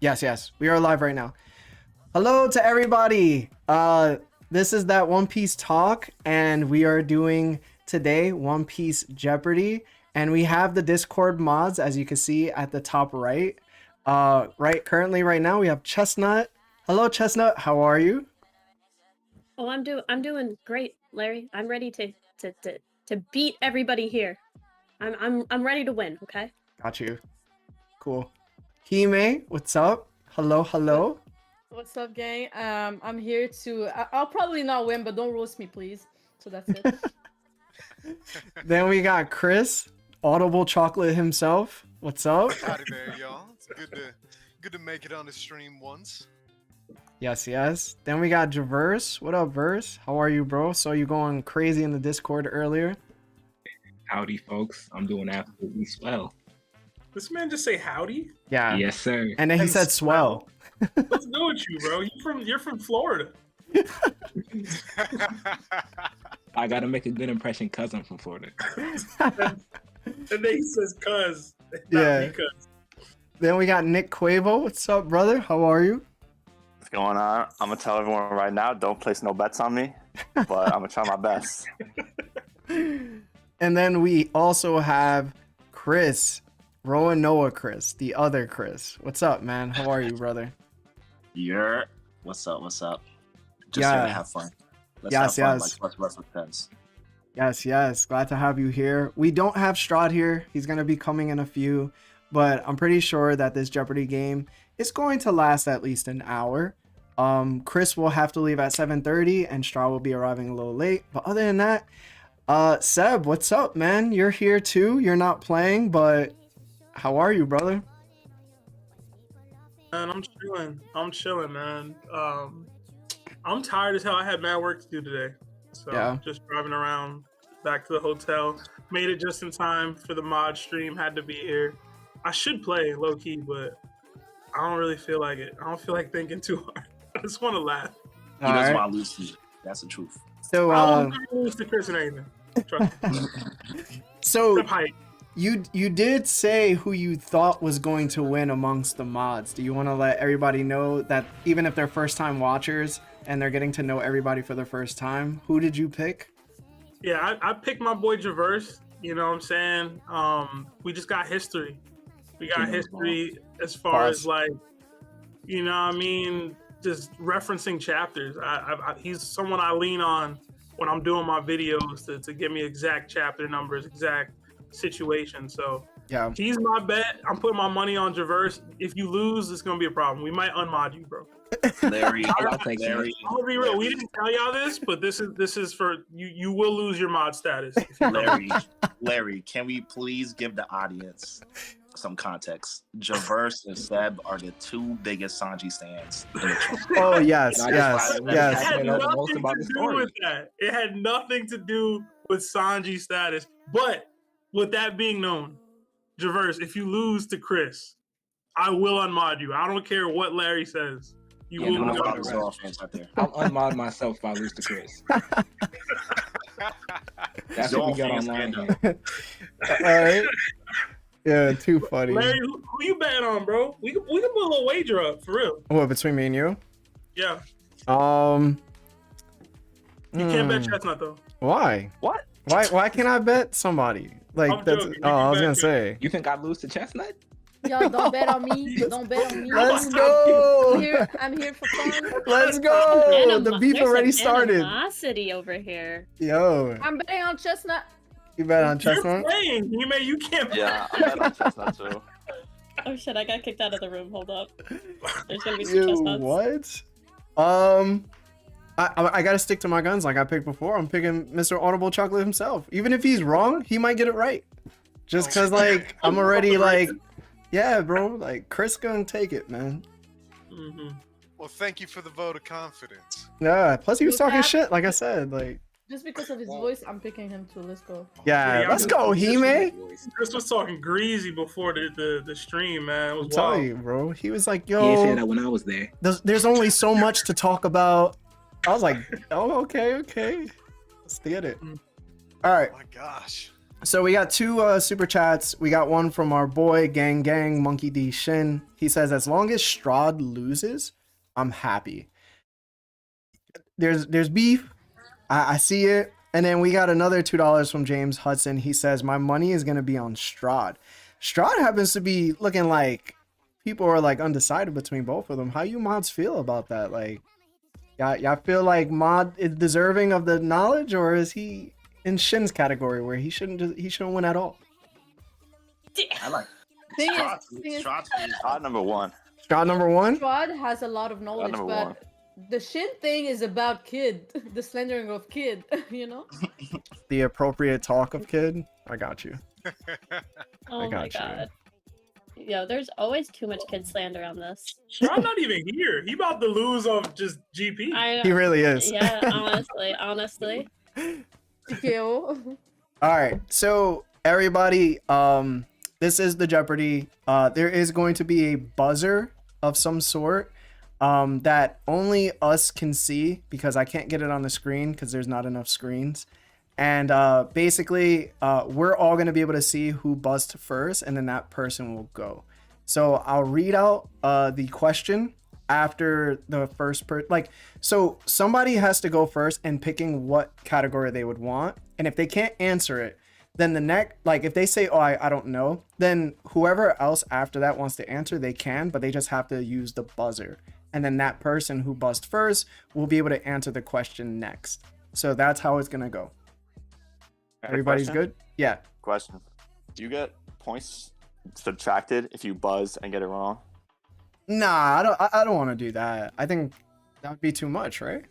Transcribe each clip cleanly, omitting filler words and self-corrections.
Yes, we are live right now. Hello to everybody. This is that One Piece talk, and we are doing today One Piece Jeopardy, and we have the Discord mods as you can see at the top right. Currently right now we have Chestnut. Hello Chestnut, how are you? Oh, I'm doing great, Larry. I'm ready to beat everybody here. I'm ready to win, okay? Got you. Cool. 𝙏𝙀𝙀, what's up? Hello. What's up, gang? I'm here to. I'll probably not win, but don't roast me, please. So that's it. Then we got Chris, Audible Chocolate himself. What's up? Howdy there, y'all. It's good to make it on the stream once. Yes. Then we got Javerse. What up, Verse? How are you, bro? Saw you going crazy in the Discord earlier. Howdy, folks. I'm doing absolutely swell. This man just say howdy? Yeah. Yes, sir. And then he said swell. What's good with you, bro? You're from Florida. I gotta make a good impression because I'm from Florida. And then he says cuz. Yeah. Then we got 𝙏𝙀𝙀𝙀. What's up, brother? How are you? What's going on? I'm gonna tell everyone right now, don't place no bets on me, but I'm gonna try my best. And then we also have Chris, Rowan Noah Chris, the other Chris. What's up, man? How are you, brother? What's up? Just Yeah. here to have fun. Let's Yes. have fun. Let's wrestle friends. Yes. Glad to have you here. We don't have Strahd here. He's going to be coming in a few, but I'm pretty sure that this Jeopardy game is going to last at least an hour. Chris will have to leave at 7:30 and Strahd will be arriving a little late. But other than that, Seb, what's up, man? You're here too. You're not playing, but how are you, brother? Man, I'm chilling, man. I'm tired as hell. I had mad work to do today. So Yeah. just driving around back to the hotel. Made it just in time for the mod stream. Had to be here. I should play low key, but I don't really feel like it. I don't feel like thinking too hard. I just want to laugh. He doesn't want to lose to you. That's the truth. So, I don't lose to Chris and anything. Trust me. so Except height. you did say who you thought was going to win amongst the mods. Do you want to let everybody know that even if they're first time watchers and they're getting to know everybody for the first time, who did you pick? Yeah, I picked my boy Javerse. You know what I'm saying? We just got history. We got history as far as like, you know what I mean? Just referencing chapters. He's someone I lean on when I'm doing my videos to give me exact chapter numbers, exact situation. So Yeah. he's my bet. I'm putting my money on Javerse. If you lose, it's gonna be a problem. We might unmod you, bro. Larry, I'll take Larry, I'm gonna be real. We didn't tell y'all this, but this is for you. You will lose your mod status. If you don't. Larry, can we please give the audience some context? Javerse and Seb are the two biggest Sanji stands. Oh yes. It had nothing to do with that. It had nothing to do with Sanji's status. But with that being known, Javerse, if you lose to Chris, I will unmod you. I don't care what Larry says. You will no, go no, to no, rest. fans out there. I'll unmod myself if I lose to Chris. That's what we got online here. All right. Yeah, too funny. Larry, who you betting on, bro? We can put a little wager up for real. What, between me and you? Yeah. You can't bet Chestnut though. Why? What? Why can't I bet somebody? Like I'm that's joking. oh, I was You gonna can say. You think I lose to Chestnut? Yo, don't bet on me. Don't bet on me. Let's I'm go. here for fun. Let's go. The beef There's already some started. animosity over here. Yo, I'm betting on Chestnut. you bet on You're Chestnut? playing. You can't. Yeah, I bet on Chestnut too. Oh shit! I got kicked out of the room. Hold up. There's gonna be some Yo, chestnuts. what? I gotta stick to my guns like I picked before. I'm picking Mr. Audible Chocolate himself. Even if he's wrong, he might get it right. Just cause like I'm already like, yeah, bro. Like Chris gonna take it, man. Well, thank you for the vote of confidence. Yeah. Plus he was You talking have- shit. Like I said, like Just because of his voice, I'm picking him too. Let's go. yeah. Yeah, Let's go, 𝙏𝙀𝙀𝙀. Chris was talking greasy before the stream, man. It was I'm telling wild. you, bro. He was like, He ain't said yo, that when I was there. there's only so much to talk about. I was like, oh, okay. Let's get it. All right. Oh my gosh. So we got two super chats. We got one from our boy Gang Gang Monkey D Shin. He says, as long as Strahd loses, I'm happy. There's beef. I see it. And then we got another $2 from James Hudson. He says, my money is gonna be on Strahd. Strahd happens to be looking like people are like undecided between both of them. How you mods feel about that? Like, y'all feel like Mod is deserving of the knowledge, or is he in Shin's category where he shouldn't win at all? I like Thing is, Strahd number one. Strahd number one? Strahd has a lot of knowledge, number but one. the Shin thing is about Kid, the slandering of Kid, you know? The appropriate talk of Kid. I got you. Oh my got you. god. Yo, there's always too much kid slander on this. Strahd not even here. He about to lose of just GP. He really is. Yeah, honestly. TKO. All right, so everybody, this is the Jeopardy. There is going to be a buzzer of some sort that only us can see because I can't get it on the screen because there's not enough screens. And basically, we're all going to be able to see who buzzed first, and then that person will go. So I'll read out the question after the first person. Like, so somebody has to go first and picking what category they would want. And if they can't answer it, then the next, like if they say, oh, I don't know, then whoever else after that wants to answer, they can, but they just have to use the buzzer. And then that person who buzzed first will be able to answer the question next. So that's how it's going to go. Everybody's good? Yeah. Question. Do you get points subtracted if you buzz and get it wrong? Nah, I don't want to do that. I think that would be too much, right?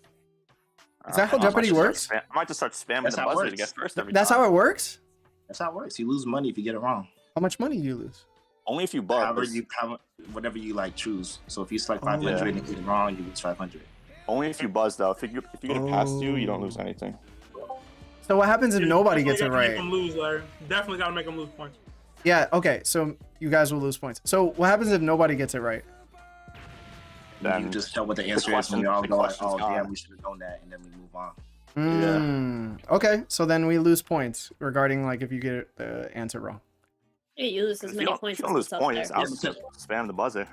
Is that how Jeopardy works? I might just start spamming That's the how it buzzer to works. get first every That's time. how it works? That's how it works. You lose money if you get it wrong. How much money do you lose? Only if you However buzz. whatever you like choose. So if you select Oh, 500 yeah. and you get it wrong, you lose 500. Only if you buzz though. If you get it past you don't lose anything. So what happens if nobody gets it Definitely gotta right? Make him lose, Larry. Definitely gotta make him lose points. Yeah, okay, so you guys will lose points. So what happens if nobody gets it right? Then You just tell what the the answer is, and we all the go like, question's oh, gone. damn, we should have known that, and then we move on. Okay, so then we lose points regarding like if you get the answer wrong. Yeah, you lose as If you many don't, points if you as don't lose what's up points, there. I'll just spam the buzzer.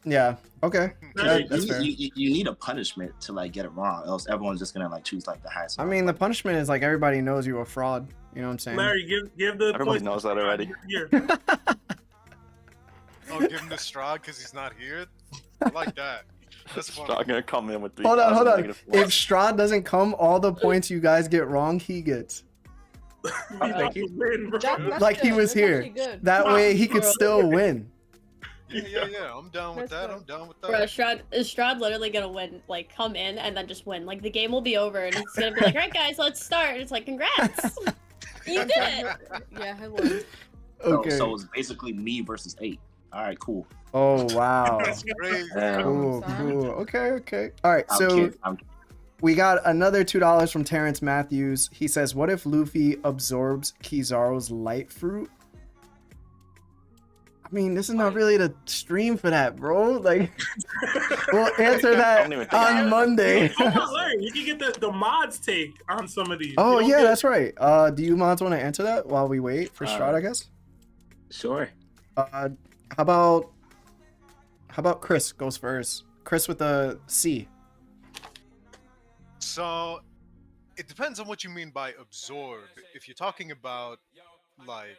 Yeah, okay. That's fair. You need a punishment to like get it wrong, else everyone's just gonna like choose like the highest. I mean, the punishment is like everybody knows you're a fraud. You know what I'm saying? Larry, give the Everybody points knows to that already. Here. Oh, give him the Strahd because he's not here. I like that. That's fun. I'm gonna come in with 3. Hold on. negative If points. Strahd doesn't come, all the points you guys get wrong, he gets. Thank you. Win, bro. That's Like he good. was That's here. actually good. That way he could still win. Yeah. I'm down with That's that. good. I'm down with Bro, that. is Strahd literally gonna win? Like, come in and then just win. Like, the game will be over and it's gonna be like, alright, guys, let's start. It's like, congrats! You did it! Yeah, I won. Okay. So it's basically me versus 8. All right, cool. Oh wow. That's Crazy. Cool. Okay. All right. I'm So kidding. I'm kidding. we got another $2 from Terrence Matthews. He says, "What if Luffy absorbs Kizaru's light fruit?" I mean, this is not really the stream for that, bro. Like, we'll answer that don't even think I on have it. Monday. Hold on, Larry. We can get the mods take on some of these. Oh You don't yeah, get- that's right. Do you mods want to answer that while we wait for Strahd? I guess. Sure. How about Chris goes first? Chris with the C. So it depends on what you mean by absorb. If you're talking about like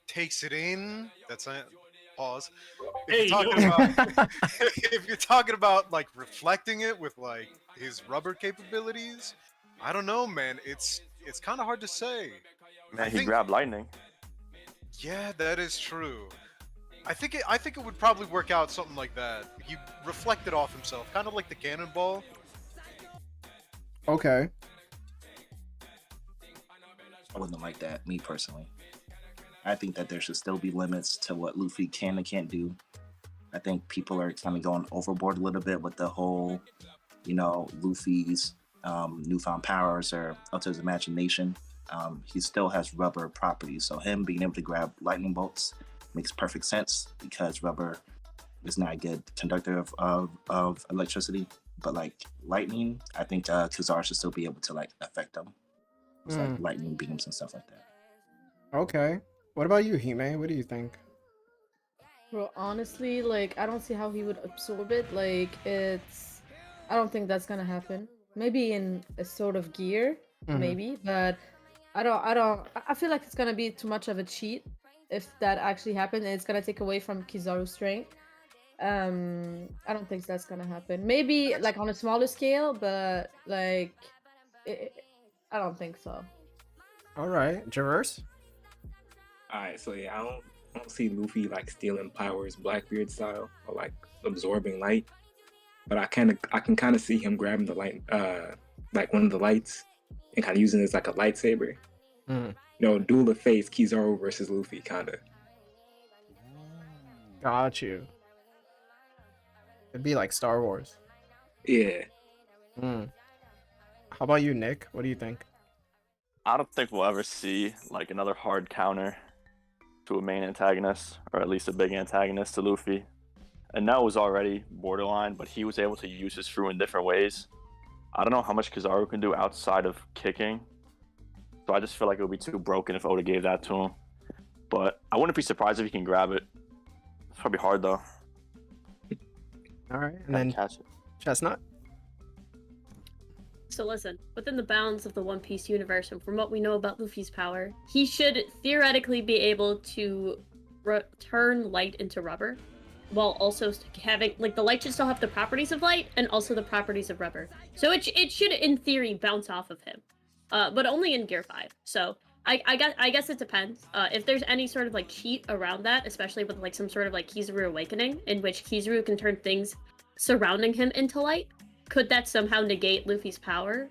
takes it in, that's a pause. Hey, If you're talking about if you're talking about like reflecting it with like his rubber capabilities, I don't know, man. It's kind of hard to say. Man, he think- grabbed lightning. Yeah, that is true. I think it would probably work out something like that. He reflected off himself, kind of like the cannonball. Okay. I wouldn't like that, me personally. I think that there should still be limits to what Luffy can and can't do. I think people are kind of going overboard a little bit with the whole, Luffy's newfound powers or up to his imagination. He still has rubber properties, so him being able to grab lightning bolts makes perfect sense because rubber is not a good conductor of electricity. But like lightning, I think Kizaru should still be able to like affect them. It's like lightning beams and stuff like that. Okay. What about you, Hime? What do you think? Bro, honestly, like, I don't see how he would absorb it. Like, I don't think that's gonna happen. Maybe in a sort of gear, maybe, but I feel like it's gonna be too much of a cheat if that actually happens, and it's gonna take away from Kizaru's strength. I don't think that's gonna happen. Maybe, like, on a smaller scale, but, like, I don't think so. All right, J-Verse? Alright, so yeah, I don't see Luffy like stealing powers Blackbeard style or like absorbing light. But I can kind of see him grabbing the light, like one of the lights, and kind of using it as like a lightsaber. You know, duel of fates, Kizaru versus Luffy, kind of. Got you. It'd be like Star Wars. Yeah. How about you, Nick? What do you think? I don't think we'll ever see like another hard counter to a main antagonist, or at least a big antagonist to Luffy. And that was already borderline, but he was able to use his fruit in different ways. I don't know how much Kizaru can do outside of kicking, so I just feel like it would be too broken if Oda gave that to him. But I wouldn't be surprised if he can grab it. It's probably hard though. All right, and then Catch it. Chestnut? So listen, within the bounds of the One Piece universe, and from what we know about Luffy's power, he should theoretically be able to turn light into rubber, while also having, like, the light should still have the properties of light and also the properties of rubber. So it should, in theory, bounce off of him, but only in Gear 5. So I guess it depends. If there's any sort of like cheat around that, especially with like some sort of like Kizaru awakening, in which Kizaru can turn things surrounding him into light, could that somehow negate Luffy's power?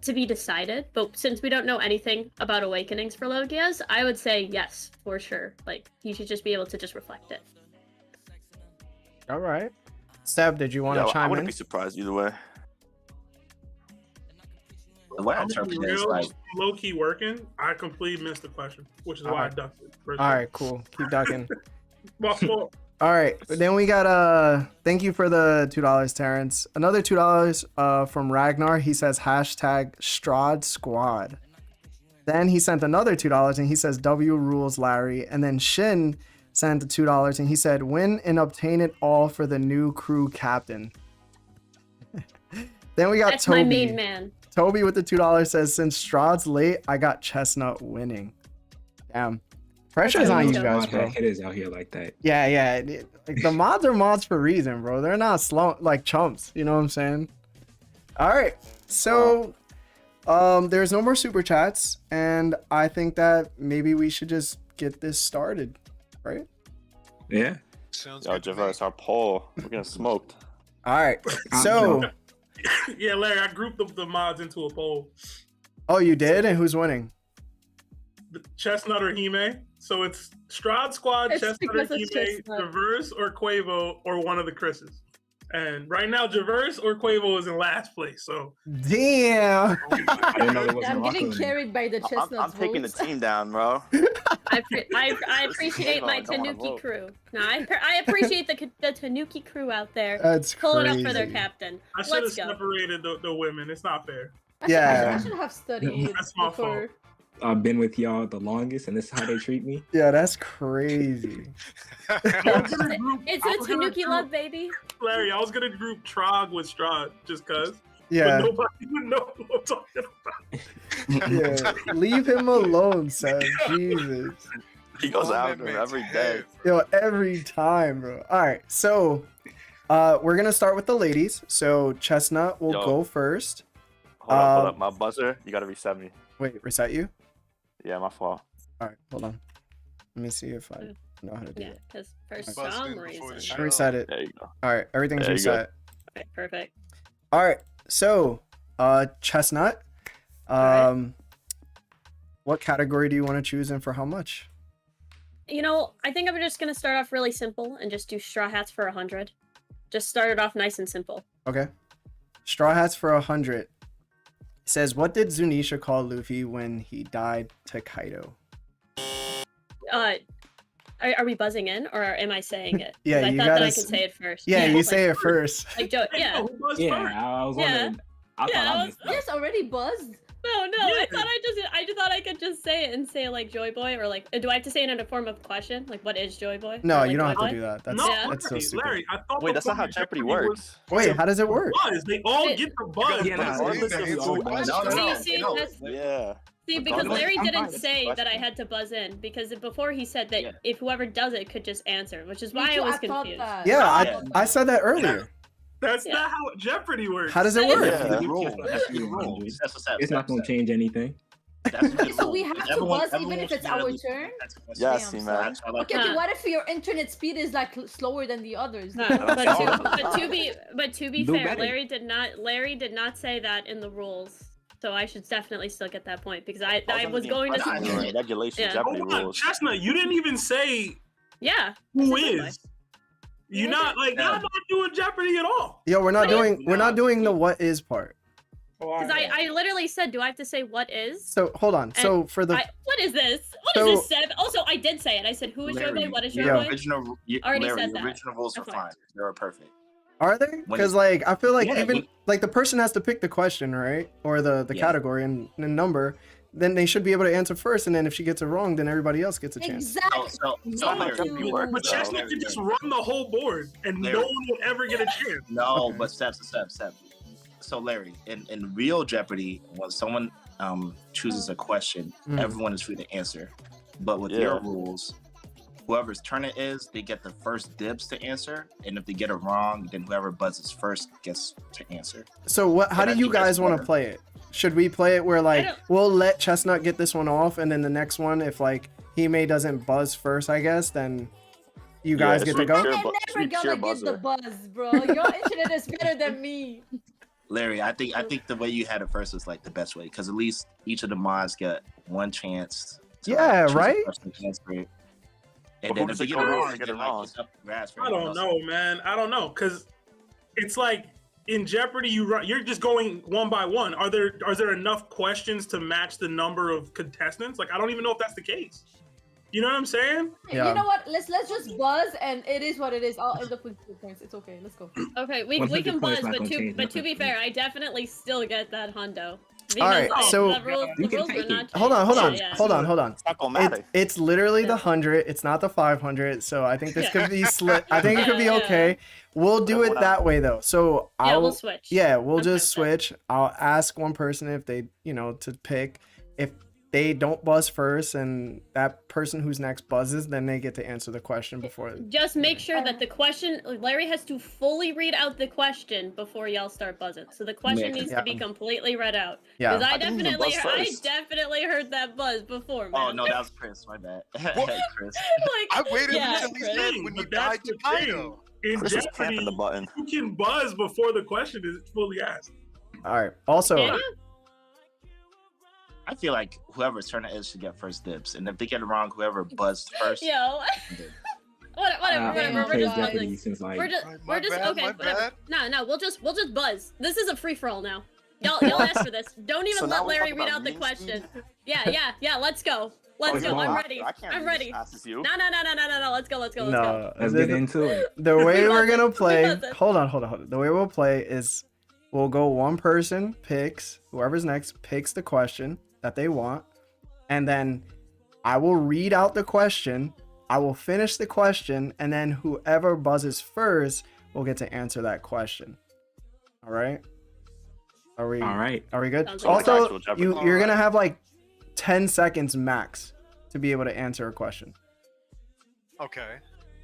To be decided, but since we don't know anything about awakenings for Logias, I would say yes, for sure. Like, he should just be able to just reflect it. All right. Seb, did you want to I chime wouldn't in? be surprised either way. The way I I'm interpret it is real like, low-key working. I completely missed the question, which is why I ducked it. All right, cool. Keep ducking. Well, All right, then we got thank you for the $2, Terrence. Another $2 from Ragnar. He says hashtag Strahd Squad. Then he sent another $2 and he says W rules Larry. And then Shin sent the $2 and he said win and obtain it all for the new crew captain. Then we got That's Toby. my main man. Toby with the $2 says since Strahd's late, I got Chestnut winning. Damn. Pressure's on you guys, bro. Hitters out here like that. Yeah. Like, the mods are mods for a reason, bro. They're not slow like chumps. You know what I'm saying? All right. So, there's no more super chats, and I think that maybe we should just get this started, right? Yeah. Sounds Yo, good. To me. Javers, our poll. We're getting smoked. All right. So, yeah, Larry, I grouped the mods into a poll. oh, you did, and who's winning? The Chestnut or Hime. So it's Strahd Squad, It's Chestnut or because it's Hime, Chestnut. Javers or 𝙭𝑒𝑣, or one of the Chris's. And right now, Javers or 𝙭𝑒𝑣 is in last place. So Damn. I didn't know there was I'm a getting locker room. carried by the chestnuts. I'm taking the votes. team down, bro. I appreciate my I don't wanna Tanuki vote. crew. No, I appreciate the Tanuki crew out there That's pulling crazy. up for their captain. I should have Let's go. separated the women. It's not fair. Yeah. I should have studied That's my before. I've been with y'all the longest, and this is how they treat me. Yeah, that's crazy. It's I a was gonna Tanuki do- love, baby. Larry, I was gonna group Trog with Strahd just cause. Yeah. But nobody would know who I'm talking about. Yeah. Leave him alone, Seb. Jesus. He goes On that after him man's every day. head. Yo, every time, bro. All right, so we're gonna start with the ladies. So Chestnut will Yo. go first. Hold up. My buzzer, you gotta reset me. Wait, reset you? Yeah, my fault. All right, hold on. Let me see if I know how to do Yeah, it. because for Busted some before the reason. show. I reset it. There you go. All right, everything's There you go. reset. Okay, perfect. All right, so Chestnut, right. what category do you want to choose and for how much? You know, I think I'm just gonna start off really simple and just do straw hats for 100. Just start it off nice and simple. Okay. Straw Hats for 100. It says, what did Zunisha call Luffy when he died to Kaido? Are we buzzing in or am I saying it? 'Cause Yeah, I you thought gotta that I could say it first. Yeah, you like, say it first. Like Joe, Hey, yeah. yo, who was Yeah, first? I was Yeah. wondering. I Yeah, thought I I was- missed out. Yes, already buzzed. I thought I just thought I could just say it and say like Joy Boy or like. Do I have to say it in a form of question? Like, what is Joy Boy? No, Or, like, you don't Joy have to Boy? do that. That's No, that's so stupid. Larry, I thought Wait, that's not how point of Jeopardy was works. Wait, how does it work? Buzz. They all Yeah. get the buzz. Yeah, nah, Regardless yeah, of it's who all- answers. See, that's- Yeah. See, because Regardless Larry of didn't the say that I question. had to buzz in because before he said that Yeah. if whoever does it could just answer, which is Me why I too, was thought confused. that. Yeah, Yeah. I said that earlier. That's Yeah. not how Jeopardy works. How does it That work? is- Yeah. The rule. That's the rule. That's what's It's not gonna change anything. That's the So rule. we have to Everyone- buzz even everyone if it's should our really- turn? that's a question. Yes, Damn, man. That's why I like Okay, Huh. what if your internet speed is like slower than the others? Huh, don't but, know. to be Do fair, better. Larry did not say that in the rules, so I should definitely still get that point because I was going to. I know. Regulation Yeah. Jeopardy Hold on, rules. Chestnut, you didn't even say Yeah. who I said Joy Boy. is. You're Yeah. not like y'all not doing Jeopardy at all. Yo, we're not doing the what is part. Because I literally said, do I have to say what is? So hold on. So for the What is this? What So- is this, Seb? Also, I did say it. I said, who is Joy Boy? What is Joy Yeah. Boy? Original, Already Larry, said that. original rules are Okay. fine. They're perfect. are they? When Because it's- like I feel like Yeah, even when- like the person has to pick the question, right? Or the Yeah. category and the number. Then they should be able to answer first, and then if she gets it wrong, then everybody else gets a chance. Exactly. So No, Larry, Jeopardy works. But No. Chestnut can just run the whole board and Larry. no one will ever get a chance. no, Okay. but step. So Larry, in real Jeopardy, when someone chooses a question, Mhm. everyone is free to answer. But with Yeah. your rules, whoever's turn it is, they get the first dibs to answer, and if they get it wrong, then whoever buzzes first gets to answer. So what? How And do I you think that's guys want to better. play it? Should we play it where like don't- we'll let Chestnut get this one off, and then the next one, if like Hime doesn't buzz first, I guess, then you guys get to it's go. Sure, I'm bu- never sure gonna get buzzer. the buzz, bro. Your internet is better than me. Larry, I think the way you had it first was like the best way, because at least each of the mods get one chance. To, Yeah, choose a right? question to answer it. But And then who's if the you get it co-host wrong, to get then it like wrong? it's up to grass for I everyone don't else. know, man. I don't know, cause it's like in Jeopardy, you're just going one by one. Are there enough questions to match the number of contestants? Like I don't even know if that's the case. You know what I'm saying? Yeah. You know what? Let's just buzz, and it is what it is. I'll end up with 2 points. It's okay. Let's go. Okay, we 100 can points buzz, not but gonna change to be nothing. fair, I definitely still get that hundo. Alright, Because so- the rules You can were take not it. Hold on, changed. Yeah. hold on. It's not gonna matter. It's literally the Yeah. 100. It's not the 500. So I think this could be slit. I think it could be Yeah, yeah. okay. We'll do it that way though. So Yeah, I'll we'll switch. yeah, we'll Okay, just so- switch. I'll ask one person if they, to pick. If they don't buzz first and that person who's next buzzes, then they get to answer the question before. Just make sure that the question, Larry has to fully read out the question before y'all start buzzing. So the question needs to be completely read out. Yeah. Because I didn't even buzz first. definitely heard that buzz before, man. Oh no, that was Chris. My bad. Chris. I waited Yeah, until he Chris. said when you But that's died to the thing. Kaido. In Chris is Jeopardy, clamping the button. you can buzz before the question is fully asked. All right. Also, Can you? I feel like whoever's turn it is should get first dibs, and if they get it wrong, whoever buzzed first. Yo. did. Whatever. We're played just Jeopardy buzzing. since like We're just My bad, okay. my Whatever. bad. No, we'll just buzz. This is a free for all now. Y'all asked for this. Don't even So now let we're Larry talking read about out the me? question. Yeah. Let's go. Let's Oh, go. I'm no. ready. I can't I'm be ready. as fast as you. No. Let's go. no. let's get into it. The way We we're buzz it. gonna We play. buzz it. Hold on. The way we'll play is we'll go one person picks whoever's next picks the question that they want, and then I will read out the question. I will finish the question, and then whoever buzzes first will get to answer that question. All right. Are we? All right. Are we good? Sounds like Also, actual Jeopardy. you're gonna have like 10 seconds max to be able to answer a question. Okay.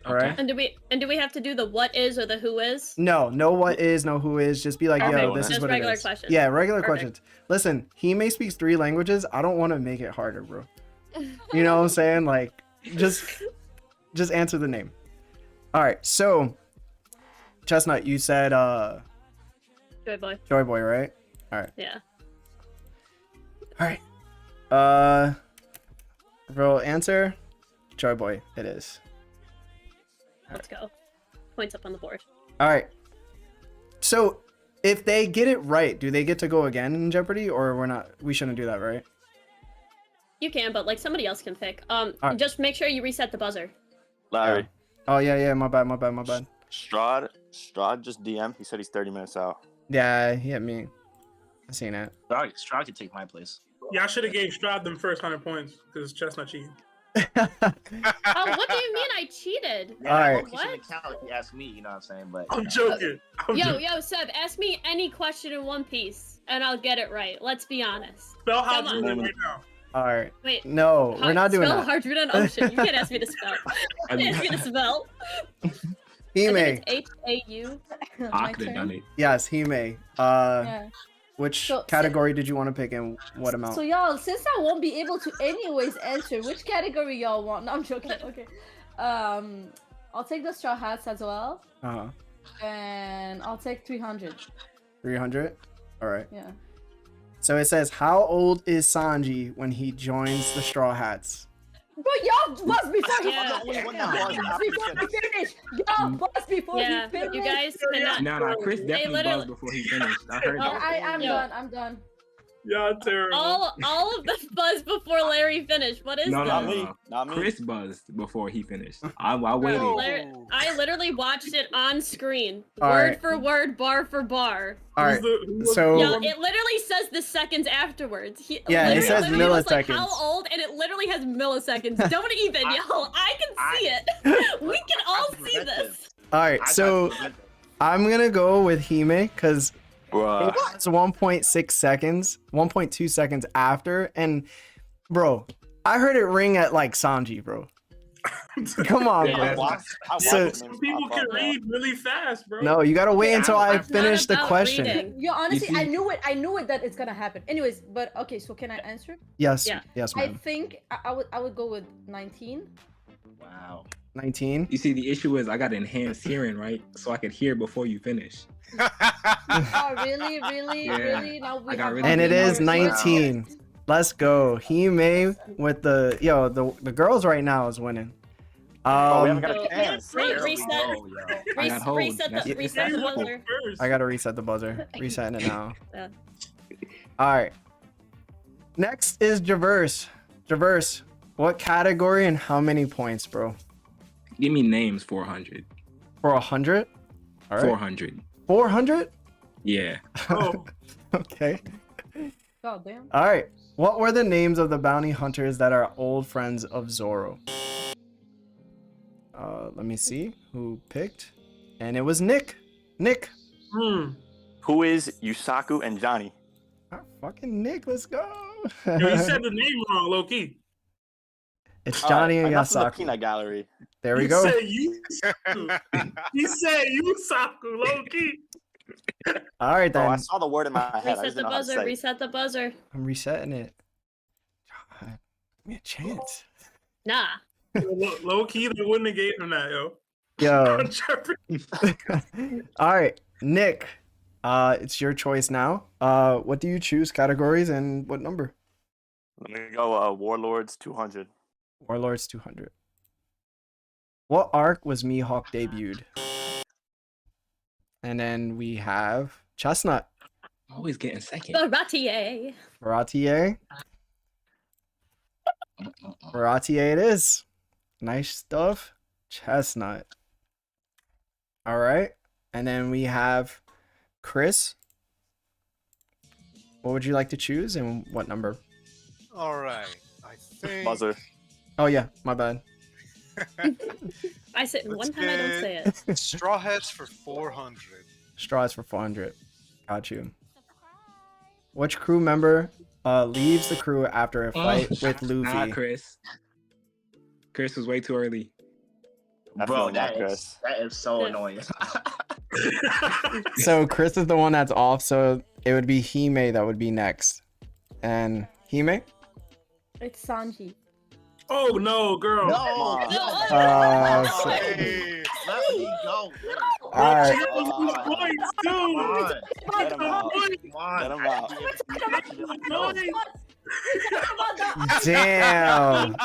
All right. And do we have to do the what is or the who is? No what is, no who is. Just be like, Okay, yo, this is just what it regular is. questions. Yeah, regular Perfect. questions. Listen, Hime speaks 3 languages. I don't want to make it harder, bro. You know what I'm saying? Like, just answer the name. All right. So, Chestnut, you said Joy boy. Joy Boy, right? Yeah. All right. Bro, answer Joy Boy. It is. Let's go. Points up on the board. All right. So, if they get it right, do they get to go again in Jeopardy, or we're not? We shouldn't do that, right? You can, but like somebody else can pick. Alright. Just make sure you reset the buzzer. Larry, Oh yeah. My bad. Strahd just DM. He said he's 30 minutes out. Yeah, he hit me. I seen it. Stroud could take my place. Yeah, I should have gave Stroud them first 100 points because Chestnut cheating. Oh, what do you mean I cheated? Yeah, Alright. What? Shouldn't count if you ask me, you know what I'm saying? But I'm joking. Yo, Seb, ask me any question in One Piece, and I'll get it right. Let's be honest. Spell Come Hydra on. right now. All right. Wait. No, we're not doing spell that. Hydrogen Ocean. You can't ask me to spell. You can't ask me to spell. Hime. It's H-A-U. I My could have turn? done it. Yes, Hime. Yeah. Which So- category did you want to pick and what amount? So y'all, since I won't be able to anyways answer, which category y'all want? No, I'm joking. Okay. I'll take the straw hats as well, Uh-huh. and I'll take 300. 300? All right. Yeah. So it says, how old is Sanji when he joins the Straw Hats? Bro, y'all buzz before he Yeah. finish. Y'all buzz before Yeah, he finish. you guys cannot. No, Chris definitely literally- buzzed before he finished. I heard Oh, that. I'm Yo. done. I'm done. Y'all terrible. All of the buzz before Larry finished. What is No, this? Not me. Not me. Chris buzzed before he finished. I waited. I literally watched it on screen, All word right. for word, bar for bar. All right. Who's So- Yeah, it literally says the seconds afterwards. Yeah, it literally says was like, milliseconds. how old? And it literally has milliseconds. Don't even, yo. I can see it. We can all see this. All right. So I'm going to go with Hime because Bruh. it's 1.6 seconds, 1.2 seconds after. And, bro, I heard it ring at like Sanji, bro. Come on, Yeah. bro. I So- watched Some people can read really fast, bro. No, you got to wait Yeah, until I It's not finish the about question. reading. Yo, honestly, You see- I knew it that it's gonna happen. Anyways, but okay, so can I answer? Yes. Yeah. Yes, I ma'am. think I would go with 19. Wow. 19. You see, the issue is I got enhanced hearing, right? So I could hear before you finish. Oh, really, really, Yeah. really? Now we I got have really And it is more- 19. Let's go. Hime with the the girls right now is winning. Oh, we haven't Um, got a So, chance. re- There we reset. go, yo. I got hold. Reset That's the it. reset the Anyone buzzer. first. I gotta reset the buzzer. Resetting it now. Yeah. All right. Next is Traverse. Traverse. What category and how many points, bro? Give me names 400. For 100. All right. 400. 400. Yeah. Oh, Okay. God damn. All right. What were the names of the bounty hunters that are old friends of Zoro? Let me see who picked, and it was Nick. Nick. Who is Yusaku and Johnny? Ah, fucking Nick. Let's go. yo, you said the name wrong, low key. It's Johnny and enough of the Yasaku. peanut gallery. There we He go. said Yusaku. He said Yusaku, low key. All right Oh, I then. saw the word in my head. I Reset just the didn't know how to buzzer. say it. Reset the buzzer. I'm resetting it. God, give me a chance. Nah. Low key, they wouldn't have gave him that, yo. Yo. Jeopardy. All right, Nick. It's your choice now. What do you choose? Categories and what number? Let me go. Warlords 200. Warlords 200. What arc was Mihawk debuted? And then we have Chestnut. Always getting second. Baratier. Baratier. Baratier it is. Nice stuff. Chestnut. All right. And then we have Chris. What would you like to choose and what number? All right. I think. Buzzer. Oh, yeah. My bad. I said Let's one time I don't say it. Straw Hats for 400. Straws for 400. Got you. Which crew member leaves the crew after a fight with Nah, Luffy? Chris. Chris was way too early. Bro, Definitely not that Chris. is so annoying. So Chris is the one that's off, so it would be Hime that would be next. And Hime? It's Sanji. Oh no, girl. No. So- Hey, let me go. All right. She got those points, Come on. too. Get him out. Come on. Get him out. Damn.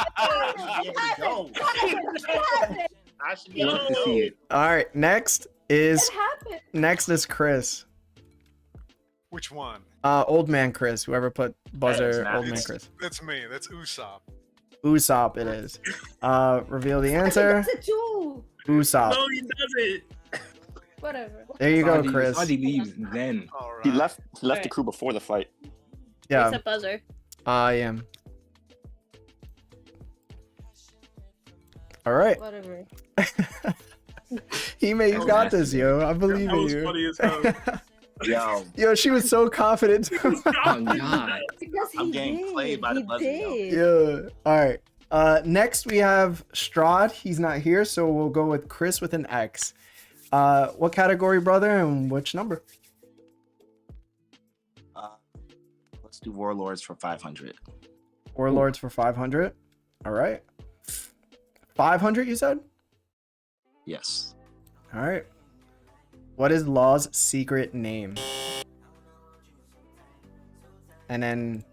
I should be Love able to to see go. it. All right. Next is Chris. Which one? Old man Chris. Whoever put buzzer. not Old man It's- Chris. That's me. That's Usopp. Usopp. It is. Reveal the answer. It's a two. Usopp. No, he doesn't. Whatever. There you go, Sanji- Chris. Sanji leaves then. All right. He left the Alright. crew before the fight. Yeah, Except buzzer. I am. All right. Whatever. You got this, yo. I believe That in was you. funny as hell. Yo, Yo, she was so confident too. Oh god. Because I'm he getting did. played by the he buzzer, yo. did. Yeah. All right. Next we have Strahd. He's not here, so we'll go with Chris with an X. What category, brother, and which number? let's do Warlords for 500. Warlords for 500. All right. 500, you said? Yes. All right. What is Law's secret name? And then,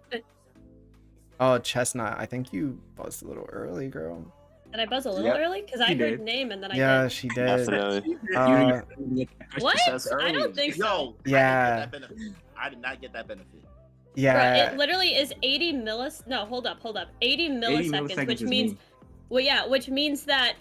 oh, Chestnut. I think you buzzed a little early, girl. Did I buzz a little Yep. early? Because I You heard did. name and then I Yeah, did. she did. Definitely. What? Says I don't early. think so. Yo, Yeah. I did not get that benefit. Yeah. Bruh, it literally is 80 millis. No, hold up. 80 milliseconds, which is means, me. well, yeah, which means that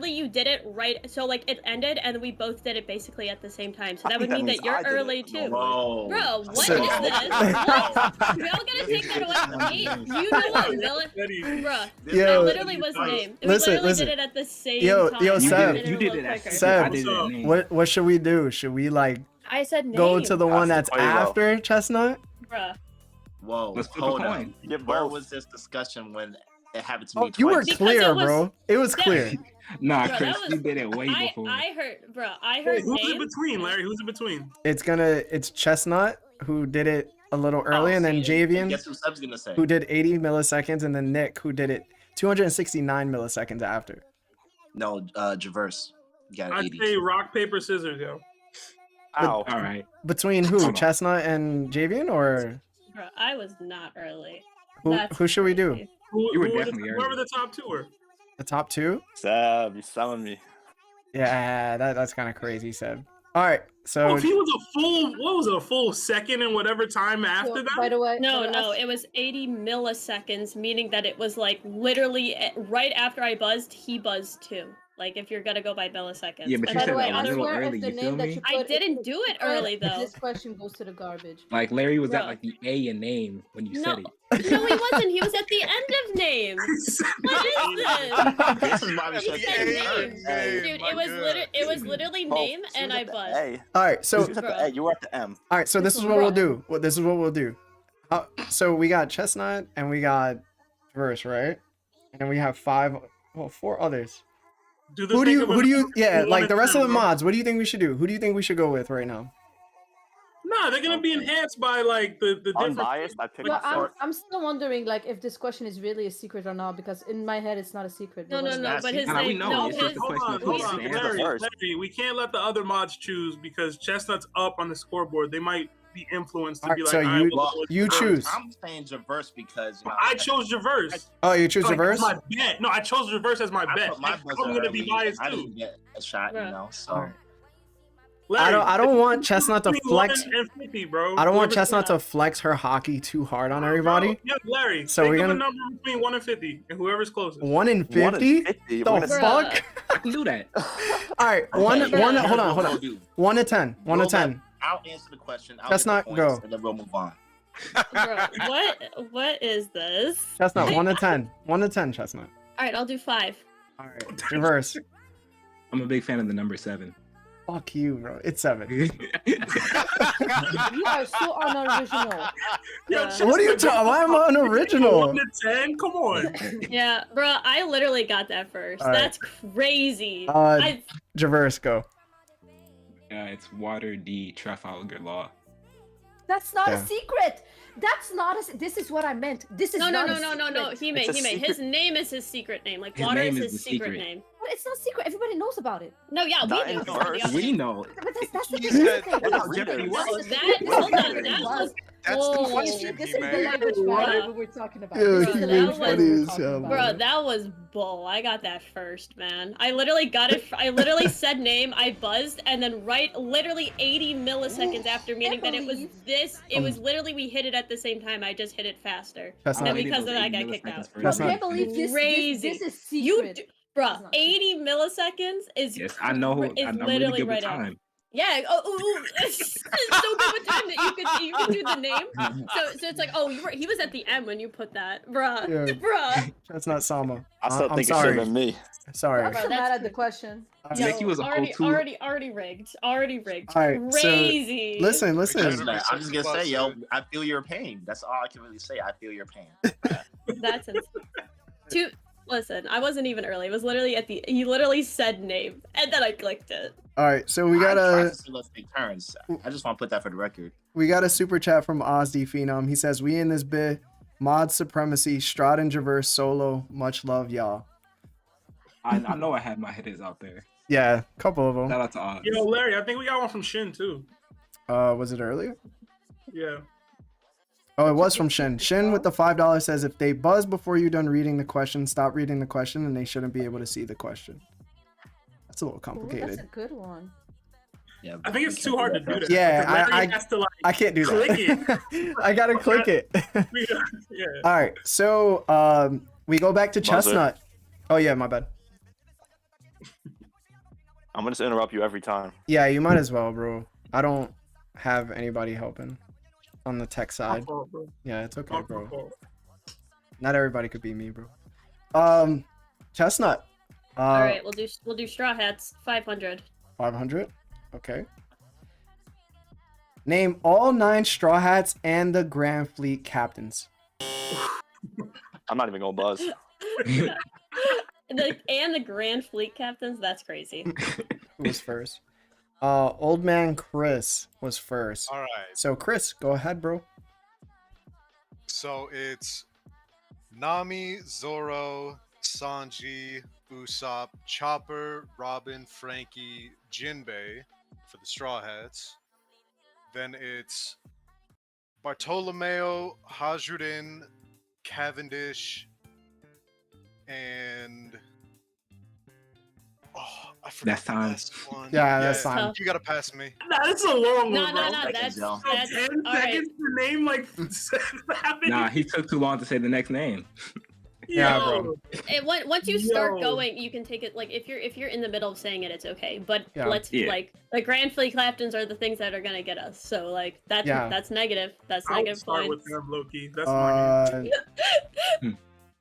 you did it right. So like it ended, and we both did it basically at the same time. So I that would think mean that that you're means I did it. early too. Whoa. Bro, what is So- this? What? Y'all gonna take that away? Hey, you know what, milli? Bruh, Yo. that literally was name. We Listen, literally listen. did it at the same Yo, time. yo, You Seb. did it. You did it at first. Seb. I did it at name. What should we do? Should we like I said name. go to the one that's That's quite low. after Chestnut? Bruh. Whoa. Let's flip a Hold coin. on. Get Where both. was this discussion when it happened to Oh, me you were twice? Because clear, it was- bro. It was that- clear. Nah, Bro, Chris, that was- you did it way I before. heard, bruh. I Wait, heard who's in name. between, Larry? Who's in between? It's Chestnut who did it a little early, and then see. Javian Guess what Seb's gonna say? who did 80 milliseconds, and then Nick who did it 269 milliseconds after. No, Javerse. You got I'd 80. say rock, paper, scissors, yo. Ow. All right. Between who? Hold on. Chestnut and Javian, or Bruh, I was not early. who? That's Who should we do? crazy. You were Who the- definitely whoever early. the top two were. The top two? Seb, you summoned me. Yeah, that's kind of crazy, Seb. All right, so Oh, if he was a full second and whatever time after So, that? by the way, No, by the way, it was 80 milliseconds, meaning that it was like literally right after I buzzed, he buzzed too. Like if you're gonna go by milliseconds. Yeah, but And you by said the way, that I a little swear early, if the you feel name that me? you I put didn't do it early though. This question goes to the garbage. Like Larry was at Bruh. like the A in name when you No. said it. No, he wasn't. He was at the end of name. What is this? This is why we He should said get name. Hey, Dude, my it was literally Oh, name, she and was I at the buzzed. A. all right, so She was at the Bro. A. You were at the M. all right, so this This is is what we'll wrong. do. Well, this is what we'll do. So we got Chestnut and we got Verse, right? And we have four others. Do the Who do thing you? of a- Who do you? Yeah, one like at the a rest of the time, bro. mods. What do you think we should do? Who do you think we should go with right now? Nah, they're gonna be enhanced by like the different. Unbiased, I picked Well, Zoro. I'm still wondering like if this question is really a secret or not because in my head it's not a secret. No, but no, what- no. Nah, But see, his nah, we name, know, no, it's just his. a Hold question on, of hold who's on, the answer Larry, first. Larry, we can't let the other mods choose because Chestnut's up on the scoreboard. They might be influenced to be Alright, like, so "All right, you- we'll go with you Javerse." choose. I'm saying Javerse because you know, I chose Javerse. Oh, you choose Like, Verse. my bet. No, I chose Javerse as my I bet. put my I'm buzzer gonna be early, biased I too. didn't get a shot, you Bruh. know. So Alright. Larry, I don't want Chestnut to between 1 flex. and 50, bro. I don't want Whoever's Chestnut gonna- to flex her hockey too hard on Bro, everybody. yeah, Larry. So think we're of gonna- a number between 1 and 50, and whoever's closest. 1 in 1 in 50. 50. The We're gonna- fuck? I can do that. All right, one. Okay, Hold here's on. what we'll do. 1 to 10. 1 to We'll 10. I'll answer the question. I'll Chestnut, get the points, go. and then we'll move on. Bro, what is this? Chestnut, 1 to 10. 1 to 10, Chestnut. All right, I'll do 5. All right, reverse. I'm a big fan of the number 7. Fuck you, bro. It's 7. You are so unoriginal. Yo, Bruh. What are you Chestnut, talking? Why am I unoriginal? 1 to 10? Come on. Yeah, bro, I literally got that first. All right. That's crazy. Uh, Javerse, go. It's Water D Trafalgar Law. That's not Yeah. a secret. That's not a. This is what I meant. This is No, not no, a no, no, no, no. secret. He made. It's a His secret. name is his secret name. Like His water name is is his the secret secret. name. But it's not secret. Everybody knows about it. No, yeah, Not we in do. verse. We know. But that's the He thing. said- That's the thing. That's Jeopardy readers. was. That, hold on, that was. That's Whoa. the question, This he is the man. language What? barrier we were talking about. Yo, This is he the made language funny barrier we were as talking hell, about. Bro, that was bull. I got that first, man. I literally got it. I literally said name, I buzzed, and then literally 80 milliseconds after, meaning that it was this. It was literally we hit it at the same time. I just hit it faster. Chestnut. And because of that, I got kicked out. I That's can't not- believe this. Crazy. This is You secret. Bruh, 80 milliseconds is Yes, I know. is I'm literally really good with right up. time. Yeah. It's so good with time that you could do the name. So it's like, oh, he was at the end when you put that, bruh. Yeah. Bruh. That's not Sama. I still I'm think it should sorry. have been me. Sorry. I'm so mad at the question. Yo, Mickey was a whole two. already rigged. Already rigged. All right, so Crazy. Listen. I'm just gonna say, yo, I feel your pain. That's all I can really say. I feel your pain. That's insane. Listen, I wasn't even early. It was literally at the. He literally said name, and then I clicked it. All right, so we I got tried a to say let's take turns. I just want to put that for the record. super chat from Ozzy Phenom. He says, "We in this bit, mod supremacy, Strahd and Traverse solo. Much love, y'all." I know I had my hitters out there. Yeah, a couple of them. Shout out to Oz. Yo, Larry, I think we got one from Shin too. Was it earlier? Yeah. Oh, it was from Shin. Shin with the $5 says, if they buzz before you're done reading the question, stop reading the question, and they shouldn't be able to see the question. That's a little Ooh, complicated. that's a good one. Yeah, I think it's too hard to do that. Yeah, Because Larry I has to, like, I can't do click that. I gotta click it. yeah. All right, so we go back to Buzzer. Chestnut. Oh yeah, my bad. I'm gonna just interrupt you every time. Yeah, you might as well, bro. I don't have anybody helping on the tech My side. fault, bro. Yeah, it's okay, My bro. fault. Not everybody could be me, bro. Chestnut. All right, we'll do Straw Hats 500. 500. Okay. Name all 9 Straw Hats and the Grand Fleet captains. I'm not even gonna buzz. And the Grand Fleet captains. That's crazy. Who was first? Old man Chris was first. All right. So Chris, go ahead, bro. So it's Nami, Zoro, Sanji, Usopp, Chopper, Robin, Frankie, Jinbei for the Straw Hats. Then it's Bartolomeo, Hajurin, Cavendish, and I forgot That's the time. last one. Yeah, that's time. You gotta pass me. Nah, that's a long No, one, no, bro. no. That's 10 all 10 right. seconds to name like 7 Nah, he took too long to say the next name. Yeah, Yo. bro. Once you start Yo. going, you can take it. Like if you're in the middle of saying it, it's okay. But Yeah. let's Yeah. like the Grand Fleet captains are the things that are gonna get us. So like that's Yeah. that's negative. That's I would negative start with points. them, Loki. That's my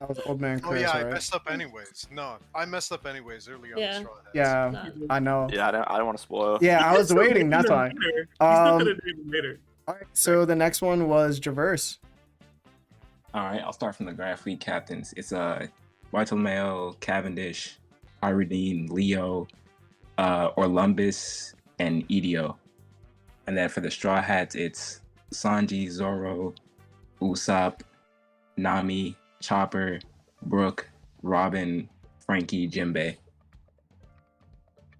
That was Old man Oh Chris, yeah, I right? messed up anyways. No, I messed up anyways early on Yeah. the Straw Hats. Yeah, No. I know. Yeah, I don't want to spoil. Yeah, I was waiting. That's why. He still could Um, have named it later. all right, so the next one was Traverse. All right, I'll start from the Grand Fleet captains. It's Bartolomeo, Cavendish, Iridine, Leo, Orlumbus, and Idio. And then for the Straw Hats, it's Sanji, Zoro, Usopp, Nami, Chopper, Brook, Robin, Frankie, Jinbei.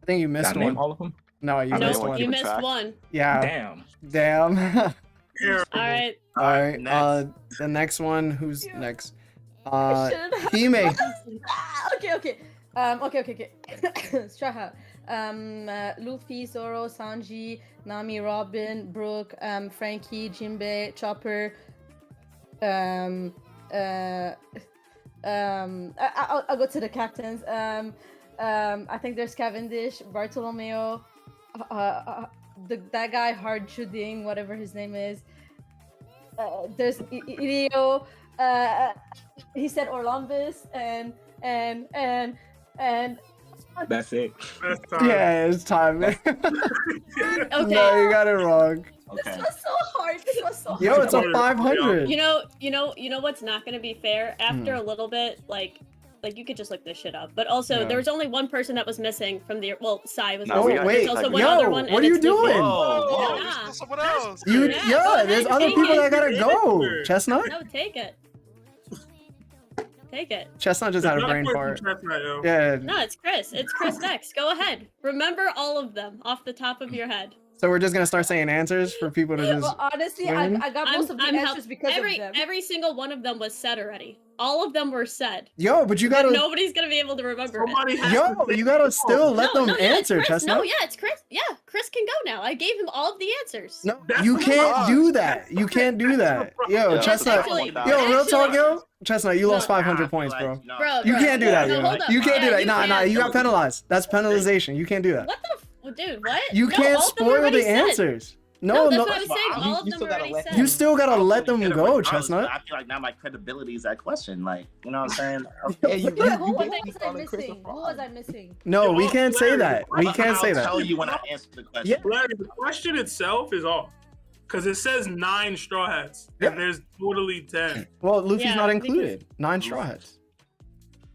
I think you Did I missed name one. all of them? No, you I missed know one. You Keep missed track. one. Yeah. Damn. Damn. Terrible. All right. All right. Next. The next one. Who's next? I shouldn't have- Hime. Okay. Straw Hat. Luffy, Zoro, Sanji, Nami, Robin, Brook, Frankie, Jinbei, Chopper. I'll go to the captains. I think there's Cavendish, Bartolomeo, that guy hard shooting, whatever his name is. There's Idio. He said Orlumbus and That's it. That's time. Yeah, it's time, man. Okay. No, you got it wrong. this Okay. was so hard. This was so hard. Yo, it's a Yeah. 500. You know what's not gonna be fair? After a little bit, like you could just look this shit up. But also, Yeah. there was only one person that was missing from the. Well, Sai was. No, Oh, we missing. got- wait. There's also one Yo, other one. what and are you it's Luffy. doing? Whoa, Yeah. there's someone else. You, Yeah, yeah, go there's ahead, other take people it. that gotta go. Take Chestnut? No, take it. Take it. Chestnut just had a Not brain for fart. Chestnut, yo. Yeah. No, it's Chris. It's Chris next. Go ahead. Remember all of them off the top of your head. So we're just gonna start saying answers for people to just. Well, honestly, win? I got most of the answers because of them. Every single one of them was said already. All of them were said. Yo, but you But gotta. nobody's gonna be able to remember it. Somebody has Yo, to you gotta still let them yeah, answer, it's Chris. Chestnut. No, yeah, it's Chris. Yeah, Chris can go now. I gave him all of the answers. No, That's you the can't problem. do that. You can't do that. Yo, Yeah, Chestnut. actually- Yo, real talk, actually- yo. Chestnut, you lost No. 500 points, bro. Bro, You can't do that, no, yo. hold up. You can't do Yeah, that. you Nah, can. you got penalized. That's penalization. You can't do that. What the dude? What? You No, can't all of them spoil already the said. answers. No, No, that's no. what I was saying. You- All of you them still gotta already let said. You still gotta let them Get it go, regardless, Chestnut. but I feel like now my credibility is that question. Like, you know what I'm saying? Yeah, you Who was basically I calling Chris a missing? Who fraud. was I missing? No, we Yo, can't say that. We can't say I'll that. tell you when I answer the question. Yeah. Larry, the question itself is off. Because it says 9 Straw Hats. And there's totally 10. Well, Luffy's Yeah, not because- included. 9 straw hats.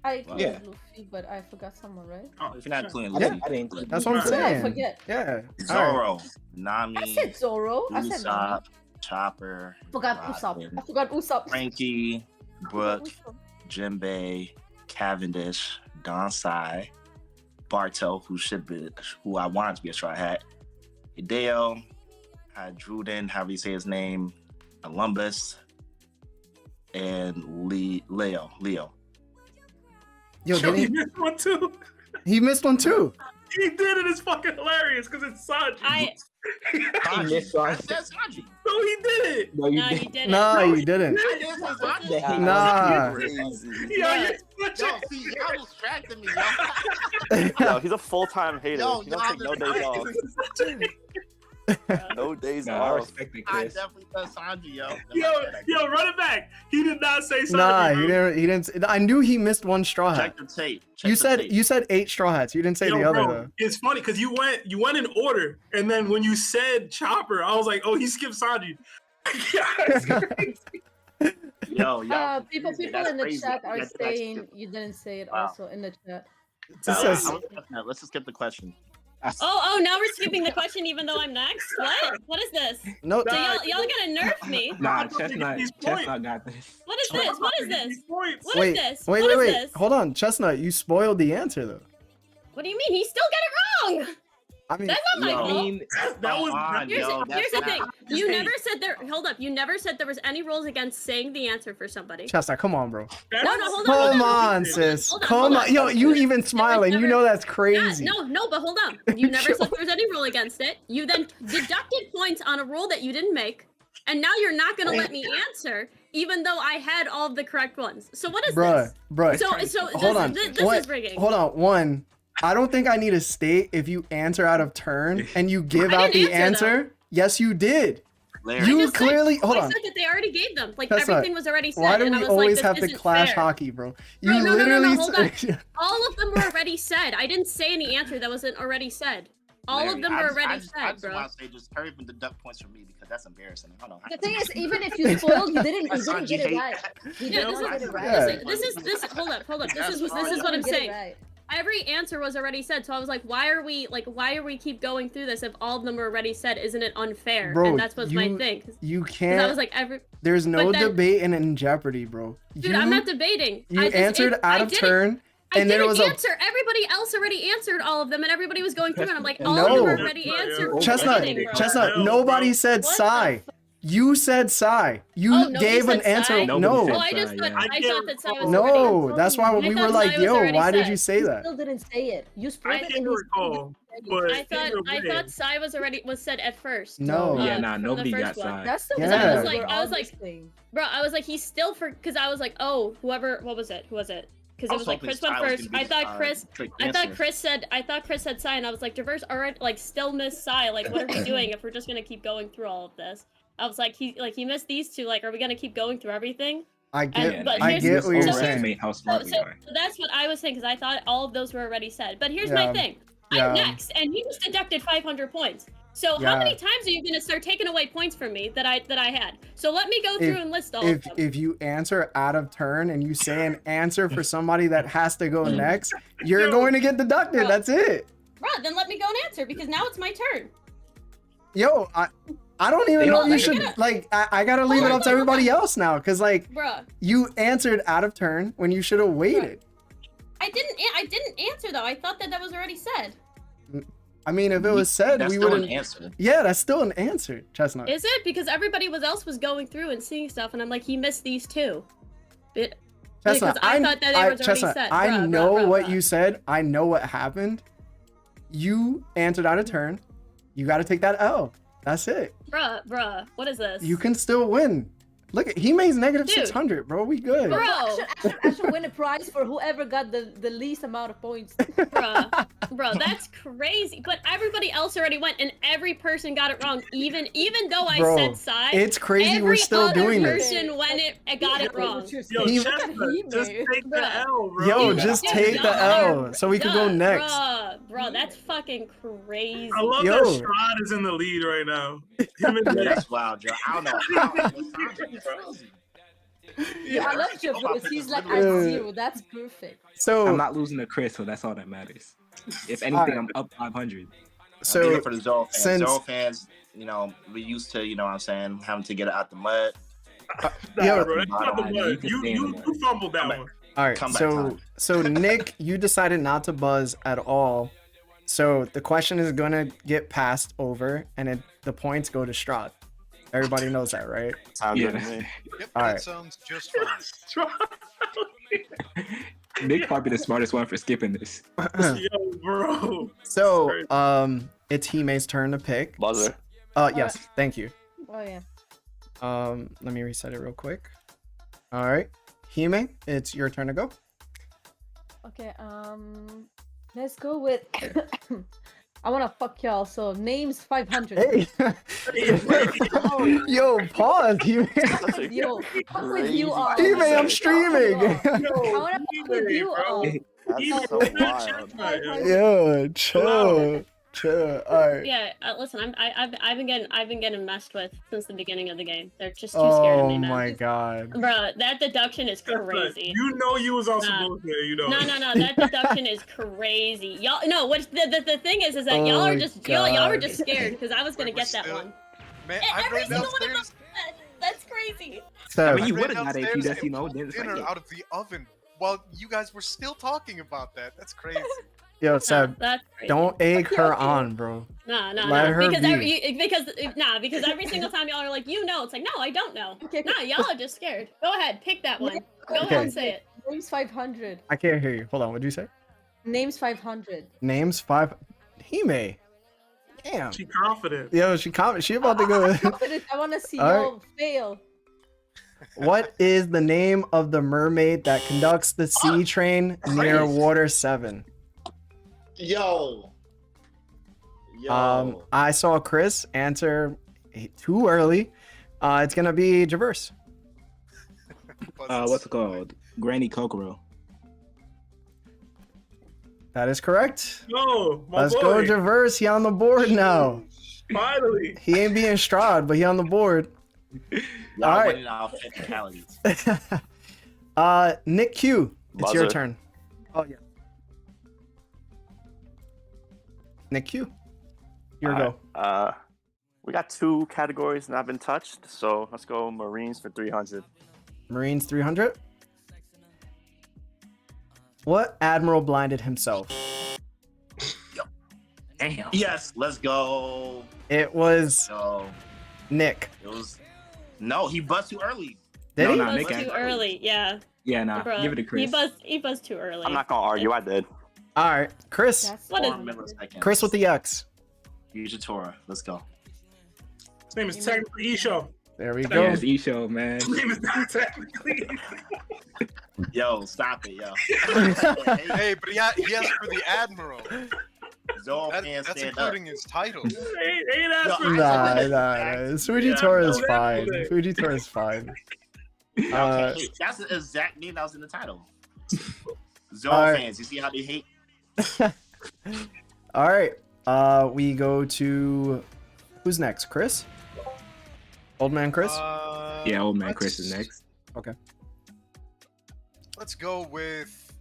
I included Yeah. Luffy, but I forgot someone, right? Oh, if you're not including I Yeah. Luffy, didn't include That's what I'm Yeah, I saying. forget. Yeah. All right. Zoro, I Nami, said Zoro. I said Nami. Usopp, Chopper, I forgot Usopp. Robin, I forgot Usopp. Frankie, I forgot Brook, Usopp. Jinbei, Cavendish, Donsai, Barto, who I wanted to be a Straw Hat, Hideo, Druden, however you say his name, Columbus, and Leo. Yo, Yo, did he he? missed one too. He missed one too. He did it. It's fucking hilarious because it's Sanji. He missed I Sanji. said Sanji. No, he did it. No, you No, didn't. you didn't. Nah, you didn't. I did say Sanji. Yeah, he- Nah. Crazy. Yeah, Yeah. Yo, see, y'all distracted me, yo. Yo, he's a full-time hater. Yo, He don't y'all take no days off. Sanji. No days No, I off. respect it, I Chris. definitely said Sanji, yo. Yo, run it back. He did not say Sanji. Nah, bro. he didn't. He didn't. I knew he missed one straw hat. Check the tape. You said 8 straw hats. You didn't say Yo, the other bro, though. it's funny because you went in order, and then when you said Chopper, I was like, oh, he skipped Sanji. It's crazy. Yo, People that's in the crazy. chat are Yeah, that's saying cute. you didn't say it Wow. also in the chat. This is- Let's just get the question. Oh, now we're skipping the question even though I'm next? What? What is this? No. So y'all gonna nerf me? Nah, I'm taking Chestnut these points. got this. What is this? What is this? Points. What is this? Wait, What is wait. this? Hold on, Chestnut. You spoiled the answer though. What do you mean? He still got it wrong. I mean, That's not my Yo. I fault. mean, That was Come on, Here's, yo, here's that's the thing. not- You never said there. Hold up. You never said there was any rules against saying the answer for somebody. Chestnut, come on, bro. that's- No, hold on. Come hold on, sis. Hold on, Come hold on. Yo, you even smiling. You never- know that's Yeah, crazy. no, but hold on. You never said there was any rule against it. You then deducted points on a rule that you didn't make, and now you're not gonna let me answer, even though I had all of the correct ones. So what is this? Bruh. So Hold on. this What- is rigging. Hold on. One, I don't think I need to state if you answer out of turn and you give I out the didn't answer, answer. Yes, you did. Larry, You just said- clearly hold I on. said that they already gave them. Like That's not- everything was already said. Why do and I we was always like, have this to isn't clash fair. hockey, bro? You No, literally hold on. said- All of them were already said. I didn't say any answer that wasn't already said. All Larry, of them I were just- already I just said, bro. want to say, just hurry up and deduct points from me because that's embarrassing. Hold on. The thing is, even if you spoiled, you didn't Sanji get it hate. right. You Yeah, didn't this get is it right. Yeah. this. Hold up. This That's is fine. what I'm You get it saying. right. Every answer was already said, so I was like, why are we keep going through this if all of them were already said? Isn't it unfair? Bro, and that's what's my you thing. You Because can't. I was like, There's no but then- debate in Jeopardy, bro. dude, I'm not debating. You I just- answered it- out I of didn't- turn, I and then it didn't was a answer. Everybody else already answered all of them, and everybody was going through, and I'm like, all No. of them were already answered. Chestnut. Kidding, bro. Chestnut. No, Nobody bro. said What Psy. the You said Psy. You Oh, nobody gave an said answer. Psy? Nobody No. said Oh, I just Psy, thought yeah. I thought that Psy was already. No, that's why I we thought were like, Psy was yo, already why did said. you say You that? still didn't say it. You spoiled I it can't and you recall, but I thought either way. Psy was said at first. No. Yeah, nah, from the nobody first got one. Psy. That's the Yeah. one I was we like- were I all was like- missing. Bro, I was like, he's still because I was like, oh, whoever, what was it? Who was it? Because it was like Chris went first. I thought Chris said Psy, and I was like, Traverse already like still missed Psy. Like, what are we doing if we're just gonna keep going through all of this? I was like, he missed these two. Like, are we gonna keep going through everything? I get. And- but I here's- get what you're so saying. Underestimate how So, smart we so, are. so that's what I was saying because I thought all of those were already said. But here's Yeah. my thing. Yeah. I'm next, and you just deducted 500 points. So Yeah. how many times are you gonna start taking away points from me that I had? So let me go through and list all of If them. you answer out of turn and you say an answer for somebody that has to go next, you're going to get deducted. That's it. Bro, then let me go and answer because now it's my turn. Yo, I don't even They know don't you like should it. like. I gotta leave it up to everybody else now, cause like Bruh, you answered out of turn when you should have waited. I didn't answer though. I thought that was already said. I mean, if it was said, That's we still an wouldn't. answer. Yeah, that's still an answer, Chestnut. Is it? Because everybody else was going through and seeing stuff, and I'm like, he missed these two. Because Chestnut, I thought that they was already Chestnut, said. I Bruh, know bruh, what bruh. you said. I know what happened. You answered out of turn. You got to take that L. That's it. Bruh, what is this? You can still win. Look at he makes negative Dude. 600, bro. We good. Bro. I should win a prize for whoever got the least amount of points. Bro, that's crazy. But everybody else already went, and every person got it wrong. Even though I Bro, said side, it's crazy we're still other doing this. person went it got it wrong. Yo, He- Chestnut, just take the Bruh. L, bro. Yo, Dude, just dude, take the L so we can go next. Bro, that's fucking crazy. I love Yo. that Strahd is in the lead right now. Him and Nick. That's wild, Joe. I don't know how. It's crazy. Yeah, I love Javos. He's like at Yeah. 0. That's perfect. So I'm not losing to Chris, so that's all that matters. If anything, I'm up 500. so For the Zoro fans, since- Zoro fans, you know, we used to, you know what I'm saying, having to get it out the mud. Nah, Yo. bro, that's not the You mud. can You stay in the mud. fumbled that Come one. all right, Comeback so time. so Nick, you decided not to buzz at all. So the question is gonna get passed over, and the points go to Strahd. Everybody knows that, right? Sounds good to Yeah. me. Yep, All that right. sounds just fine. Nick probably the smartest one for skipping this. Yo, bro. So it's Hime's turn to pick. Buzzer. Yes, thank you. Oh yeah. Let me reset it real quick. All right, Hime, it's your turn to go. Okay. Let's go with. I wanna fuck y'all. So names 500. Hey, yo, pause, Hime. That's a Yo, fuck with crazy you all. Hime, I'm streaming. I wanna fuck with you all. That's so wild. Yo, chill. All right. Yeah, listen, I've been getting messed with since the beginning of the game. They're just too scared of Oh me, man. my god. Bro, that deduction is crazy. You know you was on some Nah. bullshit, you know. No, that deduction is crazy. Y'all, no, what the thing is that Oh y'all are my just y'all were God. just scared because I was gonna We're get that still- one. Man, Yeah, I every ran single one of downstairs. That's crazy. So I mean, you ran would've got it if you downstairs just, you know, and didn't pulled dinner expect it. out of the oven while you guys were still talking about that. That's crazy. yo, Seb, That's crazy. don't egg her on, bro. No, Let her because be. because every single time y'all are like, it's like, no, I don't know. Okay, No, y'all are just scared. Go ahead, pick that one. Go Okay. ahead and say it. Names 500. I can't hear you. Hold on, what'd you say? Names 500. Names 5. Hime. Damn. She confident. Yo, she about to go. I'm confident. I wanna see All right. y'all fail. What is the name of the mermaid that conducts the sea train near Water 7? Yo. I saw Chris answer too early. It's gonna be Javerse. What's it called? Granny Kokoro. That is correct. Yo, my Let's boy. go, Javerse. He on the board now. Finally. He ain't being Strahd, but he on the board. Y'all All right. winning our technicalities. Nick Q, it's your Buzzer. turn. Oh yeah. Nick Q, your go. Alright, we got 2 categories that have been touched, so let's go Marines for 300. Marines 300. What admiral blinded himself? Damn. Yes, let's go. It was So Nick. it was no, he buzzed too early. Did No, he? no, Buzzed Nick too answered. early. Yeah, Yeah, nah. bro. Give it to Chris. He buzzed too early. I'm not gonna argue, I did. All right, Chris. That's What is- 4 milliseconds. Chris with the X. Use your Torah. Let's go. His name is technically Isho. There we Yeah, go. it's E-Show, man. His name is not technically. Yo, stop it, yo. Hey, but he asked for the admiral. Zoro That, fans that's stand up. including his title. Ain't asked for Nah, that. nah. Fuji Yeah, Tora I is know that fine. today. Fuji Tora is fine. Hey, that's the exact name that was in the title. Zoro All right. fans, you see how they hate? All right. We go to who's next? Chris? Old man Chris? Yeah, old man Chris is next. Let's go with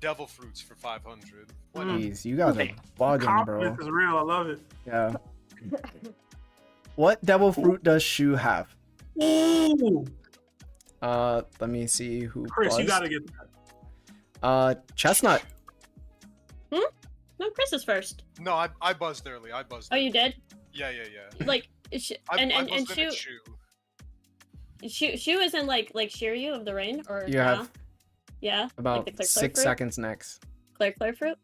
devil fruits for 500. Why not? Jeez, you guys are bugging, Confidence bro. is real. I love it. Yeah. What devil fruit does Shu have? Ooh, Let me see who. Chris, you buzzed. gotta get that. Chestnut. No, Chris is first. No, I buzzed early. I buzzed. Oh, you did? Yeah. Like, I and buzzed in Shu at Shu. Shu is in like Shiryu of the Rain, or You have yeah, about like the Claire 6 fruit? seconds next. Claire fruit.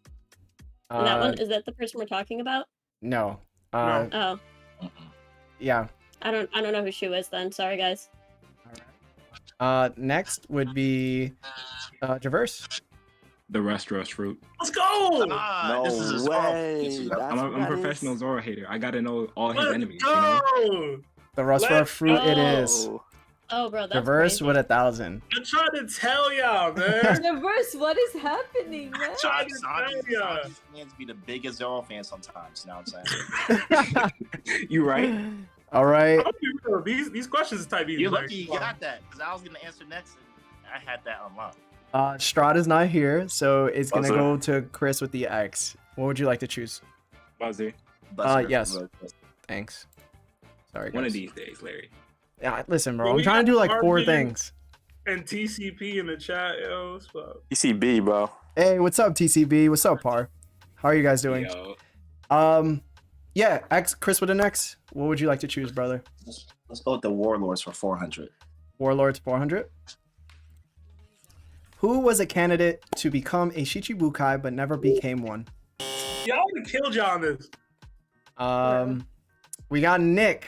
Is that one? Is that the person we're talking about? No. Oh, Yeah. I don't know who Shu is then. Sorry, guys. Next would be 𝙬𝙗. The rust fruit. Let's go. No this is his fault. way. This is- That's I'm what a that professional is. Zoro hater. I gotta know all his Let's enemies. You know? go. The rust fruit it is. Oh. Oh, bro, that's 𝙬𝙗 crazy. with 1,000. I'm trying to tell y'all, man. Reverse, what is happening, man? Trying to tell y'all. Sanji's fans be the biggest Zoro fans sometimes. You know what I'm saying? You right? All right. I'll be real, these questions is type easy. You're like, lucky you got that because I was gonna answer next and I had that unlocked. Strahd is not here, so it's gonna Buzzer. go to Chris with the X. What would you like to choose? Buzzer. Buzzer, yes. really quick. Thanks. Sorry, guys. One of these days, Larry. Yeah, listen, bro. Well, I'm we trying to got do like 4 RB. things. And TCP in the chat, yo. What's up? ECB, bro. Hey, what's up, TCB? What's up, Par? How are you guys doing? Yo. Yeah, X. Chris with an X. What would you like to choose, brother? Let's go with the Warlords for 400. Warlords 400. Who was a candidate to become a Shichibukai but never became one? Y'all would have killed y'all on this. We got Nick.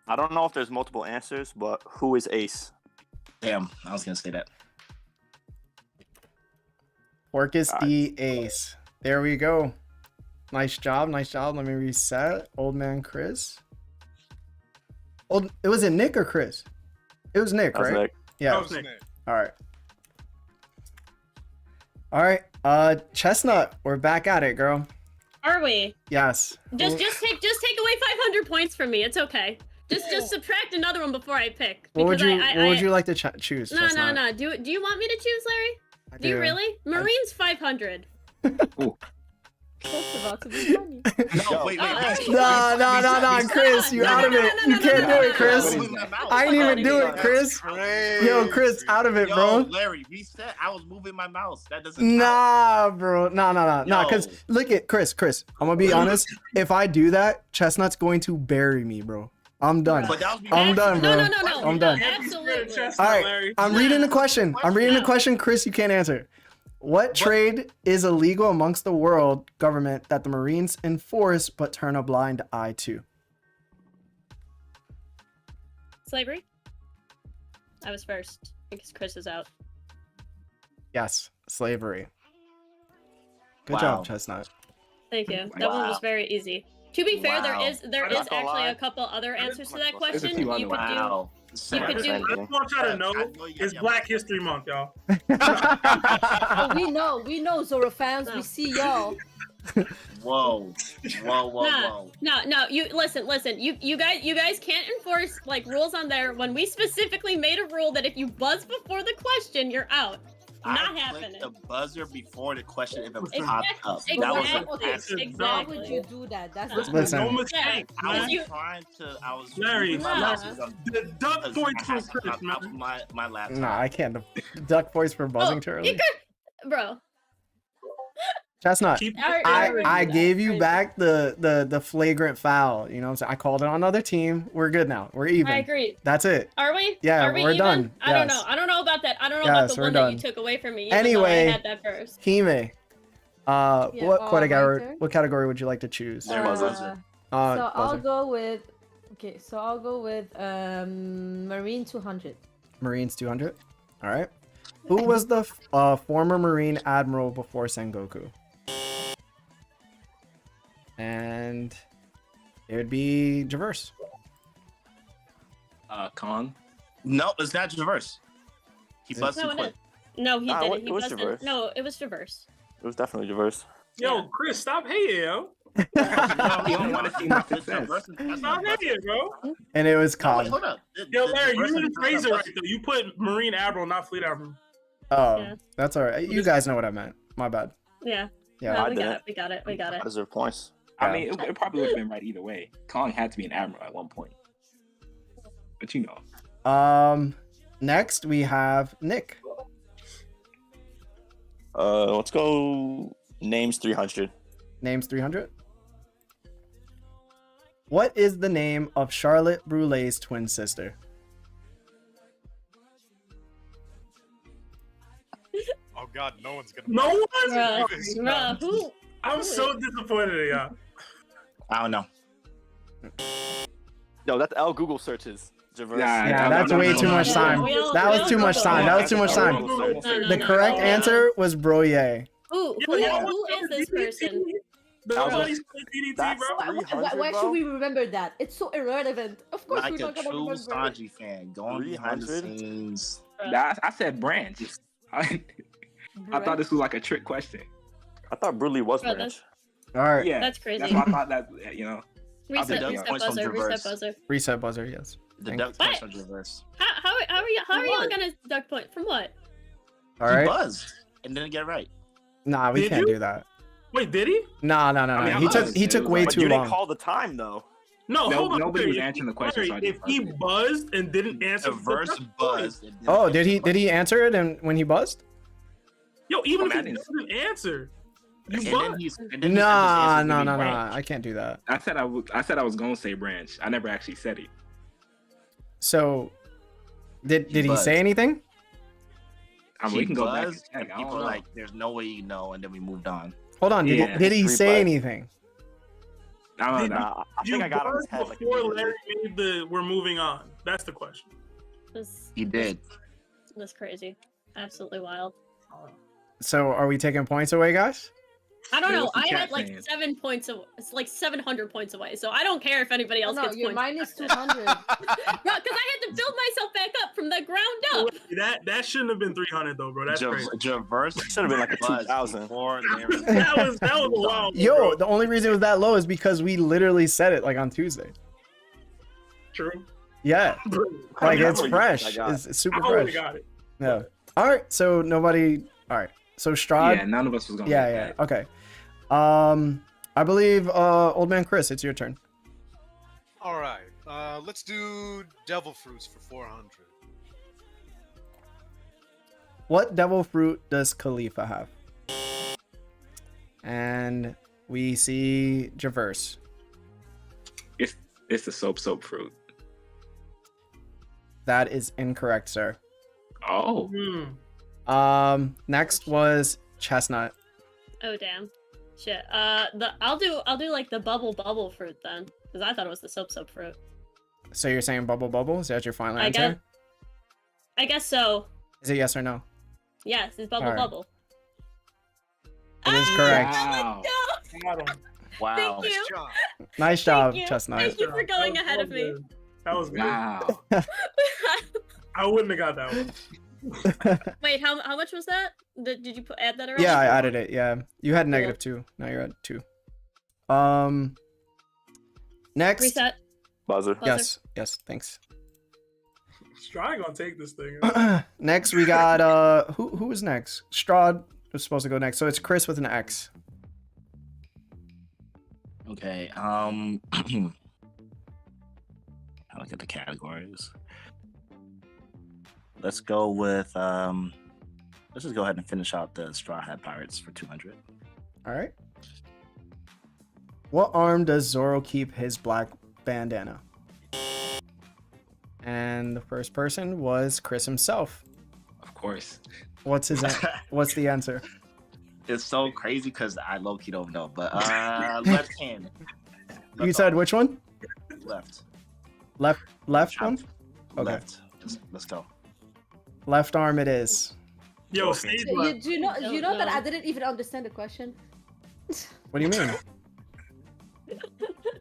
I don't know if there's multiple answers, but who is Ace? Damn, I was gonna say that. Orcus the Ace. There we go. Nice job. Nice job. Let me reset. Old man Chris. It was it Nick or Chris? It was Nick, That was right? Nick. Yeah. That was Nick. All right. All right. Chestnut, we're back at it, girl. Are we? Yes. Just take away 500 points from me. It's okay. Just subtract another one before I pick. What would because you What would you like to choose? No. Chestnut? Do you want me to choose, Larry? I Do you really? Marines 500. That's about to be funny. No, wait. No, Chris, you out of it. You can't do it, Chris. I didn't even do it, Chris. Yo, Chris, out of it, bro. Larry, reset. I was moving my mouse. That doesn't count. Nah, bro. Nah. Because No. look at Chris. I'm gonna be honest. If I do that, Chestnut's going to bury me, bro. I'm done. But that was I'm done, bro. No. I'm done. Absolutely. All right, I'm reading the question. Chris, you can't answer. What trade is illegal amongst the world government that the Marines enforce but turn a blind eye to? Slavery? I was first because Chris is out. Yes, slavery. Good Wow. job, Chestnut. Thank you. That one was Wow. very easy. To be fair, there Wow. is I'm not gonna actually lie. a couple other answers to that There's a question. few You other could ones. Wow. You could do- I just want y'all to know I know you got it's your Black mouth. History Month, y'all. Oh, we know, Zoro fans. We see y'all. Whoa. No. You listen. You guys can't enforce like rules on there when we specifically made a rule that if you buzz before the question, you're out. Not I happening. clicked the buzzer before the question even Exactly. popped up. That was an Exactly. accident. Why Exactly. would you do that? That's Listen. No mistake. I was You- trying to. I was. Larry, moving my nah. mouse because I'm- The duck because points I from had to Chris, pop man. my laptop. Nah, I can't. Duck voice for buzzing too You early. could, bro. Chestnut. Keep I gave you back the flagrant foul. You know what I'm saying? I called it on another team. We're good now. We're even. I agree. That's it. Are we? Yeah, Are we we're even? done. I don't Yes. know. I don't know about that. I don't know about Yes, the we're one that you done. took away from me. Even though Anyway. I had that first. Hime. Yeah, What my category? turn? What category would you like to choose? There was So buzzer. I'll Buzzer. go with. Okay, so I'll go with Marine 200. Marines 200. All right. Who was the former Marine admiral before Sengoku? And it would be 𝙬𝙗. Kong. No, it's not reverse. He Is it? buzzed No, too it quick. is. No, he Nah, didn't. it He was wasn't. reverse. No, it was reverse. It was definitely diverse. Yo, Chris, stop hating, yo. You don't want to see my It's success. reverse. That's Stop not hating, bro. And it was No, wait, Kong. hold up. Yo, Larry, you reverse didn't is phrase it not right, though. You put Marine Admiral, not Fleet Admiral. Oh, Yeah. that's all right. You guys know what I meant. My bad. Yeah. Yeah. No, I we didn't. got it. We got it. We got it. Deserve points. I mean, it probably would have been right either way. Kong had to be an admiral at one point. But you know. Next we have Nick. Let's go names 300. Names 300. What is the name of Charlotte Brulée's twin sister? Oh God, no one's gonna. No one? Bruh, who? I'm so disappointed in y'all. I don't know. No, that's L Google searches. J-verse. Yeah, that's way too much time. That was too much time. That was too much time. The correct answer was Broye. Who is this person? Why should we remember that? It's so irrelevant. Of course, Like we're a not gonna true remember. Sanji fan, going behind the 300? scenes. I said branch. I thought this was like a trick question. I thought Bruley was Bro, branch. All right. Yeah, That's crazy. That's why I thought that. You know. Reset I'll be done. buzzer. Reset buzzer. Reset buzzer. Yes. The Thank duck What? points on reverse. How are y'all gonna duck point from what? All He right. buzzed and didn't get it right. Nah, we Did can't you? do that. Wait, did he? Nah. I mean, He took way But too you didn't long. call the time though. No, hold on. Nobody was If answering he- the question, so I If just he buzzed it. buzzed and didn't answer, The verse that's buzzed. fine. and didn't Oh, get did it he answer it and when he buzzed? Yo, even I if he didn't- doesn't answer, you And then buzzed. he's and then he said his Nah. answer was gonna be branch. I can't do that. I said I was gonna say branch. I never actually said it. So, did he buzzed. say anything? I mean, He we can go back and buzzed, check. and I don't people know. were like, "There's no way you know," and then we moved on. Hold on. Yeah, Did he three say bucks. anything? I don't Did know. Nah, I You think I got it on his buzzed head. Like, before immediately. Larry made the "we're moving on." That's the question. He did. That's crazy. Absolutely wild. So, are we taking points away, guys? I don't Yeah, know. what's the I chat had like saying? 7 points. It's like 700 points away. So I don't care if anybody else No, gets your points. mine is 200. Bro, because I had to build myself back up from the ground up. That shouldn't have been 300 though, bro. That's crazy. Traverse Should have been like a 2,000. before Larry. That was a wild. Yo, bro. the only reason it was that low is because we literally said it like on Tuesday. True. Yeah, Bro, like I it's got it. fresh. I got it. It's super I would have fresh. got it. Yeah. All right. So nobody. All right. So Strahd. Yeah, none of us was gonna. Yeah. get that. Okay. I believe Old Man Chris, it's your turn. All right. Let's do devil fruits for 400. What devil fruit does Khalifa have? And we see Traverse. It's the soap fruit. That is incorrect, sir. Oh, Next was Chestnut. Oh damn. Shit. I'll do like the bubble fruit then, because I thought it was the soap fruit. So you're saying bubble? Is that your final answer? I guess so. Is it yes or no? Yes, it's bubble Alright. bubble. It is correct. wow. Got him. Wow. Thank you. Nice job. Nice job, Thank you. Chestnut. Thank you for That going was ahead of me. good. That was good. Wow. I wouldn't have got that one. Wait, how much was that? Did you add that already? Yeah, I added it. Yeah, you had -2. Now you're at 2. Next. Reset. Buzzer. Buzzer. Yes. Thanks. Strahd gonna take this thing. Next, we got who was next? Strahd was supposed to go next, so it's Chris with an X. Okay. I look at the categories. Let's go with let's just go ahead and finish out the Straw Hat Pirates for 200. All right. What arm does Zoro keep his black bandana? And the first person was Chris himself. Of course. What's what's the answer? It's so crazy because I low-key don't know, but left hand. You said which one? Left. Left one? Okay. Left. Let's go. Left arm it is. Yo, stage left. Do you know that I didn't even understand the question? What do you mean?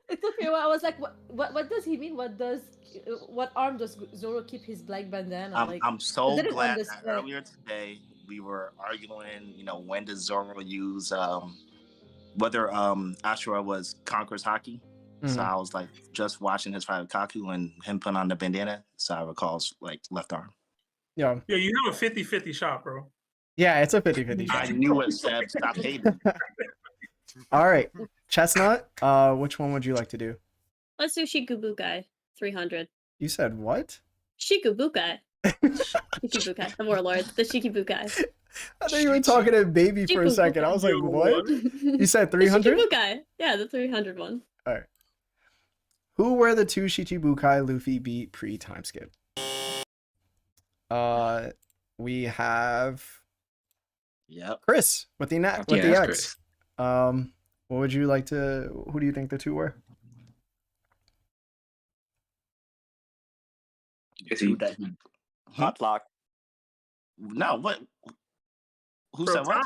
It took me a while. I was like, what does he mean? What arm does Zoro keep his black bandana? I'm so didn't glad that understand. earlier today we were arguing, when does Zoro use whether Ashura was Conqueror's Haki. So I was like just watching his fight with Kaku and him putting on the bandana. So I recalls like left arm. Yeah. Yo, you have a 50-50 shot, bro. Yeah, it's a 50-50 I shot. knew it, Seb. Stop hating. All right. Chestnut, which one would you like to do? Let's do Shikubukai 300. You said what? Shikubukai. Shikibukai. The warlord. The Shikibukai. I thought you were talking to baby for a second. I was like, what? You said 300? Shikibukai. Yeah, the 300 one. All right. Who were the 2 Shichibukai Luffy beat pre-time skip? We have Yep. Chris with the Yeah, with the that's X. Chris. What would you like to? Who do you think the two were? Is Two he? that he- Hot lock. No, what? Who Bro, said what?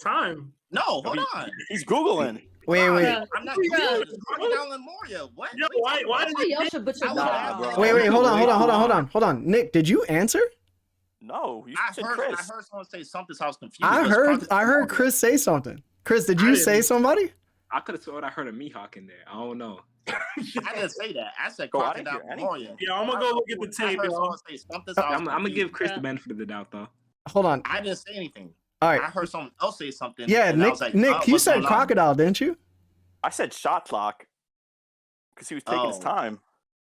Time. No, hold He- on. He's googling. Wait, wait, Bruh. I'm not Bruh. doing this. Crocodile and Moria. What? Yo, why That's did why you y'all should butcher I Nah, was- bro. wait, wait. Hold on, hold on, hold on, Wait. hold on. Nick, did you answer? No, you I said heard Chris. someone say something, so I was confused. I It was heard Crocodile and Moria. Chris say something. Chris, did I you didn't. say somebody? I could have sworn I heard a Mihawk in there. I don't know. I didn't say that. I said Bro, I didn't Crocodile hear and Moria. Yeah, I'm gonna go look at the I tape, heard yo. someone say something, so I was I'm gonna give confused. Chris the Yeah. benefit of the doubt though. Hold on. I didn't say anything. All I right. heard someone else say something. Yeah, and I Nick. was like, Nick, oh, you what's said going on? crocodile, didn't you? I said shot lock because he was taking his Oh. time.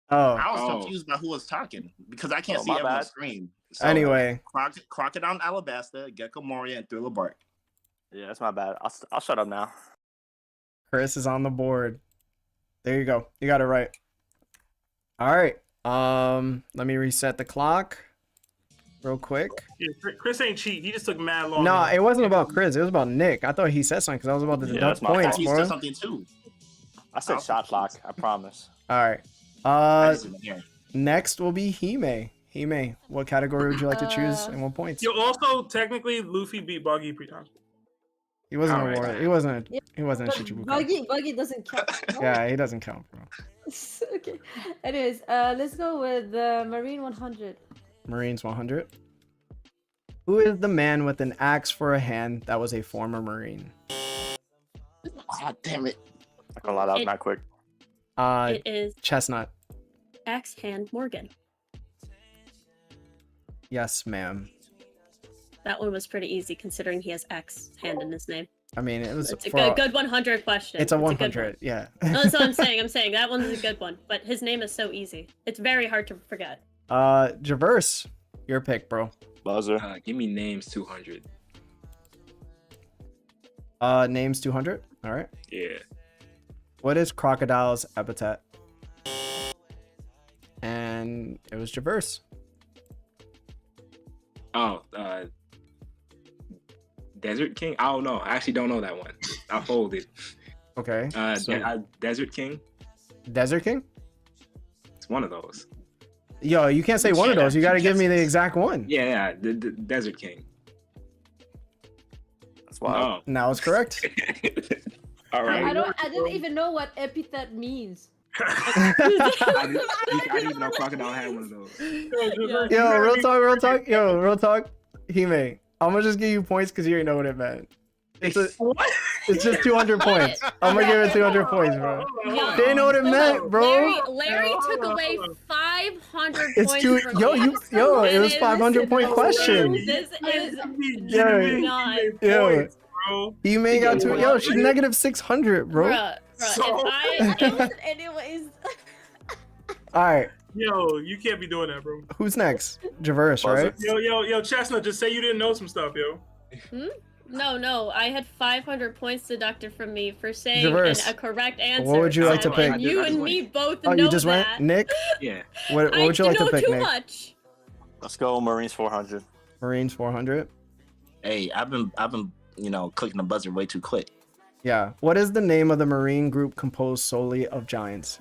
Oh. I was Oh. confused by who was talking because I can't Oh, see my everyone's bad. screen. So, Anyway, Crocodile and Alabasta, Gecko Moria, and Thriller Bark. Yeah, that's my bad. I'll shut up now. Chris is on the board. There you go. You got it right. All right. Let me reset the clock real quick. Yeah, Chris ain't cheat. He just took mad long. No, it wasn't about Chris. It was about Nick. I thought he said something because I was about to Yeah, deduct that's my points He for said him. something too. I said shot lock. I promise. All right. I just didn't hear. Next will be Hime. Hime, what category would you like to choose and what points? Yo, also technically Luffy beat Buggy pre-time. He wasn't a Alright. war. He wasn't. Yeah, He wasn't a But Shichibukai. Buggy doesn't count. No? Yeah, he doesn't count, bro. Okay. Anyways, let's go with Marine 100. Marines 100. Who is the man with an axe for a hand that was a former Marine? Ah, damn it. I can lie that was It- not quick. It is Chestnut. Axe Hand Morgan. Yes, ma'am. That one was pretty easy considering he has X hand in his name. I mean, it was It's a for good 100 question. It's a good 100. one. Yeah. No, that's what I'm saying. I'm saying that one's a good one, but his name is so easy. It's very hard to forget. Javerse, your pick, bro. Buzzer. Give me names 200. Names 200. All right. Yeah. What is crocodile's epithet? And it was Javerse. Oh, Desert King? I don't know. I actually don't know that one. I folded. Okay. Desert King? Desert King? It's one of those. Yo, you can't say one of Yeah, those. You got to give me the yes. exact one. Yeah, the Desert King. That's wild. Now it's correct. All right. I didn't even know what epithet means. I didn't even know Crocodile had one of those. Yo, real talk. Yo, real talk. Hime, I'm gonna just give you points because you already know what it meant. It's just 200 points. I'm gonna give it 200 points, bro. Yo, They know what it meant, bro. Larry took away 500 It's points too. from Yo, me. it was 500 point question. This is Yo, not. Yo, bro. Hime got to. Yo, she's negative 600, bro. Bruh, So- Anyways. All right, Yo, you can't be doing that, bro. who's next? Javerse, right? Yo, Chestnut, just say you didn't know some stuff, yo. No, I had 500 points deducted from me for saying Javerse, a correct answer. what would you like to and pick? You I and just me both Oh, know you just went, that. Nick. Yeah. What would you like to know pick, too Nick? much. Let's go Marines 400. Marines 400. Hey, I've been, clicking the buzzer way too quick. Yeah. What is the name of the Marine group composed solely of giants?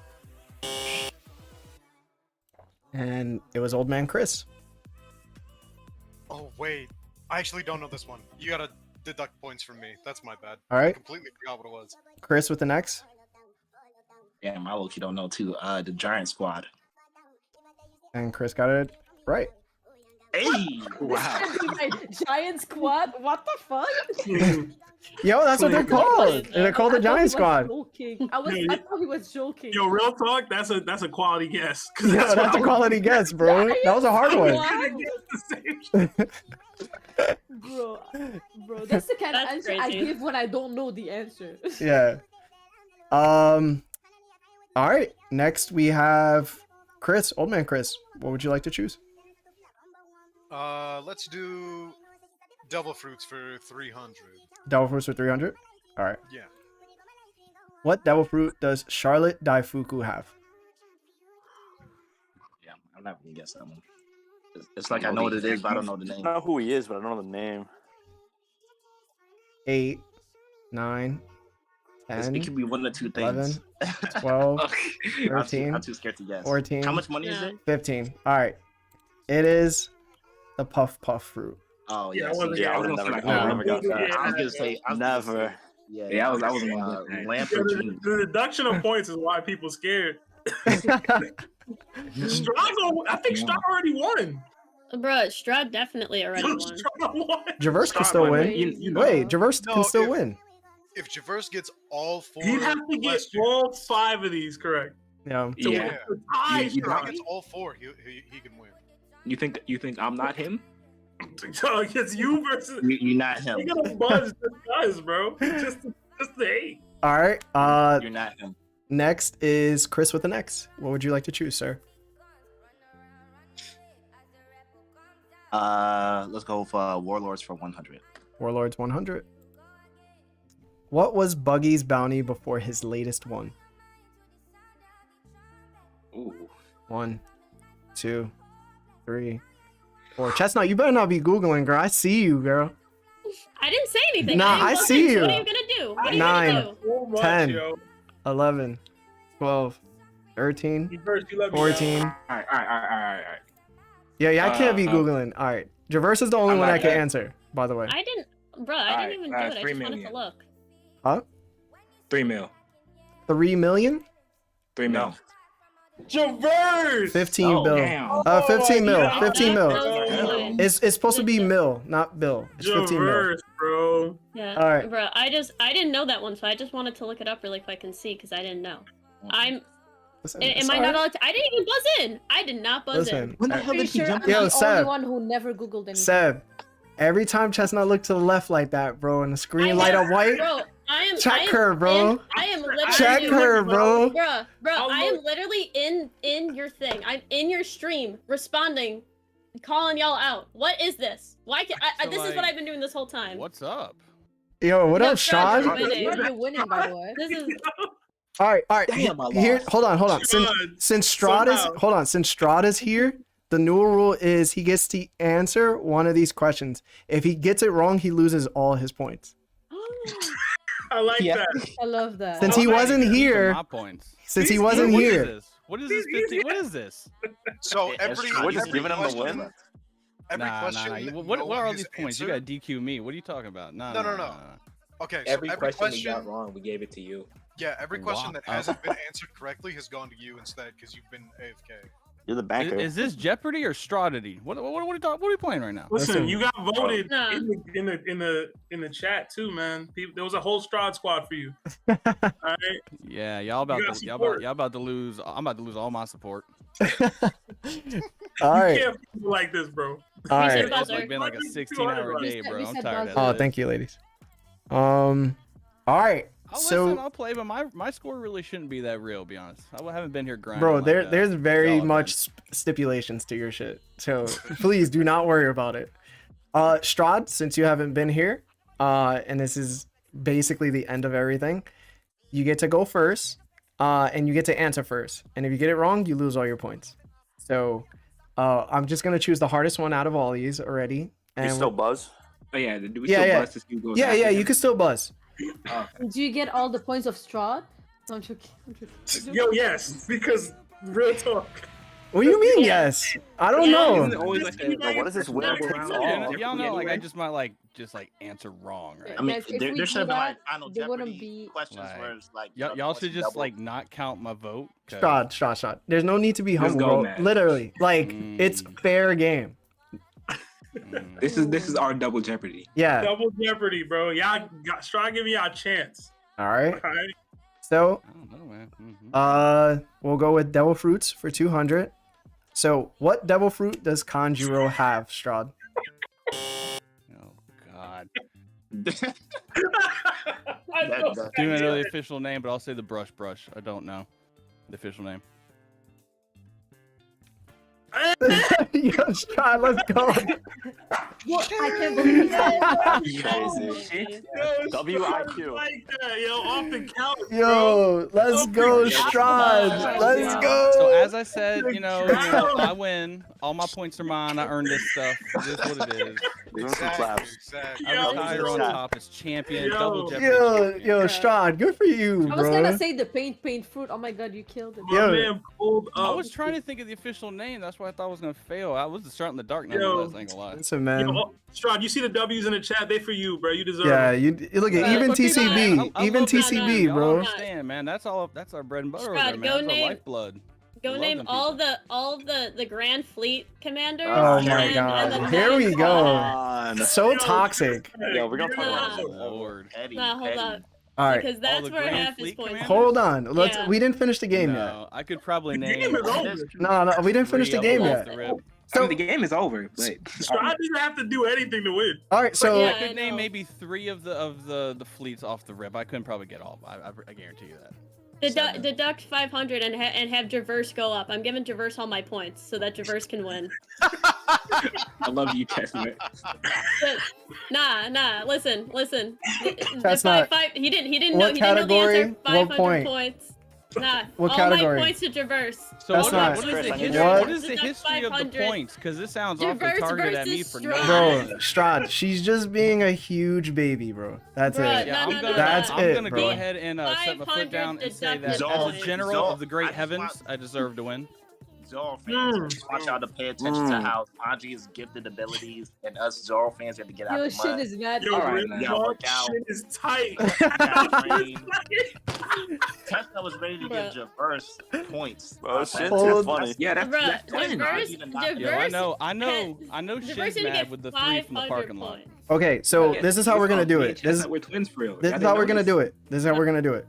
And it was Old Man Chris. Oh wait, I actually don't know this one. You gotta deduct points from me. That's my bad. All I right, completely forgot what it was. Chris with an X. Damn, I low-key don't know too. The Giant Squad. And Chris got it right. Hey, Wow. Giant squad? What the fuck? Yo, that's what they're called. They're called the I thought he Giant was Squad. joking. I thought he was joking. Yo, real talk, that's a quality guess. Yo, that's a quality guess, bro. That was a hard one. Bro, that's the kind of That's answer I crazy. give when I don't know the answer. Yeah. All right. Next we have Chris, Old Man Chris. What would you like to choose? Let's do Devil Fruits for 300. Devil fruits for 300. All right. Yeah. What devil fruit does Charlotte Daifuku have? yeah, I'm not gonna guess that one. It's like I know what it is, but I don't know the I name. don't know who he is, but I don't know the name. 8, 9, It 10, could be one of two 11, things. 12, I'm 13, too scared to guess. 14. How much money is Yeah. it? 15. All right. It is the puff fruit. Oh Yeah, yeah. I wasn't- see, Yeah, I would have gonna never, say, I like, never got that. yeah. I was gonna say Never. Yeah, I was gonna uh, get that. lamp Yeah, or the, genie. the deduction of points is why people scared. Strad, I think Strad already won. Bruh, Strahd definitely already won. Strad won. Traverse can Strahd still might win. win. You know. Wait, Traverse No, can still if- win. If Traverse gets all 4, He'd have to get questions- all 5 of these correct. Yeah. To Yeah. to tie You- you If he Strad. gets all 4, he can win. You think I'm not him? So it's you versus. You're not him. You're gonna buzz the guys, bro. Just the 8. All right. You're not him. Next is Chris with an X. What would you like to choose, sir? Let's go for Warlords for 100. Warlords 100. What was Buggy's bounty before his latest one? Ooh. 1, 2, 3, 4. Chestnut, you better not be Googling, girl. I see you, girl. I didn't say anything. Nah, didn't I listen. see you. What are you gonna do? What are you 9. gonna do? So much, 10. yo. 11, 12, 13, You first, you let me 14. All right. Yeah, I can't be Uh, Googling. All right. Traverse is the only I'm one not that can bad. answer, by the way. I didn't, bruh. I Alright, didn't even do it. I 3 just wanted to million. look. Huh? 3 mil. 3 million? 3 mil. Traverse. 15 Oh, bill. damn. 15 mil. God. 15 mil. Damn. It's supposed to be mil, not bill. It's 15 mil. Traverse, bro. Yeah. All right. Bruh, I didn't know that one, so I just wanted to look it up really quick and see because I didn't know. I'm. Listen, Am it's I all not right. allowed to? I didn't even buzz in. I did not buzz Listen, When the uh, hell Pretty did he sure jump? I'm Yo, the Seb. only one who never Googled anything. Seb, every time Chestnut looked to the left like that, bro, and the screen light up in. white, Bro, I am. check her, bro. I am literally. Check her, bro. Bruh, I'll I am look. literally in your thing. I'm in your stream, responding, calling y'all out. What is this? Why can't So, this is what like, I've been doing this whole time. What's up? Yo, what No, up, Strahd, Sean? you're winning. You're winning, by the way. This is All right. Damn, I Here, lost. hold on. Strahd, Since Strahd is somehow. since Strahd is here, the new rule is he gets to answer one of these questions. If he gets it wrong, he loses all his points. I like Yeah. that. I love that. Since he Okay. wasn't These are here, my points. since he He's- wasn't What is here, this? What is this 15? What is this? So Yeah, every Strahd We're just every giving him the question, win. every Nah. question. What no are all one these has points? You answered- got DQ me. What are you talking about? No. Okay, so Every question we got wrong, we gave it to you. Yeah, every question Wow. that hasn't been answered correctly has gone to you instead because you've been AFK. You're the banker. Is this Jeopardy or Straudity? What are we playing right now? Listen, Listen. you got voted Nah. in the chat too, man. There was a whole Strahd squad for you. All right. Yeah, y'all about got to support. y'all about to lose. I'm about to lose all my support. all You right, can't people like this, bro. all Reset right. buzzer. It's like been like a 16-hour day, bro. I'm Reset tired of buzzer. Oh, this. thank you, ladies. All right. Listen, I'll play, but my score really shouldn't be that real. Be honest, I haven't been here grinding. Bro, like there's very y'all much stipulations to your shit, so please do not worry about it. Strahd, since you haven't been here, and this is basically the end of everything, you get to go first, and you get to answer first. And if you get it wrong, you lose all your points. So, I'm just gonna choose the hardest one out of all these already. You And still buzz? Oh yeah, do we Yeah, still yeah. bust to see who goes yeah, after you him? can still buzz. Do you get all the points of Strahd? I'm joking. Yo, yes, because real talk. What do you mean? Yes, I don't Yeah. Isn't it know. always like Bro, what is this winner No, takes no, all? Y'all know, like I Anyway. just might answer wrong, right? I mean, Guys, if there we should have do been that, like Final there wouldn't Jeopardy be- questions Like, where it's like Y'all should just double. like not count my vote. 'cause- Strahd. There's no need to be Let's humble, go, bro. man. Literally, like it's Mm. fair game. Mm. This is our double Jeopardy. Yeah. Double Jeopardy, bro. Y'all got Strahd giving y'all a chance. All right. All right. So, I don't know, man. Mhm. we'll go with devil fruits for 200. So, what devil fruit does Kanjuro have, Strahd? Oh God. I know. Do I know the official name? But I'll say the brush. I don't know the official name. Yo, Strahd, let's go. What? I can't believe that. Crazy. WIQ. Like that, yo, off the couch, bro. Yo, let's go, Strahd. Let's go. So as I said, Good I win. All my points are mine. I earned this stuff. It is what it is. Doing some claps. Exactly. I Yo, retire on yo. top as champion, Yo. double Jeopardy Yo, champion. yo, Strahd, good for you, I was bro. gonna say the paint fruit. Oh my god, you killed it. My Yo. man pulled I up. was trying to think of the official name. That's why I thought I was gonna fail. I was starting the dark Yo. nonetheless. I ain't gonna lie. Listen, man. Yo, Strahd, you see the W's in the chat? They for you, bro. You deserve Yeah, it. you look at Right. even But people, TCB, man, I even love that TCB, name. Y'all bro. don't understand, man. That's all. That's our bread and butter over Strahd, there, man. go That's our name- lifeblood. Go love name them all people. the Grand Fleet commanders. Oh my and God. the Here we Nine go. Squad. So Yo. toxic. Yo, we're gonna talk Nah. about this. Lord. Petty, Nah, hold petty. up. All right, Because that's the where Grand half his Fleet points. commanders? hold on. Let's. Yeah. We didn't finish the game yet. No, I could probably The name. game is over. No, we didn't finish the 3 game of them yet. off the rip. I mean, the game is over. But Strahd doesn't have to do anything to win. All right, so Yeah. I could I name know. maybe 3 of the fleets off the rip. I couldn't probably get all. I guarantee you that. Deduct 500 and have 𝙬𝙧 go up. I'm giving 𝙬𝙧 all my points so that 𝙬𝙧 can win. I love you, Chestnut. But, nah. Listen. Chestnut. He didn't What know category? the answer. What 500 point? points. Nah. What all category? my points to 𝙬𝙧. So That's what, not- what is the What? history? What is the Deduct history of the 500. points? Because this sounds awfully 𝙬𝙧 targeted at me versus for Strahd. no bro, reason. Strahd, she's just being a huge baby, bro. That's Bruh, it. Yeah, No, I'm gonna, That's I'm it, gonna bro. go ahead and set my foot 500 down and say that deducted as a general points. of the great I just heavens, want- I deserve to win. Zoro fans, I want y'all to pay attention to how Sanji is gifted abilities, and us Zoro fans have to get out Yo, the shit mud. is mad. Yo, All right, Rip man. Yeah, Talk work out. shit is tight. Gotta train. Tesla was ready to give Bruh. 𝙬𝙧 points. Bro, shit's Hold- too funny. Yeah, that's Bruh, twins. 𝙬𝙧 Yo, I know 𝙬𝙧 Shit's gonna mad get with the 3 from the 500 parking lot. points. Okay, so Yeah, this is how we're gonna do it. We're twins for real. This is how we're gonna do it. This is how we're gonna do it.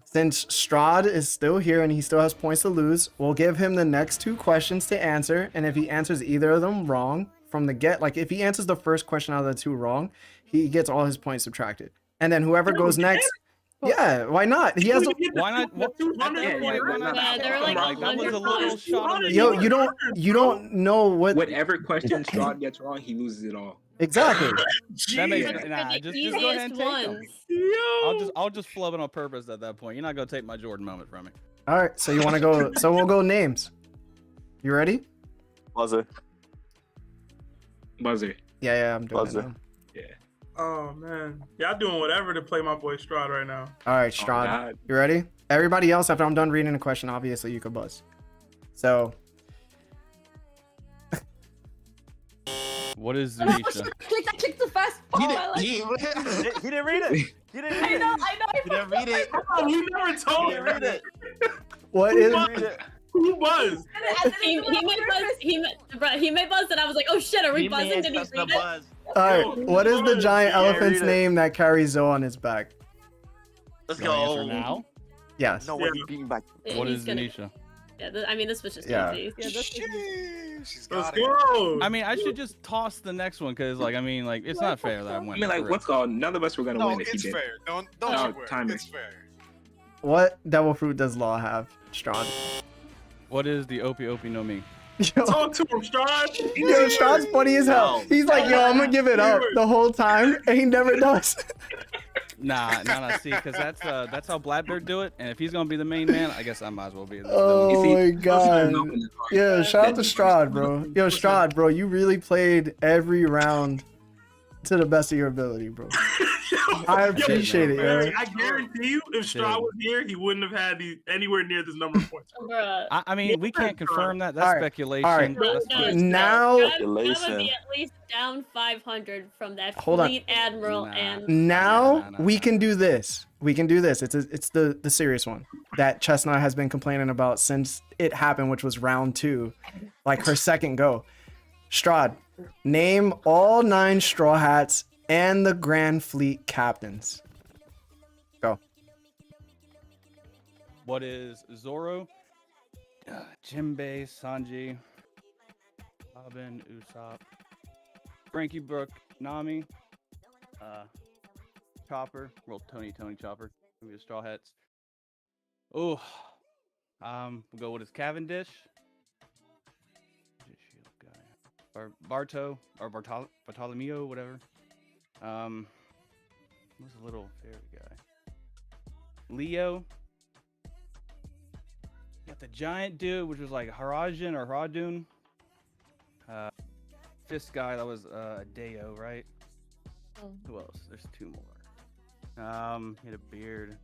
Since Strahd is still here and he still has points to lose, we'll give him the next 2 questions to answer. And if he answers either of them wrong from the get, like if he answers the first question out of the 2 wrong, he gets all his points subtracted. And then whoever goes next, yeah, why not? He has. Why not? At that point, why not? Yeah, they're like that was a 100 little points. shot on the Yo, door. you don't know what Whatever question Strahd gets wrong, he loses it all. exactly. That makes But nah. the Just go ahead and easiest take them. ones. I'll just flub it on purpose at that point. You're not gonna take my Jordan moment from me. All right, so you want to go? So we'll go names. You ready? Buzzer. Buzzer. Yeah, I'm doing Buzzer. it. Now. Oh man, y'all doing whatever to play my boy Strahd right now. All right, Oh, Strahd, God. you ready? Everybody else, after I'm done reading the question, obviously you could buzz. So What is I Zunisha? clicked too fast. Oh, He I like didn't, He didn't read it. He didn't I read know, it. I know. he didn't read it. Oh, he never told He me. didn't read it. what is? Read it. Who was? He may buzz and I was like, oh shit, are we He buzzing? made Did he us read the it? buzz. All right, what is the giant Yeah, elephant's read it. name that carries Zoe on his back? Let's You wanna answer go. now? Yes. No way. He's beating back. What He's is gonna- Zunisha? Yeah, I mean, this was just Yeah. easy. Yeah, that's She's Let's got it. go. I mean, I should just toss the next one because, like, I mean, like, it's not fair that I I went. mean, like, for what's called? None of us were gonna No, win if he it's did. fair. Don't No, you worry. timer. It's fair. What devil fruit does Law have? Strahd. What is the Opie no Mi? Yo, Talk to him, Strahd. yo, Strahd's funny as hell. No. He's like, yo, I'm gonna give it up the whole time, and he never does. Nah, see, because that's how Blackbird do it, and if he's gonna be the main man, I guess I might as well be the. Oh You see, my god. no one is hard. Yo, shout out to Strahd, bro. Yo, Strahd, bro, you really played every round to the best of your ability, bro. I appreciate it, yo. I guarantee you, if Strahd was here, he wouldn't have had anywhere near this number of points. Bruh. I mean, we can't confirm that. That's All right, speculation. all right. That's No, speculation. Now, that would be Speculation. at least down 500 from that Hold on. fleet admiral Nah. and now Nah. we can do this. We can do this. It's the serious one that Chestnut has been complaining about since it happened, which was round 2, like her second go. Strahd, name all 9 Straw Hats and the Grand Fleet captains. Go. What is Zoro? Jinbei, Sanji, Robin, Usopp, Frankie, Brook, Nami, Chopper. Well, Tony, Chopper. Maybe the Straw Hats. Oh, we'll go with his Cavendish. Barto or Bartolomeo, whatever. Who's the little fairy guy? Leo. Got the giant dude, which was like Harajin or Haradun. fist guy. That was Deo, right? Oh. Who else? There's two more. He had a beard.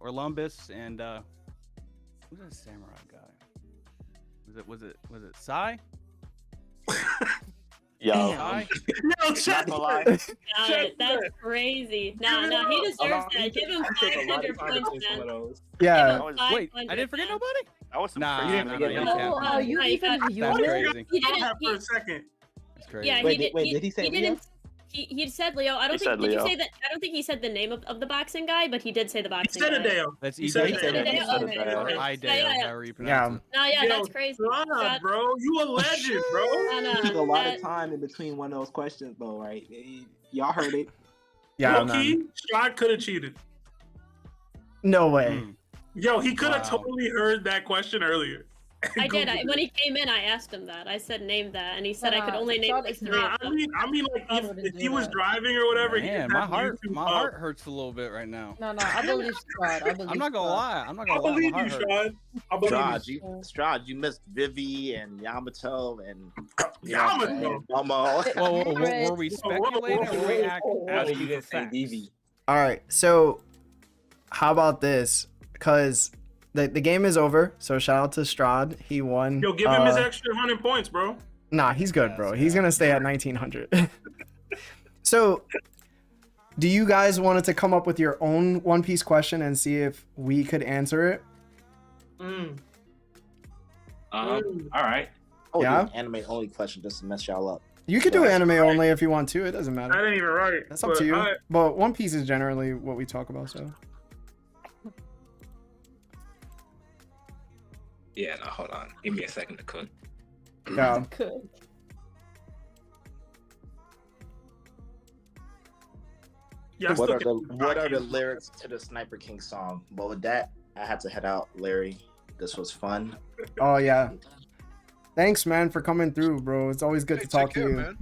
Orlumbus and who's that samurai guy? Was it Sai? Yo, Sai? No, check gonna lie. Got it. That's crazy. Nah, he deserves that. Give him I took a lot 500 of time to points, say some of man. those. Yeah. Give him was- Wait, I 500, didn't forget man. nobody. That was some Nah, crazy. didn't forget you me. can't. Oh, are you No, you even got- human? That's crazy. He I didn't. have for a second. That's crazy. Yeah, Wait, he did he say Leo? didn't. He said Leo. I don't He think. said Did you Leo. say that? I don't think he said the name of the boxing guy, but he did say the He boxing said guy. a Deo. That's He said Deo. a said Deo. Deo. He said a Okay. Deo. Okay. Hi, Deo. Yeah. However you pronounce it. No, yeah, Yo, that's crazy. Strahd, bro, you a legend, bro. No, Took a lot that- of time in between one of those questions, though, right? Y'all heard it. Yeah, Low man. key, Strahd could have cheated. No way. Hmm. Yo, he could have Wow. totally heard that question earlier. I did. Googled When it. he came in, I asked him that. I said, "Name that," and he said I could Nah, only name Strahd like is 3 Nah, of I them. mean, like I if wouldn't he do was that. driving or whatever, he Man, could my have heart, YouTube my up. heart hurts a little bit right now. No, I believe Strahd. I believe I'm not gonna Strahd. lie. I'm not I gonna lie. believe My you, heart hurts. Strahd. I believe Strahd, you. you missed Vivi and Yamato and Yamato. Momo. Whoa, were we speculating or were we How did asking you for just say facts? DV? All right. So, how about this? Because the game is over. So shout out to Strahd. He won. Yo, give him his extra 100 points, bro. Nah, he's good, bro. He's gonna stay at 1900. So, do you guys wanted to come up with your own One Piece question and see if we could answer it? Mm. All right. Oh, Yeah? yeah. Anime only question just to mess y'all up. You could do That's anime right. only if you want to. It doesn't That matter. ain't even right. That's up to you. But One Piece is generally what we talk about. So Yeah, no, hold on. Give me a second to cook. yeah. Cool. Yeah, I What still are can't- the lyrics to the Sniper King song? But with that, I have to head out, Larry. This was fun. Oh yeah. Thanks, man, for coming through, bro. It's always good Hey, to talk take to care, you. man.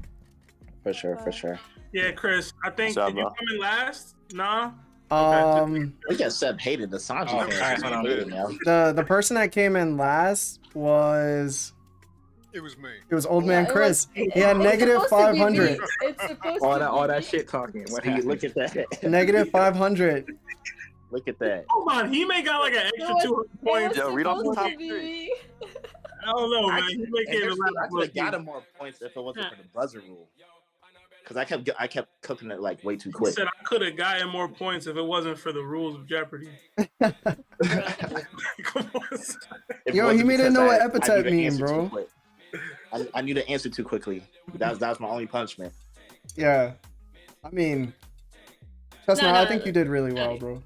For sure, for sure. Yeah, Chris, I think, What's up, did you bro? come in last? Nah? We got Seb hated the Sanji Oh, fans. alright, hold on. Hated now. the person that came in last was It was me. Old Man Yeah, it Chris. was- He had it's negative supposed to be 500. me. It's supposed All to that, be all that me. shit talking. What See, happened? look at that. Negative 500. Look at that. Hold on, he may got like an extra It was- 200 It points. was Yo, read off the supposed top to be three. me. I don't know, man. He may And came in here's the thing, I last. could have got him more points if it wasn't for the buzzer rule. Because I kept cooking it like way too He quick. said I could have gotten more points if it wasn't for the rules of Jeopardy. Come on. If Yo, it he wasn't made it because know what I epithet knew the mean, answer too bro. quick. I knew the answer too quickly. That was my only punishment. Yeah. I mean, Chestnut, No, I no, think you did really well, bro.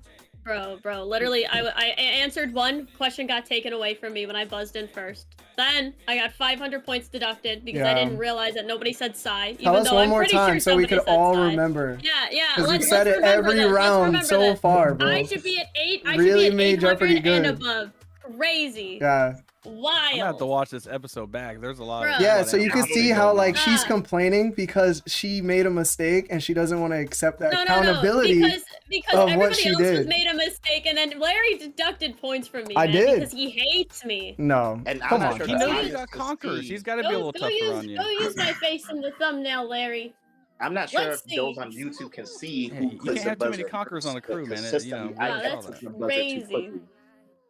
Bro, literally, I answered one question, got taken away from me when I buzzed in first. Then I got 500 points deducted because I Yeah. didn't realize that nobody said Psy. Tell even us though one I'm more pretty time sure so we somebody could said all Psy. remember. Yeah. Because we've Let's said it remember every this. Let's round remember so this. far, bro. I should be at 8. I Really should be made at Jeopardy 800 and good. above. Crazy. Yeah. Wild. I'm gonna have to watch this episode back. There's a lot. Bruh. Of, Yeah, a lot so of you can animosity see how going like on. she's complaining because she made a mistake and she doesn't want to accept that No, accountability. because of what everybody she else did. has made a mistake, and then Larry deducted points from me. I man, did. because he hates me. No, And I'm come not on. sure He that's knows not you got just conquerors. Steve. He's got to be a little tougher on you. Go use my face in the thumbnail, Larry. I'm not sure Let's if those see. on YouTube can see Hey, who you clicks can't the have too many buzzer conquerors on a crew, man. You know, consistently. Wow, I that's click the buzzer too crazy. quickly.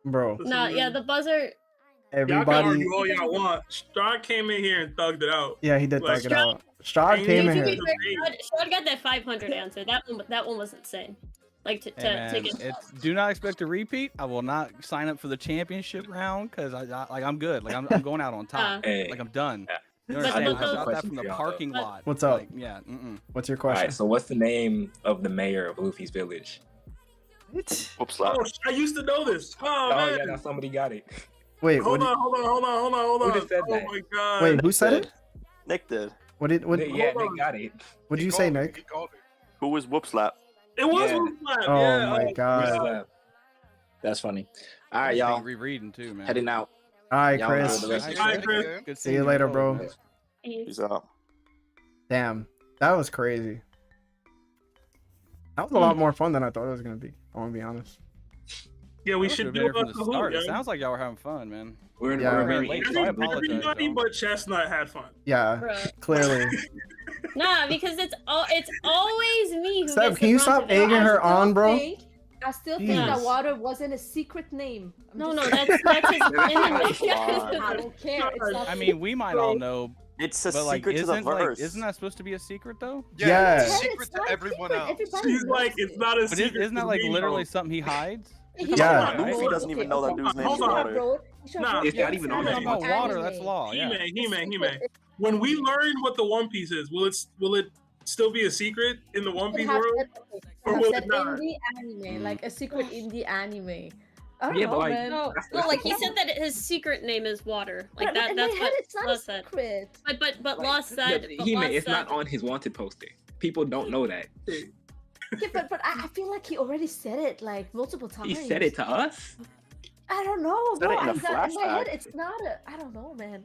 Bro, No, yeah, the buzzer. Y'all can everybody. argue all y'all want. Strahd came in here and thugged it out. Yeah, he did Like, thug it out. Strahd came in To be here. fair, Sean got that 500 answer. That one was insane. Like to Hey, man, get. do not expect a repeat. I will not sign up for the championship round because I'm good. Like I'm going out on top. Hey. Like I'm done. You But- understand? but I shot that question from the for y'all, parking though. lot. What's up? Like, yeah. What's your All question? right, so what's the name of the mayor of Luffy's village? Whoops, Oh, I used to know this. Oh, Oh, man. yeah, now somebody got it. Wait, Hold what on, hold on. Who just said Oh that? my god. wait, who said it? Nick did. What Yeah, what Nick got it. did He you say, called it. Nick? He called it. Who was Whoop Slap? It was Yeah. Whoop Slap. Oh yeah. my god. Slap. That's funny. All right, y'all. Rereading too, man. Heading out. All right, Y'all Chris. enjoy the rest of All your right, day. Chris. Good See seeing you later, both, bro. man. Peace out. Damn, that was crazy. That was a lot more fun than I thought it was gonna be. I want to be honest. Yeah, we I should should've do been a here from the Kahoot, start. It yo. sounds like y'all were having fun, man. We're Yeah. very Late, late. so I apologize, Everybody y'all. but Chestnut had fun. Yeah, Bruh. clearly. Nah, because it's always me who Seb, gets can the you brunt stop of it. egging her on, bro? I still think that Jeez. water wasn't a secret name. I'm No, just no, saying. that's his Come I don't care. It's not I mean, we might all know, It's a but like, secret to the isn't like, verse. isn't that supposed to be a secret though? Yeah. It's Yeah, secret it's to not a everyone secret. else. Everybody She's like, knows it's it. not a But secret. isn't that to like me, literally though. something he hides? He Yeah. should have Luffy wrote- doesn't even know that dude's name Hold is on. Water. Nah, It's not even on Talking there. about water, that's law. Yeah. He-Man. When we learn what the One Piece is, will it still be a secret in the One Piece world? Or will it not? indie anime, like a secret indie anime. I don't Yeah, know, but like, man. No, like he said that his secret name is Water. Like But in my that's head, what it's not Law a said. secret. But Law Yeah, said. But Law it's said. not on his wanted poster. People don't know that. Yeah, but I feel like he already said it like multiple times. He said it to us. I don't know, Said bro. it in a In my head, flashback. it's not a. I don't know, man.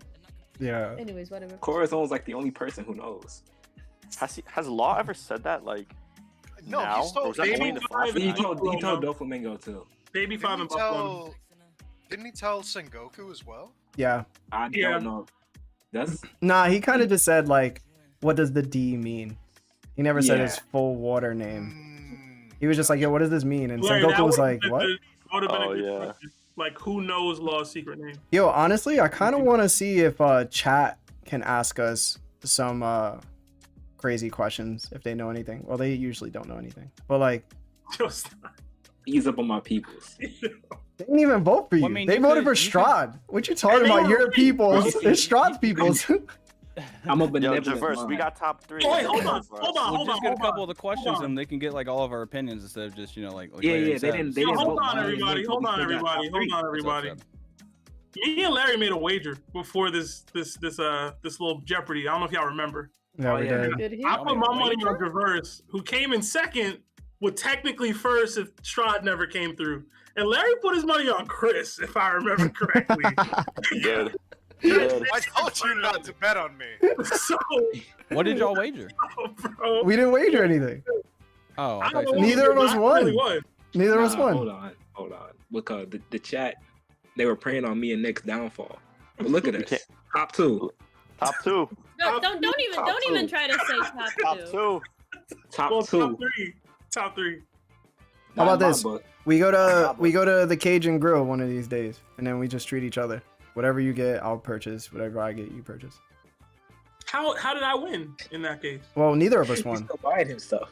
Yeah. Anyways, whatever. Corazone's like the only person who knows. Has Law ever said that? Like, No, now? he's told Or was that only in the Baby He flashback? told Doflamingo too. Baby Didn't found he him Buffalo. tell? Didn't he tell Sengoku as well? Yeah. I Yeah. don't know. That's Nah, he kind of just said like, what does the D mean? He never said his Yeah. full water name. Mm, He was just like, yo, what does this mean? And Larry, Sengoku that was would've like, been what? good- that would've been a Oh, good yeah. question. Like, who knows Law's secret name? Yo, honestly, I kind of want to see if chat can ask us some crazy questions if they know anything. Well, they usually don't know anything. But like, Just ease up on my peoples. they didn't even vote for you. Well, I mean, they you voted could- for you could- Strahd. What you talking And they about? were Your right. peoples. Well, It's Strahd's peoples. I'm a Yo, benevolent Traverse, we mind. got top 3. Oh, wait, hold on, Traverse. hold on. We'll just get a couple of the hold questions on. and they can get like all of our opinions instead of just, like Yeah, Larry yeah, said. they didn't Yo, vote hold on, mine, everybody. but Hold we on, still got everybody. top three. Hold on, What's up, everybody. Seb? Me and Larry made a wager before this little Jeopardy. I don't know if y'all remember. Yeah, we yeah. did. Did he? I Y'all put made a my money on wager? Traverse, who came in second, would technically first if Strahd never came through. And Larry put his money on Chris, if I remember correctly. Good. Good. I told you not to bet on me. So, What did y'all wager? bro, We didn't wager anything. Oh, I okay. don't know So what Neither we of us did, but I won. really won. Neither of us Nah, won. Hold on. Because the chat, they were preying on me and Nick's downfall. But look at You us. can't- Top 2. Top 2. No, don't even two. try to say top Top 2. 2. Top Well, 2. top three. How about Not in my this? book. We go to the Cajun Grill one of these days, and then we just treat each other. Whatever you get, I'll purchase. Whatever I get, you purchase. How did I win in that case? Well, neither of us He's won. still buying him stuff.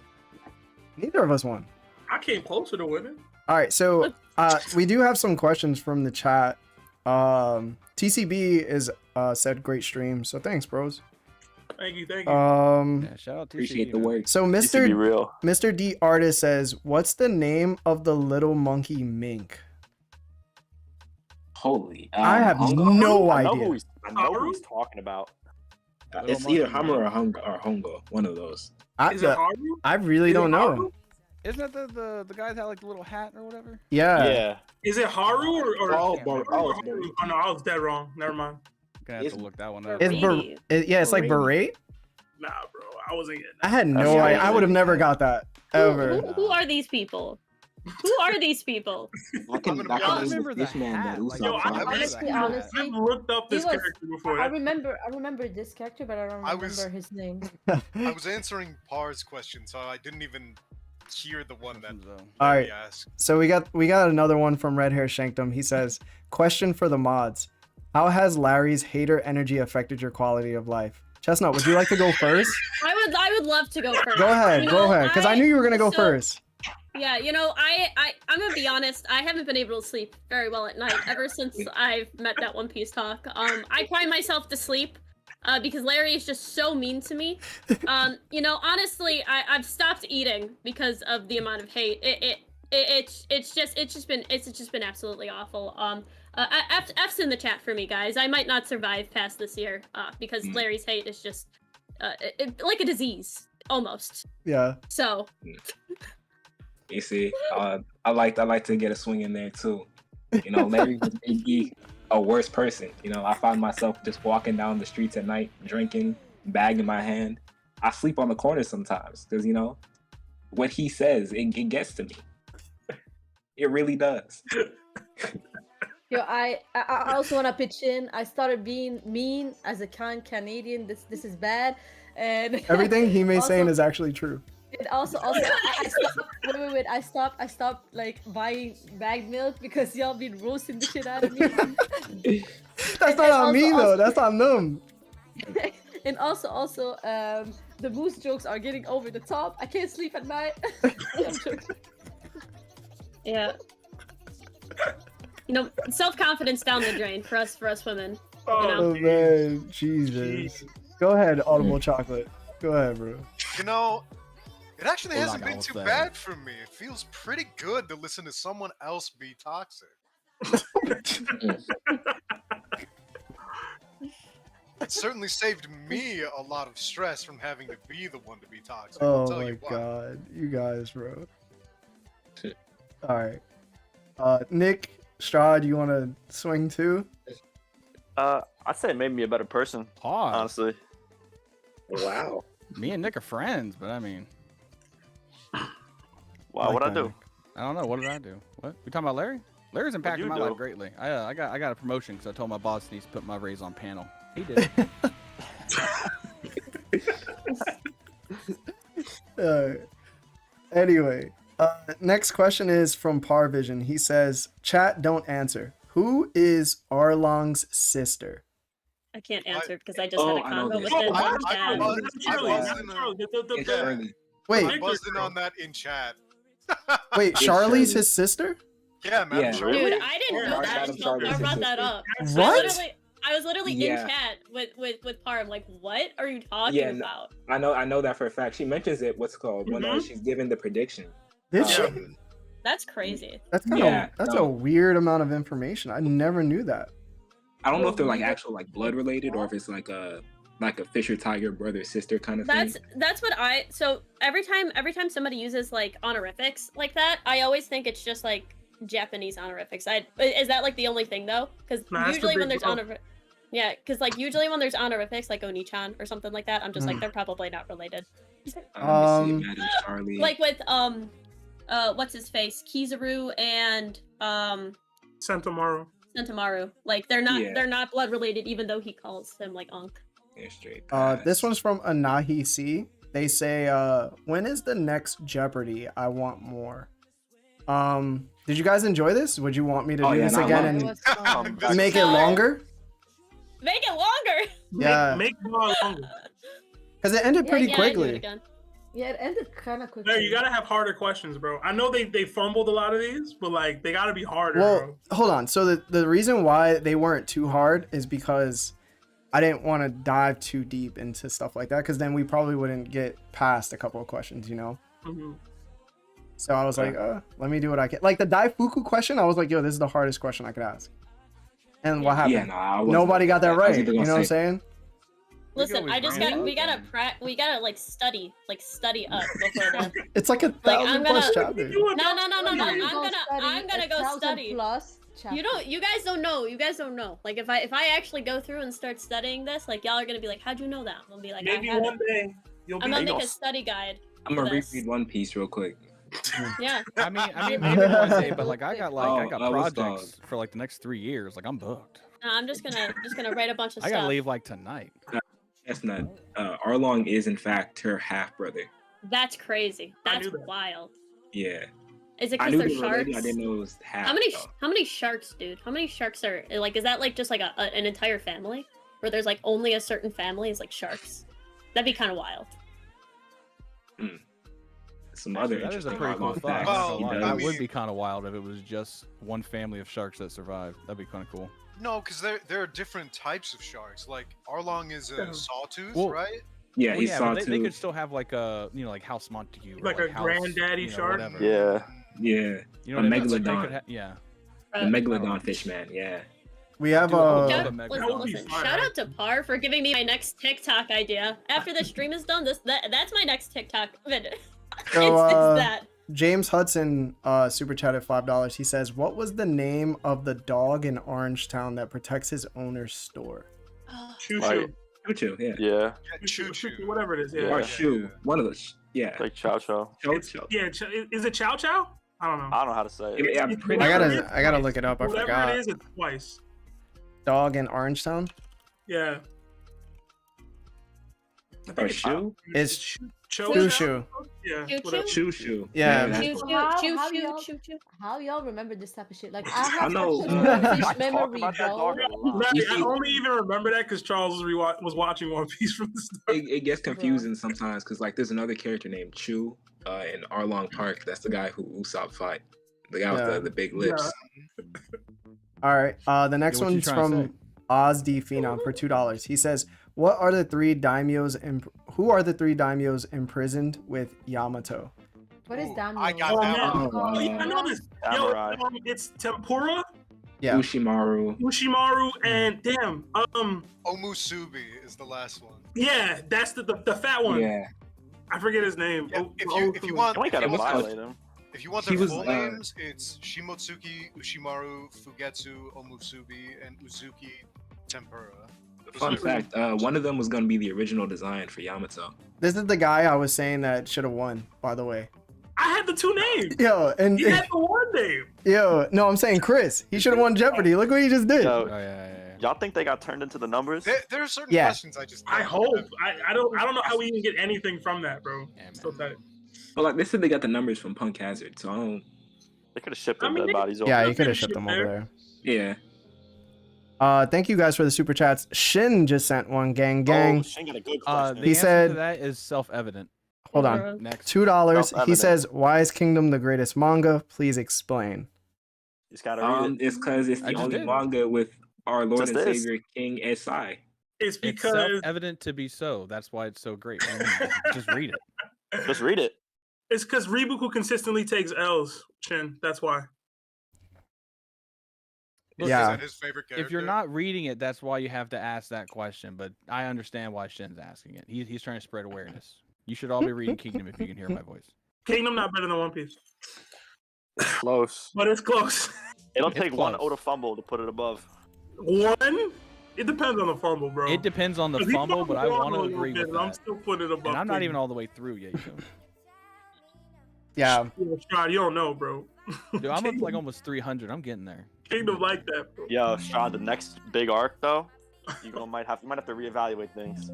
Neither of us won. I came closer to winning. All right, so we do have some questions from the chat. TCB is said great stream, so thanks, bros. Thank you. Yeah, shout out to Appreciate you, the man. work. So This to be real. Mr. D Artist says, "What's the name of the little monkey mink?" Holy. I have Hongo? no I know idea. who he's talking about. It's either Hammer or Hongo. One of those. Is it Haru? I really Is it don't know. Haru? Isn't that the guy that had like the little hat or whatever? Yeah. Yeah. Is it Haru or Oh, Haru Bar- or oh, it's Haru? Bar- Oh, no, I was dead wrong. Never mind. Gonna have to look that one up. It's Maybe. yeah, it's like beret. Nah, bro, I wasn't getting I that. had no That's idea. I crazy. would have never got that ever. Who are these people? Who are these people? I can I I name remember the this man hat. that Like, Yo, I remember honestly, the hat. honestly, I've looked up this he was- character before. I remember this character, but I don't I remember was- his name. I was answering Par's question, so I didn't even hear the one that All he right. asked. So we got another one from Red Hair Shankdom. He says, "Question for the mods: How has Larry's hater energy affected your quality of life?" Chestnut, would you like to go first? I would love to go first. Go ahead, You go know, ahead, because I knew you were gonna go so- first. Yeah, you know, I'm gonna be honest. I haven't been able to sleep very well at night ever since I've met that One Piece talk. I cry myself to sleep because Larry is just so mean to me. You know, honestly, I've stopped eating because of the amount of hate. It's just been absolutely awful. F's in the chat for me, guys. I might not survive past this year because Larry's hate is just like a disease almost. Yeah. So. You see, I like to get a swing in there too. You know, Larry would make me a worse person. You know, I find myself just walking down the streets at night, drinking, bag in my hand. I sleep on the corner sometimes because, you know, what he says, it gets to me. It really does. Yo, I also want to pitch in. I started being mean as a kind Canadian. This is bad, and Everything he may also, saying is actually true. And also, I stopped. Wait. I stopped like buying bagged milk because y'all been roasting the shit out of me. That's not on me though. That's on them. And also, the moose jokes are getting over the top. I can't sleep at night. Yeah. You know, self-confidence down the drain for us women. Oh man, Jesus. Go ahead, Audible Chocolate. Go ahead, bro. You know, it actually hasn't been too bad for me. It feels pretty good to listen to someone else be toxic. It certainly saved me a lot of stress from having to be the one to be toxic. I'll Oh tell my you what. god, you guys, bro. All right, Nick, Strahd, you want to swing too? I'd say it made me a better person, Pause. honestly. Wow. Me and Nick are friends, but I mean, Wow, what'd I do? I don't know. What did I do? What? We talking about Larry? Larry's impacted you my do? life greatly. I got a promotion because I told my boss he needs to put my raise on panel. He did. Anyway, next question is from Parvision. He says, "Chat, don't answer. Who is Arlong's sister?" I can't answer because I just had a I know convo this. with him. It's Shirley. Wait, I buzzed in on that in chat. wait, It's Charlie's Shirley. his sister? Yeah, man. Yeah. Shirley. Dude, I didn't know Madam that until Charlie's Par brought his that sister. up. What? I was literally Yeah. in chat with Par. I'm like, what are you talking Yeah, no, about? I know that for a fact. She mentions it. What's it called when she's giving the prediction. Did she? That's crazy. That's kind Yeah, of that's no. a weird amount of information. I never knew that. I don't know if they're like actual like blood related or if it's like a Fisher Tiger brother sister kind of thing. That's what so every time somebody uses like honorifics like that, I always think it's just like Japanese honorifics. Is that like the only thing though? Because usually when there's honorifics, yeah, because like usually when there's honorifics like Oni-chan or something like that, I'm just like they're probably not related. Let me see, Madam Charlie. Like with what's his face, Kizaru and Sentomaru. Like they're not blood related, even though he calls him like Unc. Yeah, straight. This one's from Anahi C. They say, when is the next Jeopardy? I want more. Did you guys enjoy this? Would you want me to do this again and make it longer? Make it longer. Yeah, Make it more longer. because it ended pretty I'd do it quickly. again. Yeah, it ended kind of quickly. No, you gotta have harder questions, bro. I know they fumbled a lot of these, but like they gotta be harder. Well, bro. hold on. So the reason why they weren't too hard is because I didn't want to dive too deep into stuff like that, because then we probably wouldn't get past a couple of questions, you know? Mhm. So I was like, let me do what I can. Like the Daifuku question, I was like, yo, this is the hardest question I could ask. And what happened? Yeah, no, I wasn't Nobody got that I was right. either You gonna know what I'm say- saying? Listen, always I just run got it. we gotta like study up before that. It's like a Like, 1,000 I'm plus gonna- chapters. No. You I'm gonna go study. Plus You guys don't know. You guys don't know. Like if I actually go through and start studying this, like y'all are gonna be like, how'd you know that? I'll be like, Maybe I have one it. day you'll be. I'm gonna able make a to- study guide. I'm for gonna this. reread One Piece real quick. Yeah. I mean, maybe one day, but like I got what's projects for like the next 3 years. Like I'm booked. No, I'm just gonna write a bunch of I stuff. gotta leave like tonight. Chestnut. Arlong is in fact her half brother. That's crazy. I That's knew that. wild. Yeah. Is it I because knew they're they were related, sharks? I didn't know it was half. How many though. how many sharks, dude? How many sharks are like? Is that like just like an entire family, where there's like only a certain family is like sharks? That'd be kind of wild. Some other That is a interesting pretty cool Arlong thought. I'm facts. not gonna Well, lie. He That does- would be kind of wild if it was just one family of sharks that survived. That'd be kind of cool. No, because there are different types of sharks. Like Arlong is a sawtooth, Well, right? Yeah, Well, he yeah, saw but too. they could still have like a like House Montague, or Like a House, granddaddy shark? whatever. Yeah. Yeah, You know A what I mean? Like, they megalodon. could yeah. the megalodon fish man. Yeah. We have Dude, I would Shout, love a listen, megalodon. listen, fun. shout out to Par for giving me my next TikTok idea. After the stream is done, that's my next TikTok video. So, it's that. James Hudson super chatted $5. He says, what was the name of the dog in Orangetown that protects his owner's store? Choo Like, choo. Choo choo. Yeah. yeah, Choo choo. Whatever it is. Or Yeah. shoe. One of those. Yeah. like Chow Chow. Chow It's, chow. yeah. Is it Chow Chow? I don't know. I don't know how to say it. Yeah, I'm pretty I sure. gotta look it up. I Whatever forgot. it is, it's twice. Dog in Orange Town. Yeah. I Or think shoe? It's Cho. Shushu. Yeah. Choo-choo? whatever. Shoe shoe. Yeah. that's- Choo, choo, How- choo, how choo, y'all- choo, choo. How y'all remember this type of shit? Like I have know. such I a fish talk memory, about that bro. dog a lot. Larry, You I see- only even remember that because Charles was watching One Piece from the start. It gets confusing sometimes because like there's another character named Chu in Arlong Park. That's the guy who Usopp fight. The guy Yeah. with the big lips. All right. The next what you one's trying to from Oz D Phenom for $2. He says, "What are the three daimyos? Who are the three daimyos imprisoned with Yamato?" What is Ooh, damn? I got Oh, that man. one. Oh, yeah, I know this. Yo, Samurai. it's Tempura, Yeah. Ushimaru. Ushimaru, and damn, Omusubi is the last one. yeah, that's the fat one. Yeah. I forget his name. Yeah, Oh, if you want You ain't gotta if you want- violate him. if you want He their was, full uh, names, it's Shimotsuki, Ushimaru, Fugetsu, Omusubi, and Uzuki Tempura. Those Fun are- fact, one of them was gonna be the original design for Yamato. This is the guy I was saying that should have won, by the way. I had the two names. Yo, and He had the one name. no, I'm saying Chris. He should have won Jeopardy. Look what he just did. Yo, Oh yeah. y'all think they got turned into the numbers? There are certain Yeah. questions I just. I don't hope. have. I don't know how we can get anything from that, bro. Yeah, man. So tight. But like they said, they got the numbers from Punk Hazard, so I don't. They could have shipped I their mean, dead they- bodies over. Yeah, I'll you could have finish shipped it them over there. there. Yeah. Thank you guys for the super chats. Shin just sent one. Gang, Oh, gang. Shane got a good The question. He answer said- to that is self-evident. Hold on. Next. $2. He Self-evident. says, "Why is Kingdom the greatest manga? Please explain." He's got to read it. It's because it's I the just only did. manga with our Lord Just and this. Savior King 𝐴𝐴. It's It's because self-evident to be so. That's why it's so great. I mean, just read it. Just read it. it's because Ribuku consistently takes L's. Shin. That's why. Look, Yeah. Is that his favorite character? If you're not reading it, that's why you have to ask that question. But I understand why Shin's asking it. He's trying to spread awareness. You should all be reading Kingdom if you can hear my voice. Kingdom not better than One Piece, Close. but it's close. It'll It's take one close. Oda fumble to put it above. One. It depends on the fumble, bro. It depends on the 'Cause he fumble, but I fumbled want to a little agree bit, with and I'm that. still putting it above. And I'm not even Kingdom. all the way through yet. You know? Yeah. Strahd, you don't know, bro. Dude, I'm up to like almost 300. I'm getting there. Kingdom like that, bro. Yo, Strahd, the next big arc though, you might have to reevaluate things.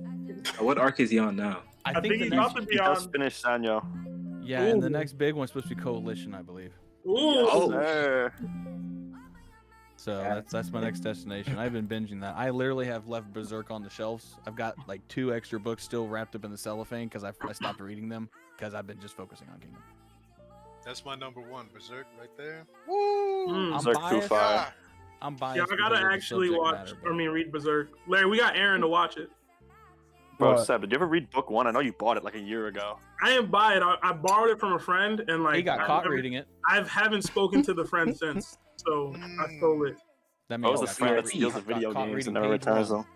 What arc is he on now? I I think the he's next, about to He be just on. finished Sanyo. yeah, and the Ooh. next big one's supposed to be Coalition, I believe. Ooh. Oh. Sir. So that's my next destination. I've been binging that. I literally have left Berserk on the shelves. I've got like 2 extra books still wrapped up in the cellophane because I stopped reading them because I've been just focusing on Kingdom. That's my number one, Berserk, right there. Mm. I'm Berserk too biased. fire. I'm biased. Yeah, I gotta because of the actually subject watch. matter, but- I mean, read Berserk. Larry, we got Aaron to watch it. Bro, What? Seb, did you ever read book 1? I know you bought it like a year ago. I didn't buy it. I borrowed it from a friend, and like he got I caught haven't- reading it. I havenn spoken to the friend since, so I stole it. That I means was the got friend caught that steals the reading- video got caught games reading and never page returns one. them.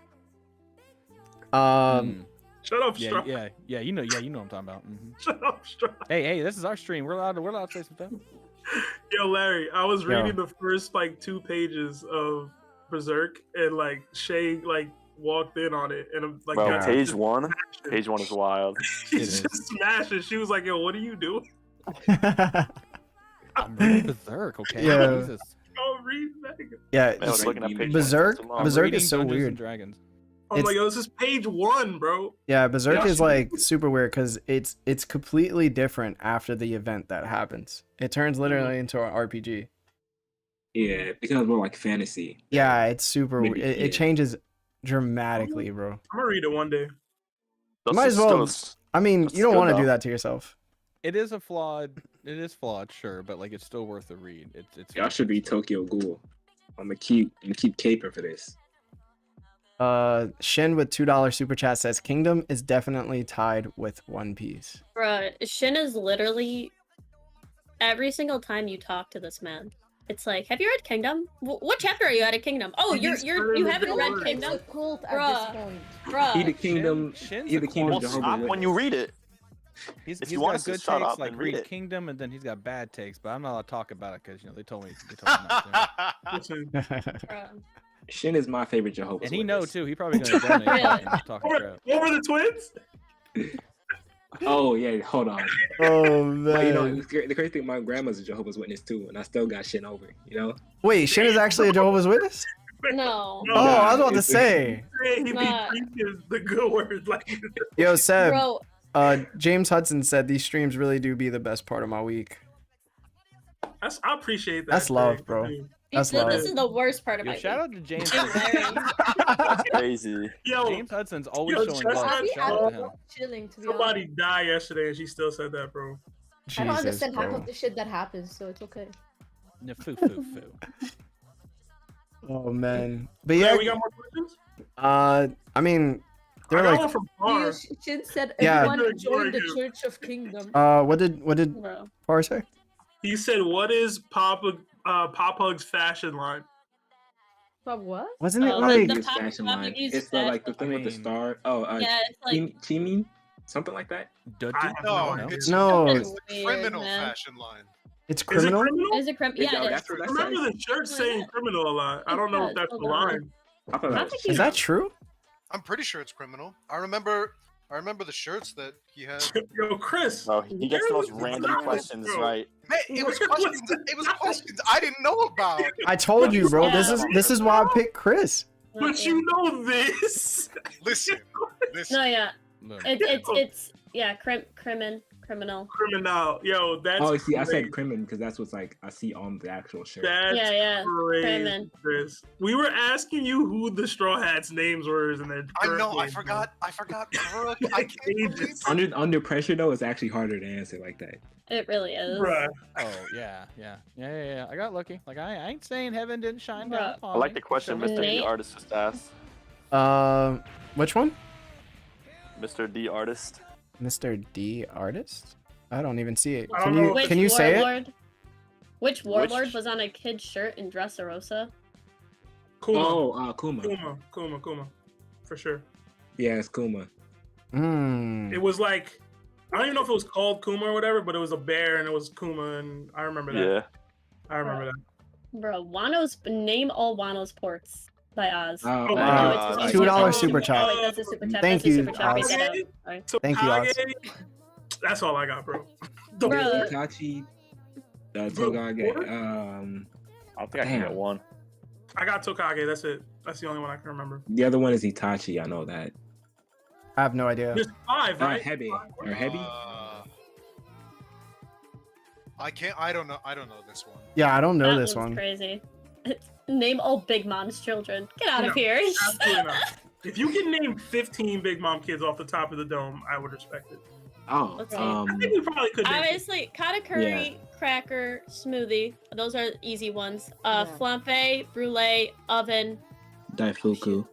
Mm. Shut up, Yeah, Strahd. yeah, you know what I'm talking about. Shut up, Strahd. Hey, this is our stream. We're allowed to say some stuff. Yo, Larry, I was Yo. reading the first like 2 pages of Berserk, and like Shay like walked in on it, and I'm like, Bro, got- page 1 smashing. Page 1 is wild. She's It just smashing. She was like, "Yo, what are you doing?" I'm reading Berserk, okay? Yeah. Jesus. Oh, read that. Yeah. Man, I was looking at page 1. Berserk- It's long. I'm Berserk reading is so Dungeons weird. and Dragons. I'm It's- like, "Yo, this is page 1, bro." Yeah, Berserk Yeah. is like super weird because it's completely different after the event that happens. It turns literally into an RPG. Yeah, it becomes more like fantasy. Yeah, it's super. Maybe, It yeah. changes dramatically, bro. I'm gonna read it one day. Those Might as well- still- I mean, That's you don't good, want to do though. that to yourself. It is flawed, sure, but like it's still worth a read. It's Y'all should read Tokyo Ghoul. I'm gonna keep caping for this. Shin with $2 super chat says Kingdom is definitely tied with One Piece. Bruh, Shin is literally every single time you talk to this man. It's like, have you read Kingdom? What chapter are you at Kingdom? Oh, He's you turning haven't the read word. It's Kingdom, a cult at Bruh. this point. He the bruh. kingdom. Shin's He a the kingdom. Well, Jehovah's stop when you Witness. read it. He's If got you want us to good shut takes up like and read read it. Kingdom, and then he's got bad takes. But I'm not allowed to talk about it because they told me not to. Listen, Bruh. Shin is my favorite Jehovah's And he knows Witness. too. He probably gonna donate. Really? and talking over, crap. over the twins. Oh yeah, hold on. Oh But you know, man. the crazy thing, my grandma's a Jehovah's Witness too, and I still got shit over. You know. Wait, Shin is actually a Jehovah's Witness? No. Oh, I was about to it's- say. He be Nah. preaching the good word. Like, Yo, Seb. Bro, James Hudson said these streams really do be the best part of my week. I appreciate that. That's love, Jay. bro. Dude. That's this love. is the worst part of Yo, my shout week. out to James. That's crazy. Yo, James Hudson's always Yo, showing Chestnut- love. I Shout out to him. was chilling, to be somebody honest. died yesterday and she still said that, bro. I don't Jesus, understand half bro. of the shit that happens, so it's okay. No, foo, foo, foo. Oh man. But Yeah, yeah, we got more questions. I mean, I they're got like, one from Far. Shin said Yeah. everyone join the You. Church of Kingdom. what did Bro. Far say? He said, "What is Pop Hug's fashion line?" But what? Wasn't it Oh, like the His pop- fashion pop line. use It's the that. like the thing with the mean- star. Oh, Yeah, it's like Chimi, something like that. Duddy? I have No, no it's No. it's the Weird, criminal man. fashion line. it's Is it criminal? criminal? is it crime? Yeah, Yeah, it that's is. what I that remember says. the shirt saying criminal a lot. I don't know if that's the Hold on. line. I thought I that was think Chimi. Is that true? I'm pretty sure it's criminal. I remember the shirts that he had. Yo, Chris. Bro, he gets the most random Bro. questions right. Man, it was questions. It was questions I didn't know about. I told you, bro. Yeah. This is why I picked Chris. But you know this. Listen. No, yeah. Look, It's yeah, criminal. Criminal. Yo, that's Oh, see, I said crazy. crimin because that's what's like I see on the actual shirt. That's Yeah, crazy, crimin. Chris. We were asking you who the Straw Hats' names were, and their I know. current I names. forgot. Brooke. I can't believe it. Under pressure though, it's actually harder to answer like that. It really is. Bruh. oh yeah. I got lucky. Like I ain't saying heaven didn't shine down Bruh. upon I like me. the question Sure. Mr. Nate? D Artist just asked. Which one? Mr. D Artist. Mr. D Artist? I don't even see it. I Can don't know. you Which can you say it? warlord? Which warlord Which- was on a kid's shirt in Dressrosa? Kuma. Oh, Kuma. Kuma. For sure. Yeah, it's Kuma. Hmm. It was like, I don't even know if it was called Kuma or whatever, but it was a bear and it was Kuma, and I remember that. Yeah. I remember that. Bro, name all Wano's ports by Oz. Oh, Oh, wow. it's $2 a super chat. Oh, wait, that's a super chat. Thank that's you, a super chat. Read Oz. that out. Sorry. Thank you, Oz. Tokage. That's all I got, bro. Don't Bro. worry. Itachi, Bro, Togage. what? I don't think I can Damn. get one. I got Tokage. That's it. That's the only one I can remember. The other one is Itachi. I know that. I have no idea. There's 5, right? Hebe or Hebi. I can't. I don't know. I don't know this one. Yeah, I don't know That this one's one. crazy. Name all Big Mom's children. Get out of No. here. Absolutely not. If you can name 15 Big Mom kids off the top of the dome, I would respect it. Oh, Let's see. I think we probably could. name Obviously, Katakuri, cracker, smoothie. Those are easy ones. Yeah. Flambe, brulee, oven. Daifuku.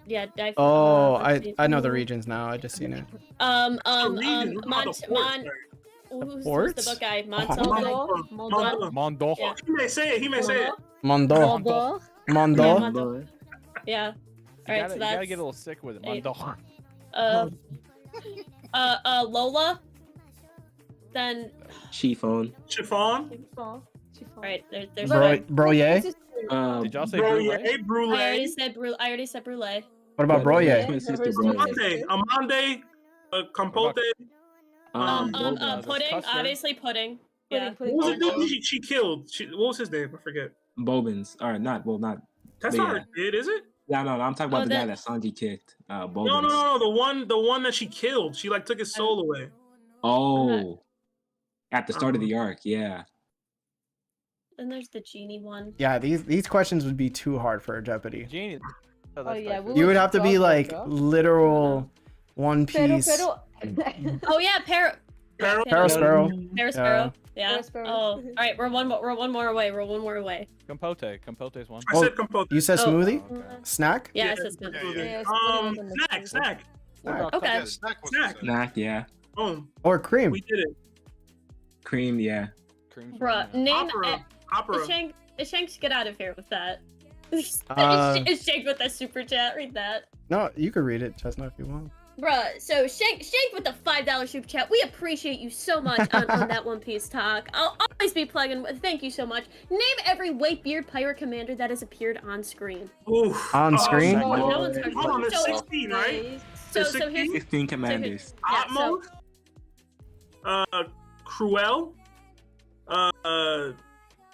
Yeah, Oh, let's see. I know the regions now. I just seen it. regions. We're talking about the ports, Who's ports? the book guy? right? Montel. Mondo. Mondo. Yeah. He may say it. He may say it. Mondo. Mondo. Mondo. Yeah, Mondo. Yeah. You Alright, gotta, so you that's gotta get a little sick with it. eight. Mondo. Lola. Then Chiffon. Chiffon. alright, there's Bro, yeah. Did y'all say Bro, brulee? yeah, I brulee. already said brulee. What about bro, yeah? Twin sister, Never bro. seen Amande. Compote. Boba, Pudding, custard. obviously pudding. Yeah. What was the dude she killed? What was his name? I forget. Bobins. Or not. Well, not. That's Yeah. not her kid, is it? No. I'm talking about Oh, the guy that- that Sanji kicked. Bobins. No. The one that she killed. She like took his soul away. Oh. At the start of the arc, yeah. Then there's the genie one. Yeah, these questions would be too hard for a Jeopardy. Genius. Oh, yeah, that's You would have to be Dog, like dog. literal One Piece. Oh yeah, Pero- Sparrow Sparrow. Sparrow. Yeah. Sparrow Sparrow. Oh, all right. We're one more away. Compote. Compote's one. I said compote. You said Oh. smoothie? Okay. Snack? Yeah, Yeah, I said smoothie. yeah. Snack. What about Okay. Yeah, snack was Snack. said. Nah, yeah. Boom. Or cream? We did it. Cream, yeah. cream? Bruh, name Opera. Shanks, get out of here with that. It's Shank with that super chat. Read that. No, you could read it, Chestnut, if you want. Bruh, so Shank with the $5 super chat. We appreciate you so much on that One Piece talk. I'll always be plugging. Thank you so much. Name every white beard pirate commander that has appeared on screen. Oof. On screen? No one's heard Hold on, there's so- 16, right? So There's here's 16 commanders. Yeah, so- Atmos? Cruel,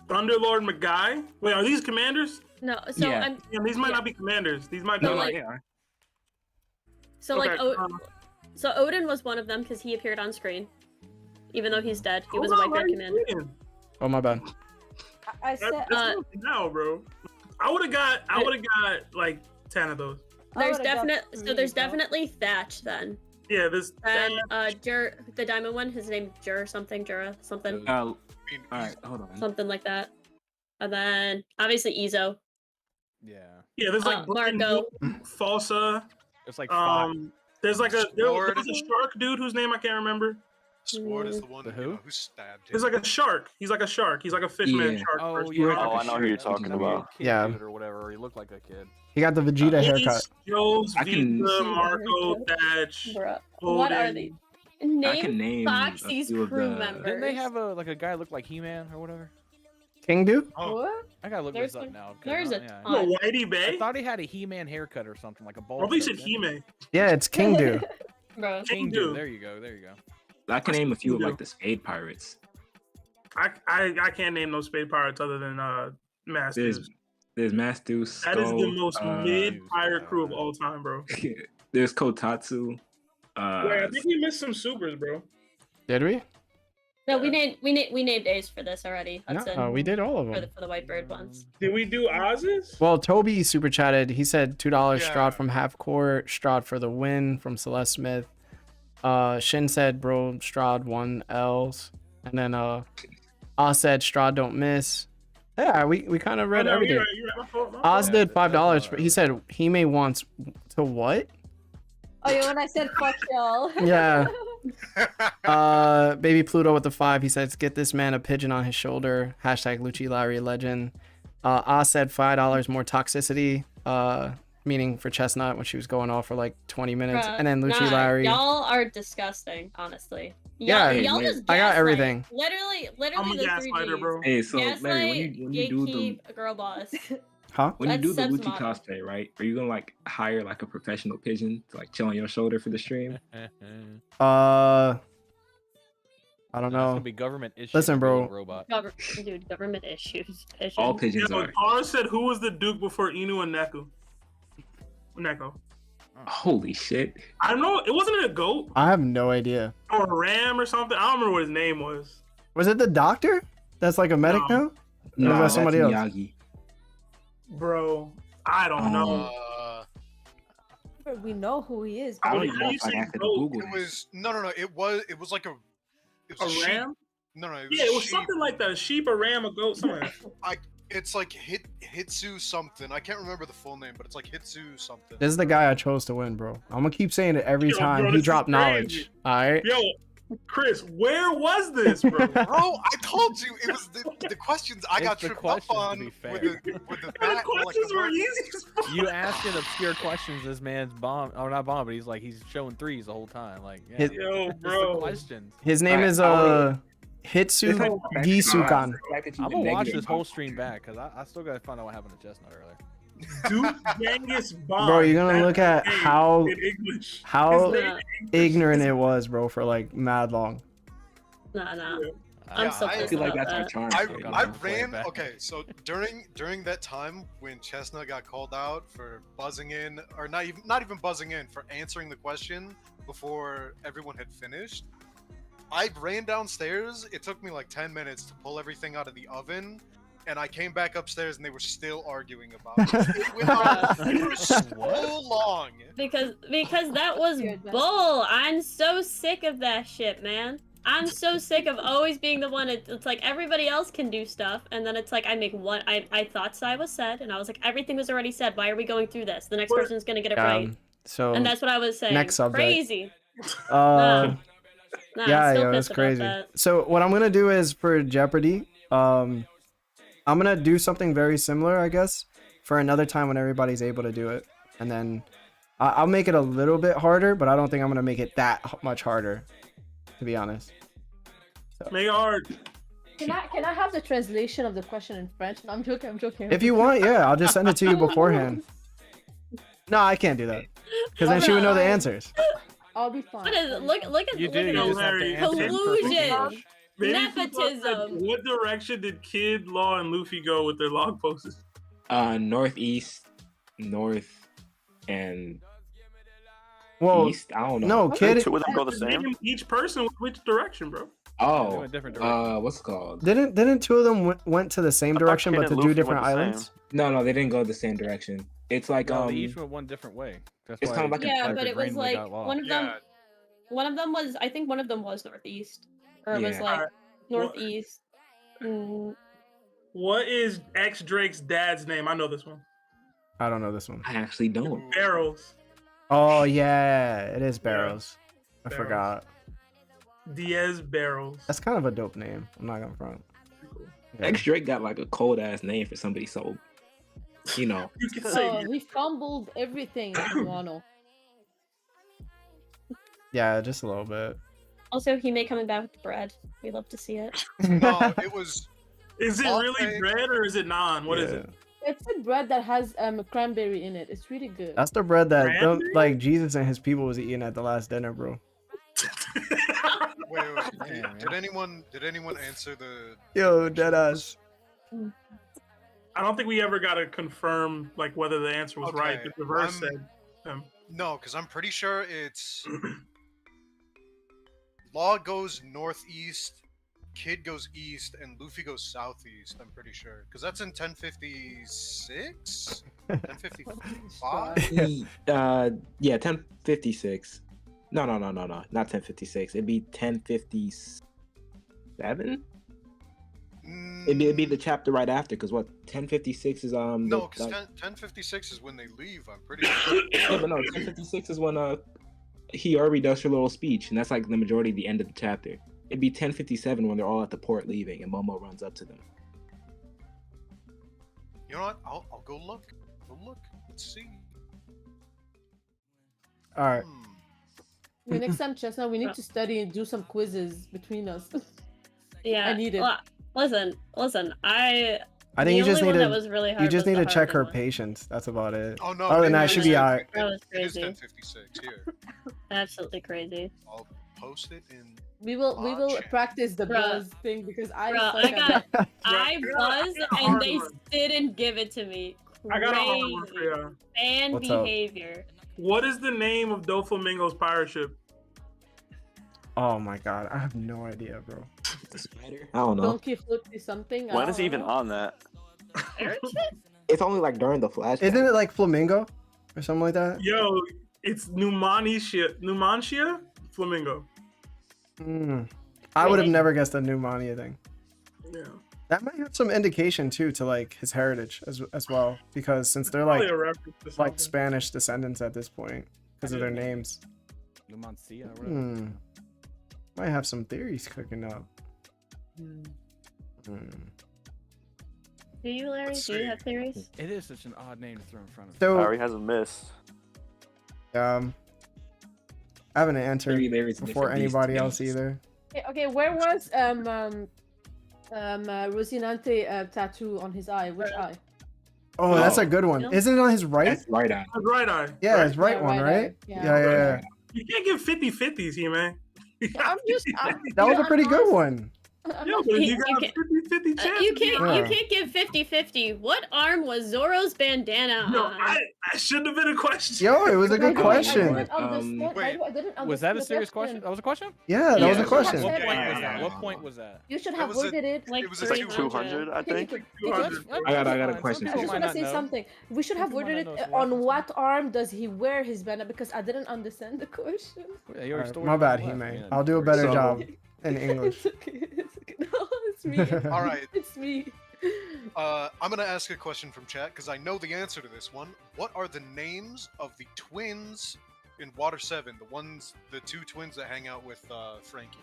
Thunderlord McGuy. Wait, are these commanders? No, so Yeah. I'm Yeah, these might not be commanders. These might be No, like. like- so like Okay, so Odin was one of them because he appeared on screen, even though he's dead. He was a hold on, white beard why are commander. you tweeting? Oh my bad. I said Now, bro. I would have got like 10 of those. There's definitely definitely Thatch then. Yeah, this. And the diamond one, his name Jura something. All right, hold on. Something like that. And then obviously Izo. Yeah. Yeah, there's like Marco. Falsa. It's like five. There's like there's Sword. a shark dude whose name I can't remember. Sword is the one The that, who? who stabbed him. There's like a shark. He's like a shark. He's like a fishman Yeah. shark. Oh person. yeah. Oh, I know who you're talking about. Yeah. Yeah. Or whatever. Or he looked like a kid. He got the Vegeta haircut. Ace, Jones, I can- Vita, Marco, Thatch. Bruh. What are Odin. they? I can name a Foxy's few of crew the- members. Didn't they have a guy look like He-Man or whatever? King do? Oh, what? I gotta look There's this up a- now. 'cause there's a yeah. Oh, ton. Whitey I Bay? thought he had a He-Man haircut or something, like a I bald. probably said cut, didn't he? He-Man. Yeah, it's King do. Bro. King Dude. dude. There you go. There you go. I can name a few of You like do. the Spade Pirates. I can't name no spade pirates other than Masters. There's Mastu, Skull. That is the most mid Dude, pirate crew of all time, bro. There's Kotatsu. Wait, I think we missed some supers, bro. Did we? No, we named Ace for this already. No, Hudson, we did all of for them. the white bird ones. Did we do Oz's? Well, Toby super chatted. He said $2 Yeah. Strahd from half court, Strahd for the win from Celeste Smith. Shin said, bro, Strahd 1 L's. And then Oz said Strahd don't miss. Yeah, we kind of read everything. You're right, my fault, my Oz fault. did $5, but he said he may wants to what? Oh yeah, when I said fuck y'all. Yeah. Baby Pluto with the 5. He says, get this man a pigeon on his shoulder. Hashtag Lucci Lowry legend. Oz said $5 more toxicity. Meaning for Chestnut when she was going off for like 20 minutes. Bruh, And then Lucci nah, Lowry. Y'all are disgusting, honestly. Yeah, y'all just I got gaslight. everything. Literally I'm a the three gaslighter, Gs. bro. Hey, so Gaslight, Larry, when you do the gatekeep, girl boss. Huh? when you do the That's Lucci Seb's motto. cosplay, right? Are you gonna like hire like a professional pigeon to like chill on your shoulder for the stream? I don't It's know. gonna be government issues. Listen, bro. Robot. Dude, government issues. All pigeons Yo, are. Tara said who was the Duke before Inu and Neko? Holy shit! I don't know. It wasn't a goat I have no idea. or a ram or something. I don't remember what his name was. Was it the doctor? That's like a medic No. now? Or was Nah, that that's somebody else? Miyagi. Bro, I don't know. We know who he is. I How don't do even know you if I say have to goat? Google It this. was no. It was like a. It was A sheep. ram? No, it was Yeah, it was sheep. something like that. A sheep, a ram, a goat, something like that. It's like Hitsu something. I can't remember the full name, but it's like Hitsu something. This is the guy I chose to win, bro. I'm gonna keep saying it every Yo, time bro, he this is dropped knowledge. crazy. Alright? Yo, Chris, where was this, bro? Bro, I told you it was the questions I got It's the tripped up questions, to on be with fair. the The bat, questions were word. easy as fuck. You asking obscure questions, this man's bomb, or not bomb, but he's showing threes the whole time. Like, yeah, His- Yo, it's the bro. questions. His name Alright, is Hitsu It's like- Gisukan. The fact that you've I'm been gonna watch negative this whole about- stream back because I still gotta find out what happened to Chestnut earlier. Duke Genghis Bond. Bro, you're gonna That's look at his name how in English. how His name in English ignorant is- it was, bro, for like mad long. Nah. Yeah. I'm Yeah, so I I pissed feel like about that's our that. charm. I for it. I'm I gonna play it ran. back. Okay, so during that time when Chestnut got called out for buzzing in, or not even buzzing in, for answering the question before everyone had finished, I ran downstairs. It took me like 10 minutes to pull everything out of the oven, and I came back upstairs and they were still arguing about it. It went on for so long. Because that was Dude, that's- bull. I'm so sick of that shit, man. I'm so sick of always being the one. It's like everybody else can do stuff, and then it's like I make one. I thought Sai was said, and I was like, everything was already said. Why are we going through this? The next But- person's gonna get it right, So and that's what I was saying. next subject. Crazy. uh Nah, yeah, I'm still yo, it's pissed about crazy. that. So what I'm gonna do is for Jeopardy, I'm gonna do something very similar, I guess, for another time when everybody's able to do it, and then I'll make it a little bit harder, but I don't think I'm gonna make it that much harder, to be honest. Make it hard. Can I have the translation of the question in French? No, I'm joking. If you want, yeah, I'll just send it to you beforehand. No, I can't do that, because then she would know the answers. I'll be fine. What is it? Look at You do. You look just have to Hilarious. answer in perfect Collusion. English. Maybe people said, Nepotism. what direction did Kid, Law, and Luffy go with their log posts? Northeast, north, and Well, east. I don't know. no, Kid. Two of them go the same. Name each person with which direction, bro? They Oh, went different directions. what's it called? Didn't two of them went to the same I thought direction, Kid but to and do Luffy different went the islands? No, they didn't go the same direction. It's like No, they each went one different way. That's It's why kinda like a- Yeah, Piper but it was randomly like got lost. one of them. Yeah. One of them was, I think one of them was northeast, or it was Yeah. like Alright, northeast. Mm, What is X Drake's dad's name? I know this one. I don't know this one. I actually don't. Barrels. Oh yeah, it is Barrows. I Barrows. forgot. Diaz Barrels. That's kind of a dope name. I'm not gonna front. Yeah. X Drake got like a cold ass name for somebody so, you know. You can say Oh, he fumbled everything in Wano. Yeah, just a little bit. Also, he may coming back with the bread. We love to see it. No, it was. Is it I'll really say- bread or is it non? What is Yeah. it? It's a bread that has cranberry in it. It's really good. That's the bread that Cranberry? like Jesus and his people was eating at the last dinner, bro. Wait. Damn, Did anyone answer the? Yo, deadass. I don't think we ever got to confirm like whether the answer was right. Okay, The verse I'm- said. No, because I'm pretty sure it's. Law goes northeast, Kid goes east, and Luffy goes southeast. I'm pretty sure because that's in 1056, 1055. Yeah, 1056. No, not 1056. It'd be 1057. It'd be the chapter right after, because what 1056 is No, because 1056 is when they leave. I'm pretty sure. Yeah, but no, 1056 is when Hiyori does her little speech, and that's like the majority of the end of the chapter. It'd be 1057 when they're all at the port leaving, and Momo runs up to them. You know what? I'll go look. Go look. Let's see. All right. The next time, Chestnut, we need to study and do some quizzes between us. Yeah. I need it. Listen. I I think you the just only need one that to was really hard you just was need the to check her Harden one. patience. That's about it. Oh no! Other than that, it should is- be alright. That was It is crazy. 1056 here. Absolutely crazy. I'll post it in. We will Chat. practice the Bruh. buzz thing because I Bruh, suck I at got that. I buzzed and hard they one. didn't give it to me. I got a hard Crazy. one for you. Fan What's up? behavior. What is the name of Doflamingo's pirate ship? Oh my god, I have no idea, bro. The spider? I don't know. Donkey Flippy something. I When don't is he even know. on that? It's only like during the flashback. Isn't it like flamingo or something like that? Yo, it's Numancia Flamingo. I would have Really? never guessed a Pneumonia thing. Yeah. That might have some indication too to like his heritage as well, because since they're Probably like a reference to something. Spanish descendants at this point because of their names. Numancia or whatever. Might have some theories cooking up. Do you, Larry? Let's Do you see. have theories? It is such an odd name to throw in front of. So Harry has a miss. I haven't answered Maybe there is a before different beast anybody to else be. either. Okay, where was Rocinante tattoo on his eye? Which eye? Oh, that's a good one. No. Isn't it on his right? That's right eye. That's right eye. Yeah, his right Yeah, one, right eye. right? Yeah. Yeah. You can't give 50-50s here, man. I'm just. That was a pretty good one. Yo, but You you got a can't- 50-50 chance. You can't Yeah. you can't give 50-50. What arm was Zoro's bandana No, on? I shouldn't have been a question. Yo, it was a I good didn't question. understand- Wait. I didn't Was that a understand serious the question? That was a question? Yeah, that was Yeah. a question. What Yeah, point yeah, was that? yeah. What point was that? You should It have was a- worded it. Like It was It's like 200, I think. 200. I got a Some question. I people just might want to not say know. something. We should have Some people worded might it not know on some what arm does he wear his banner because I didn't understand the question. Yeah, your Alright, story my on bad, the left, Hime. man. I'll do a better So- job in English. It's okay. It's okay. No, it's me. All right. It's me. I'm gonna ask a question from chat because I know the answer to this one. What are the names of the twins in Water 7? The two twins that hang out with Frankie.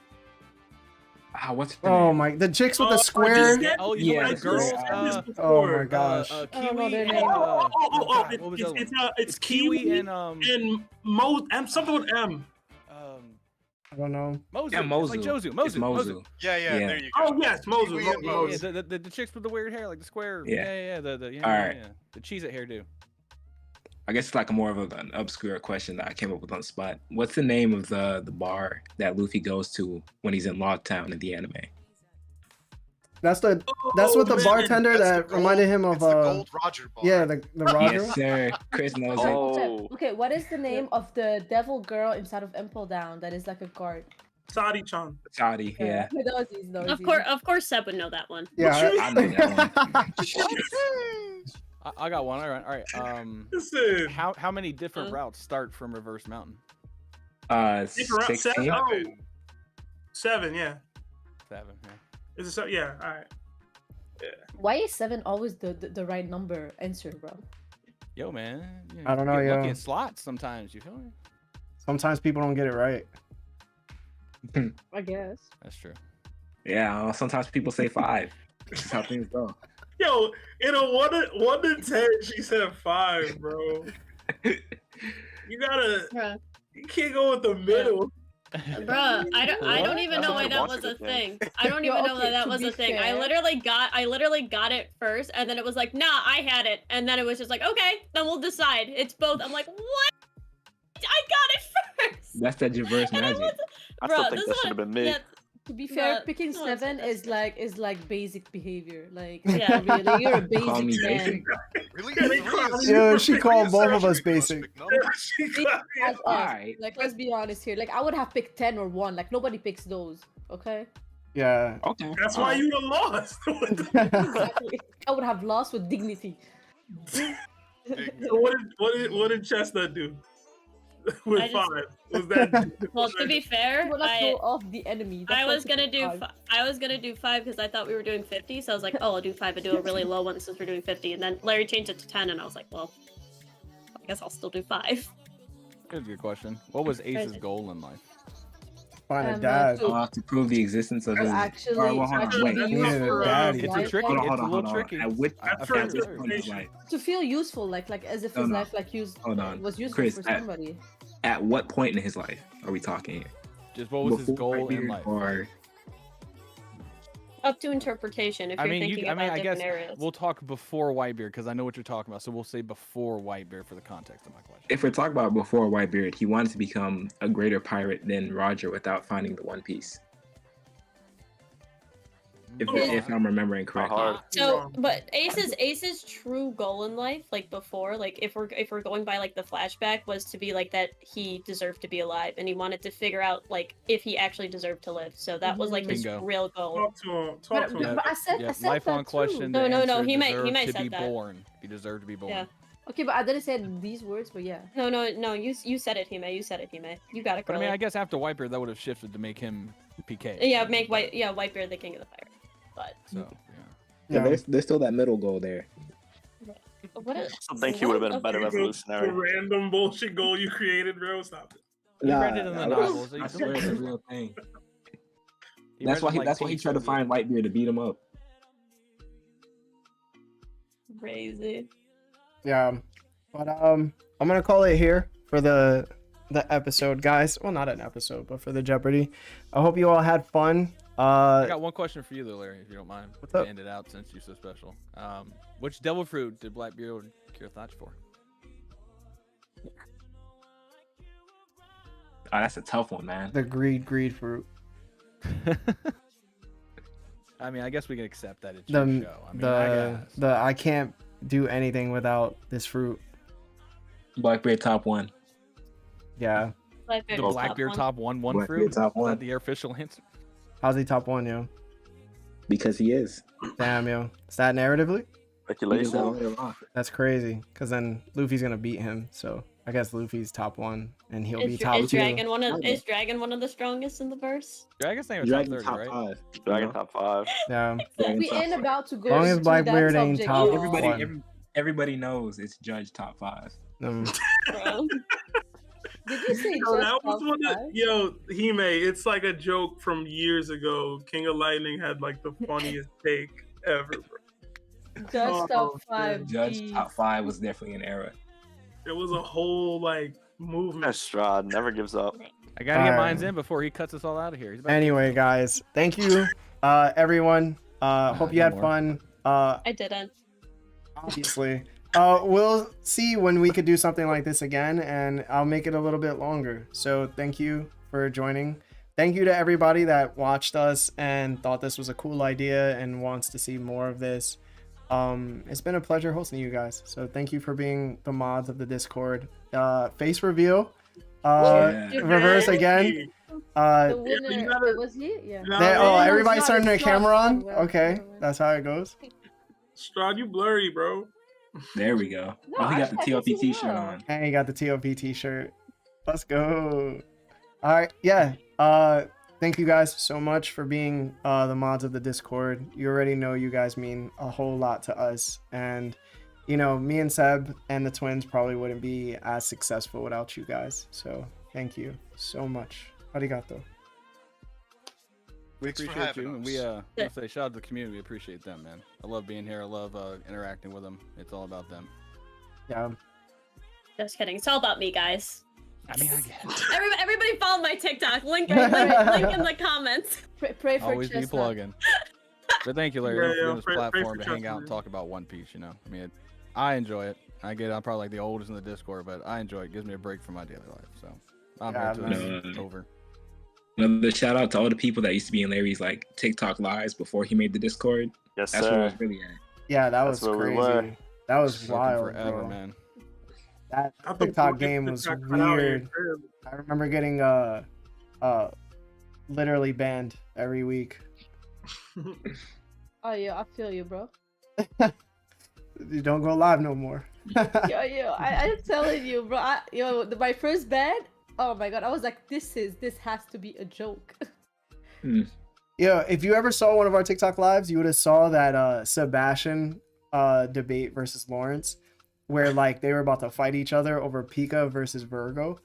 What's her Oh name? my, the chicks with the I square. just said- Oh, Yeah, I the just girls, said this Oh before. my gosh. I don't know Kiwi their and name. Oh, God, it's what was that one? it's Kiwi and and Mo and something with M. I don't know. Mozu. Yeah, It's Mozu. like Jozu. It's Mozu. Mozu. Yeah, Yeah. there you go. Oh yes, Moses. Kiwi and Yeah, Moses. the chicks with the weird hair, like the square. Yeah. The Alright. the cheese it hairdo. I guess it's like a more of an obscure question that I came up with on the spot. What's the name of the bar that Luffy goes to when he's in Logtown in the anime? That's what the bartender that reminded him of It's the Gold Roger bar. yeah, the Roger. Yes, sir. Chris knows it. Oh, Okay, what is the name of the devil girl inside of Impel Down that is like a guard? Sadi-chan. Saudi, yeah. That was easy, that was Of course, Seb would know that one. Yeah, I know that one. I got one. All right. Listen. How many different routes start from Reverse Mountain? 16. 7, yeah. 7. Yeah. Is it so? Yeah, all right. Yeah. Why is 7 always the right number answer, bro? Yo, man. You I don't know, get lucky yo. at slots sometimes. You feel me? Sometimes people don't get it right. I guess. That's true. Yeah, sometimes people say 5. This is how things go. Yo, in a 1 to 10, she said 5, bro. You gotta, Bruh. you can't go with the middle. Bruh, I don't even know why That's that what was a I wanted thing. I don't even know okay, why that to was be a thing. I fair- literally got it first, and then it was like, nah, I had it, and then it was just like, okay, then we'll decide. It's both. I'm like, what? I got it first. That's that reverse And I magic. wasn't- I still Bruh, think this that is should have what- been me. yeah, To be fair, Bruh, picking no, it's 7 that's is like basic behavior. Like, Yeah. really, you're a Call me basic man. basic. Really? Yeah, they Three call is- you Yo, for she picking called both yourself. of us Pretty basic. cosmic number. She got me. As us. Alright. Like, let's be honest here. Like, I would have picked 10 or 1. Like, nobody picks those. Okay. Yeah. Okay. That's why you done lost. Exactly. I would have lost with dignity. So what did Chestnut do with I just- 5? Was that Well, to be fair, Would have go off the enemy. That's I why was I gonna picked do 5. I was gonna do 5 because I thought we were doing 50, so I was like, oh, I'll do 5 and do a really low one since we're doing 50, and then Larry changed it to 10, and I was like, well, I guess I'll still do 5. Here's a good question. What was Ace's Crazy. goal in life? Find a Um, dad. to- To prove the existence of his. Actually, Or, well, hold on, actually wait. be I needed a useful. daddy. It's a Life, tricky. like, It's a hold little on. tricky. At what At point first, in his life? to feel useful, like as if No, his no. life Hold on. was useful Chris, for at- somebody. At what point in his life are we talking here? Just what was his Before goal in Whitebeard life? Or Up to interpretation if I you're mean, thinking about I different guess areas. we'll talk before Whitebeard because I know what you're talking about. So we'll say before Whitebeard for the context of my question. if we're talking about before Whitebeard, he wanted to become a greater pirate than Roger without finding the One Piece. If I'm remembering correctly. hard. So, but Ace's true goal in life, like before, like if we're going by like the flashback, was to be like that he deserved to be alive, and he wanted to figure out like if he actually deserved to live. So that was like his Bingo. real goal. Talk to him. Talk to him. But I said lifelong that too. question. No, the no, answer, he might deserved to said be that. born. He deserved to be born. Yeah. Okay, but I didn't say these words, but yeah. No, you said it, Hime. You said it, Hime. You got it, But I mean, girl. I guess after Whitebeard, that would have shifted to make him PK. Yeah, make Whitebeard the king of the fire. But So Yeah. There's still that middle goal there. what is? I still think he would have been a better The revolutionary. random bullshit goal you created, bro. Stop it. you read it in the novels. I swear it's a real thing. He That's read why it he. like That's why he page tried to two. find Whitebeard to beat him up. Crazy. Yeah. But I'm gonna call it here for the episode, guys. Well, not an episode, but for the Jeopardy. I hope you all had fun. I got one question for you, though, Larry, if you don't mind. What's to up? end it out since you're so special. Which devil fruit did Blackbeard cure Thatch for? Oh, that's a tough one, man. the greed fruit. I mean, I guess we can accept that it's your show. I mean, I guess. I can't do anything without this fruit. Blackbeard top 1. Yeah. Blackbeard The was Blackbeard one. top one Blackbeard fruit. top Is that one. the official answer? How's he top 1, yo? Because he is. Damn, yo. Is that narratively? Speculation. That's crazy. Because then Luffy's gonna beat him. So I guess Luffy's top 1, and he'll be top 2. Is Dragon one of the strongest in the verse? Dragon's name was Dragon top 30, top right? 5. Dragon top 5. Yeah. We ain't about to go Long as to Blackbeard that ain't subject. top Everybody, one. everybody knows it's Judge top 5. Bro. Did you say Yo, just that was top one of, 5? yo, Hime, it's like a joke from years ago. King of Lightning had like the funniest take ever, bro. Just top 5. Judge geez. top 5 was definitely an era. It was a whole like movement. Strahd never gives up. I gotta get Alright. mine in before he cuts us all out of here. He's about to- Anyway, guys, thank you, everyone. Hope you had more. fun. I didn't. Obviously. We'll see when we could do something like this again, and I'll make it a little bit longer. So thank you for joining. Thank you to everybody that watched us and thought this was a cool idea and wants to see more of this. It's been a pleasure hosting you guys. So thank you for being the mods of the Discord. Face reveal. Reverse again. The winner was he? Yeah. Everybody's turning their camera on. Okay, that's how it goes. Strahd, you blurry, bro. There we go. No, he got the I can see TLP t-shirt well. on. And you got the TOP t-shirt. Let's go. All right, yeah. Thank you guys so much for being the mods of the Discord. You already know you guys mean a whole lot to us, and you know, me and Seb and the twins probably wouldn't be as successful without you guys. So thank you so much. Arigato. We Thanks for appreciate having you. And us. we wanna say shout out to the community. We appreciate them, man. I love being here. I love interacting with them. It's all about them. Yeah. Just kidding. It's all about me, guys. I mean, I get it. Everybody follow my TikTok. Link in the comments. Pray for Always be Chestnut. plugging. But thank you, Larry, Yeah, for giving us a pray platform for to hang Chestnut, out and man. talk about One Piece. You know, I mean, I enjoy it. I get it. I'm probably like the oldest in the Discord, but I enjoy it. It gives me a break from my daily life. So I'm Yeah, here man. to it's over. Another shout out to all the people that used to be in Larry's like TikTok lives before he made the Discord. Yes, That's where it sir. was really at. Yeah, that That's was where we crazy. were. That was Looking wild, forever, bro. man. That I thought TikTok we game were was TikTok cut out weird. here. I remember getting literally banned every week. Oh yeah, I feel you, bro. You don't go live no more. I'm telling you, bro. My first ban. Oh my god, I was like, this has to be a joke. Yeah, if you ever saw one of our TikTok lives, you would have saw that Sebastian debate versus Lawrence, where like they were about to fight each other over Pika versus Virgo.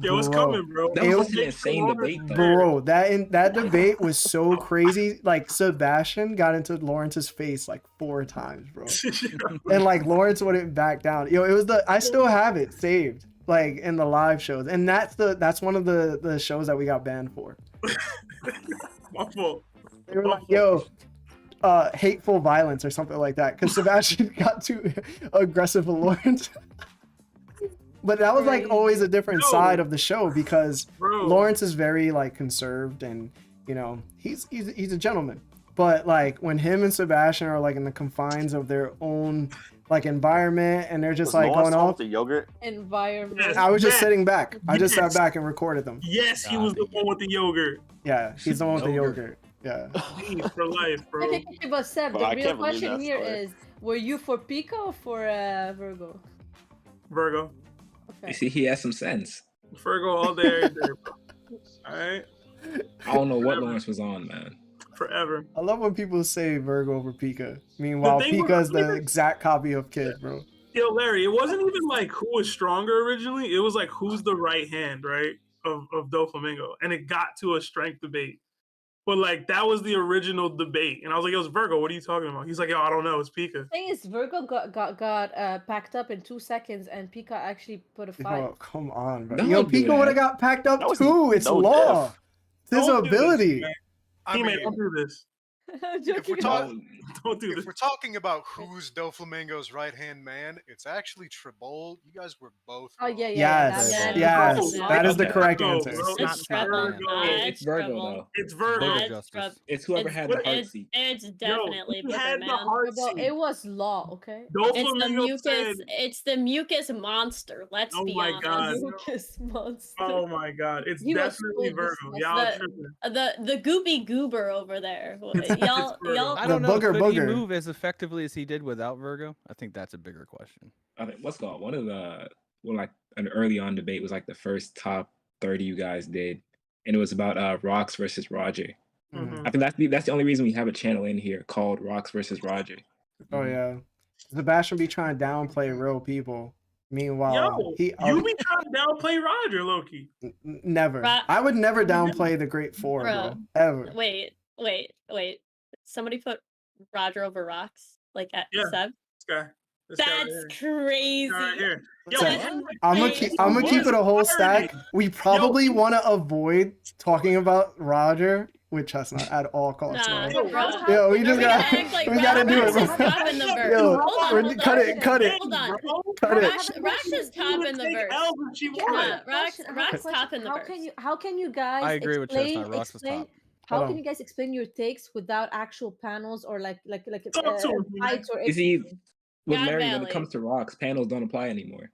Yo, what's Bro. coming, bro? That It was was- an insane debate, though. Bro, that debate was so crazy. Like Sebastian got into Lawrence's face like 4 times, bro. And like Lawrence wouldn't back down. Yo, it was I still have it saved, like in the live shows. And that's one of the shows that we got banned for. My fault. They were like, yo, hateful violence or something like that, because Sebastian got too aggressive with Lawrence. But that was like always a different No. side of the show, because Bro. Lawrence is very like conserved, and you know he's a gentleman. But like when him and Sebastian are like in the confines of their own like environment, and they're just Was like Lawrence going the one off. with the yogurt? Environment. Yes. I was just Yes. sitting back. I just sat Yes. back and recorded them. Yes, he was the one with the yogurt. Yeah, he's the one with the Yogurt. yogurt. Yeah. Geez, for life, bro. Okay, but Seb, Bro, the I real can't believe question that here story. is: were you for Pika or for Virgo? Virgo. You Okay. see, he has some sense. Virgo all day, every day, bro. Alright? I don't know what Lawrence was on, man. Forever. I love when people say Virgo over Pika. Meanwhile, The thing Pika was- is the exact copy of Kid, bro. Yo, Larry, it wasn't even like who was stronger originally. It was like who's the right hand, right? Of ~Doflamingo. And it got to a strength debate. But like that was the original debate. And I was like, yo, it's Virgo. What are you talking about? He's like, yo, I don't know, it's Pika. Thing is, Virgo got packed up in 2 seconds, and Pika actually put a fight. Oh, come on, bro. Don't Yo, do Pika would have that. got packed up That was too. It's no law. diff. It's his Don't do this, ability. man. I Teammate, mean, don't do this. I'm if joking. we're talking, Don't do if this. we're talking about who's Doflamingo's right hand man, it's actually Tribble. You guys were both. Oh wrong. yeah, Yes, that- yes, Bro, that is the okay. correct Bro, answer. bro, Not It's trouble. Virgo. It's Virgo, trouble. though. It's Virgo. Booger It's justice. trouble. It's whoever had the heart seat. It's definitely he Booger, had the man. heart Well, seat. it was law, okay? It's the Doflamingo mucus. said, It's the mucus monster. Let's Oh be my honest. God. Lucas monster. oh my god, it's He was definitely full Virgo. disgust. Y'all The- tripping. The goopy goober over there. It's Y'all, Virgo. y'all. I The don't know. booger Could he booger. move as effectively as he did without Virgo? I think that's a bigger question. I think what's called one of the like an early on debate was like the first top 30 you guys did, and it was about Rox versus Roger. Mhm. I think that's the only reason we have a channel in here called Rox versus Roger. Oh yeah. Sebastian be trying to downplay real people. Meanwhile, Yo, he you be trying to downplay Roger, Loki. never. Ro- I would never downplay the Great Four, bro. Bro. Ever. Wait. Somebody put Roger over rocks, like at Yeah. Seb. This guy. This guy right That's here. crazy. This guy right here. Yo, Listen, what? I'm Hey, gonna keep it a whole What? stack. We probably want to avoid talking about Roger with Chestnut at all costs, Nah, bro. bro. Yo, we just We're got gonna act like we gotta do it, Rax is bro. top in the verse. Yo, Hold on, cut it. Hold on. Cut it. Rax is top in the verse. Nah, Rax top in the How verse. can you guys I agree with Chestnut. Rox is explain top. how Hold can on. you guys explain your takes without actual panels or like Talk to him, fights or You see, with God Larry, when Valley. it comes to rocks, panels don't apply anymore.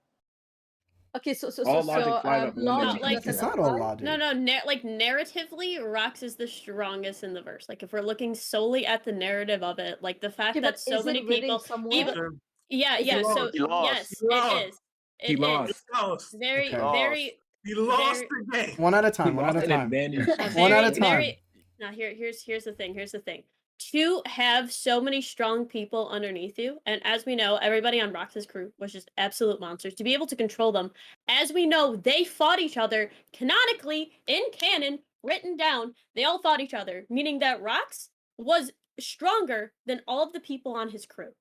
okay, so All logic flies off one logic dimension. like- It's not all logic. No, like narratively, Rox is the strongest in the verse. Like if we're looking solely at the narrative of it, like the fact Okay, that but so is many it written people, somewhere? even yeah, Is yeah. it So He lost. yes, He lost. it is. He It lost. is Lost. very, Okay. very. He lost Very- the game. One at a He time. One at lost a an time. advantage. One at a very, time. very- Now here's the thing. Here's the thing. To have so many strong people underneath you, and as we know, everybody on Rox's crew was just absolute monsters. To be able to control them, as we know, they fought each other canonically in canon, written down. They all fought each other, meaning that Rox was stronger than all of the people on his crew.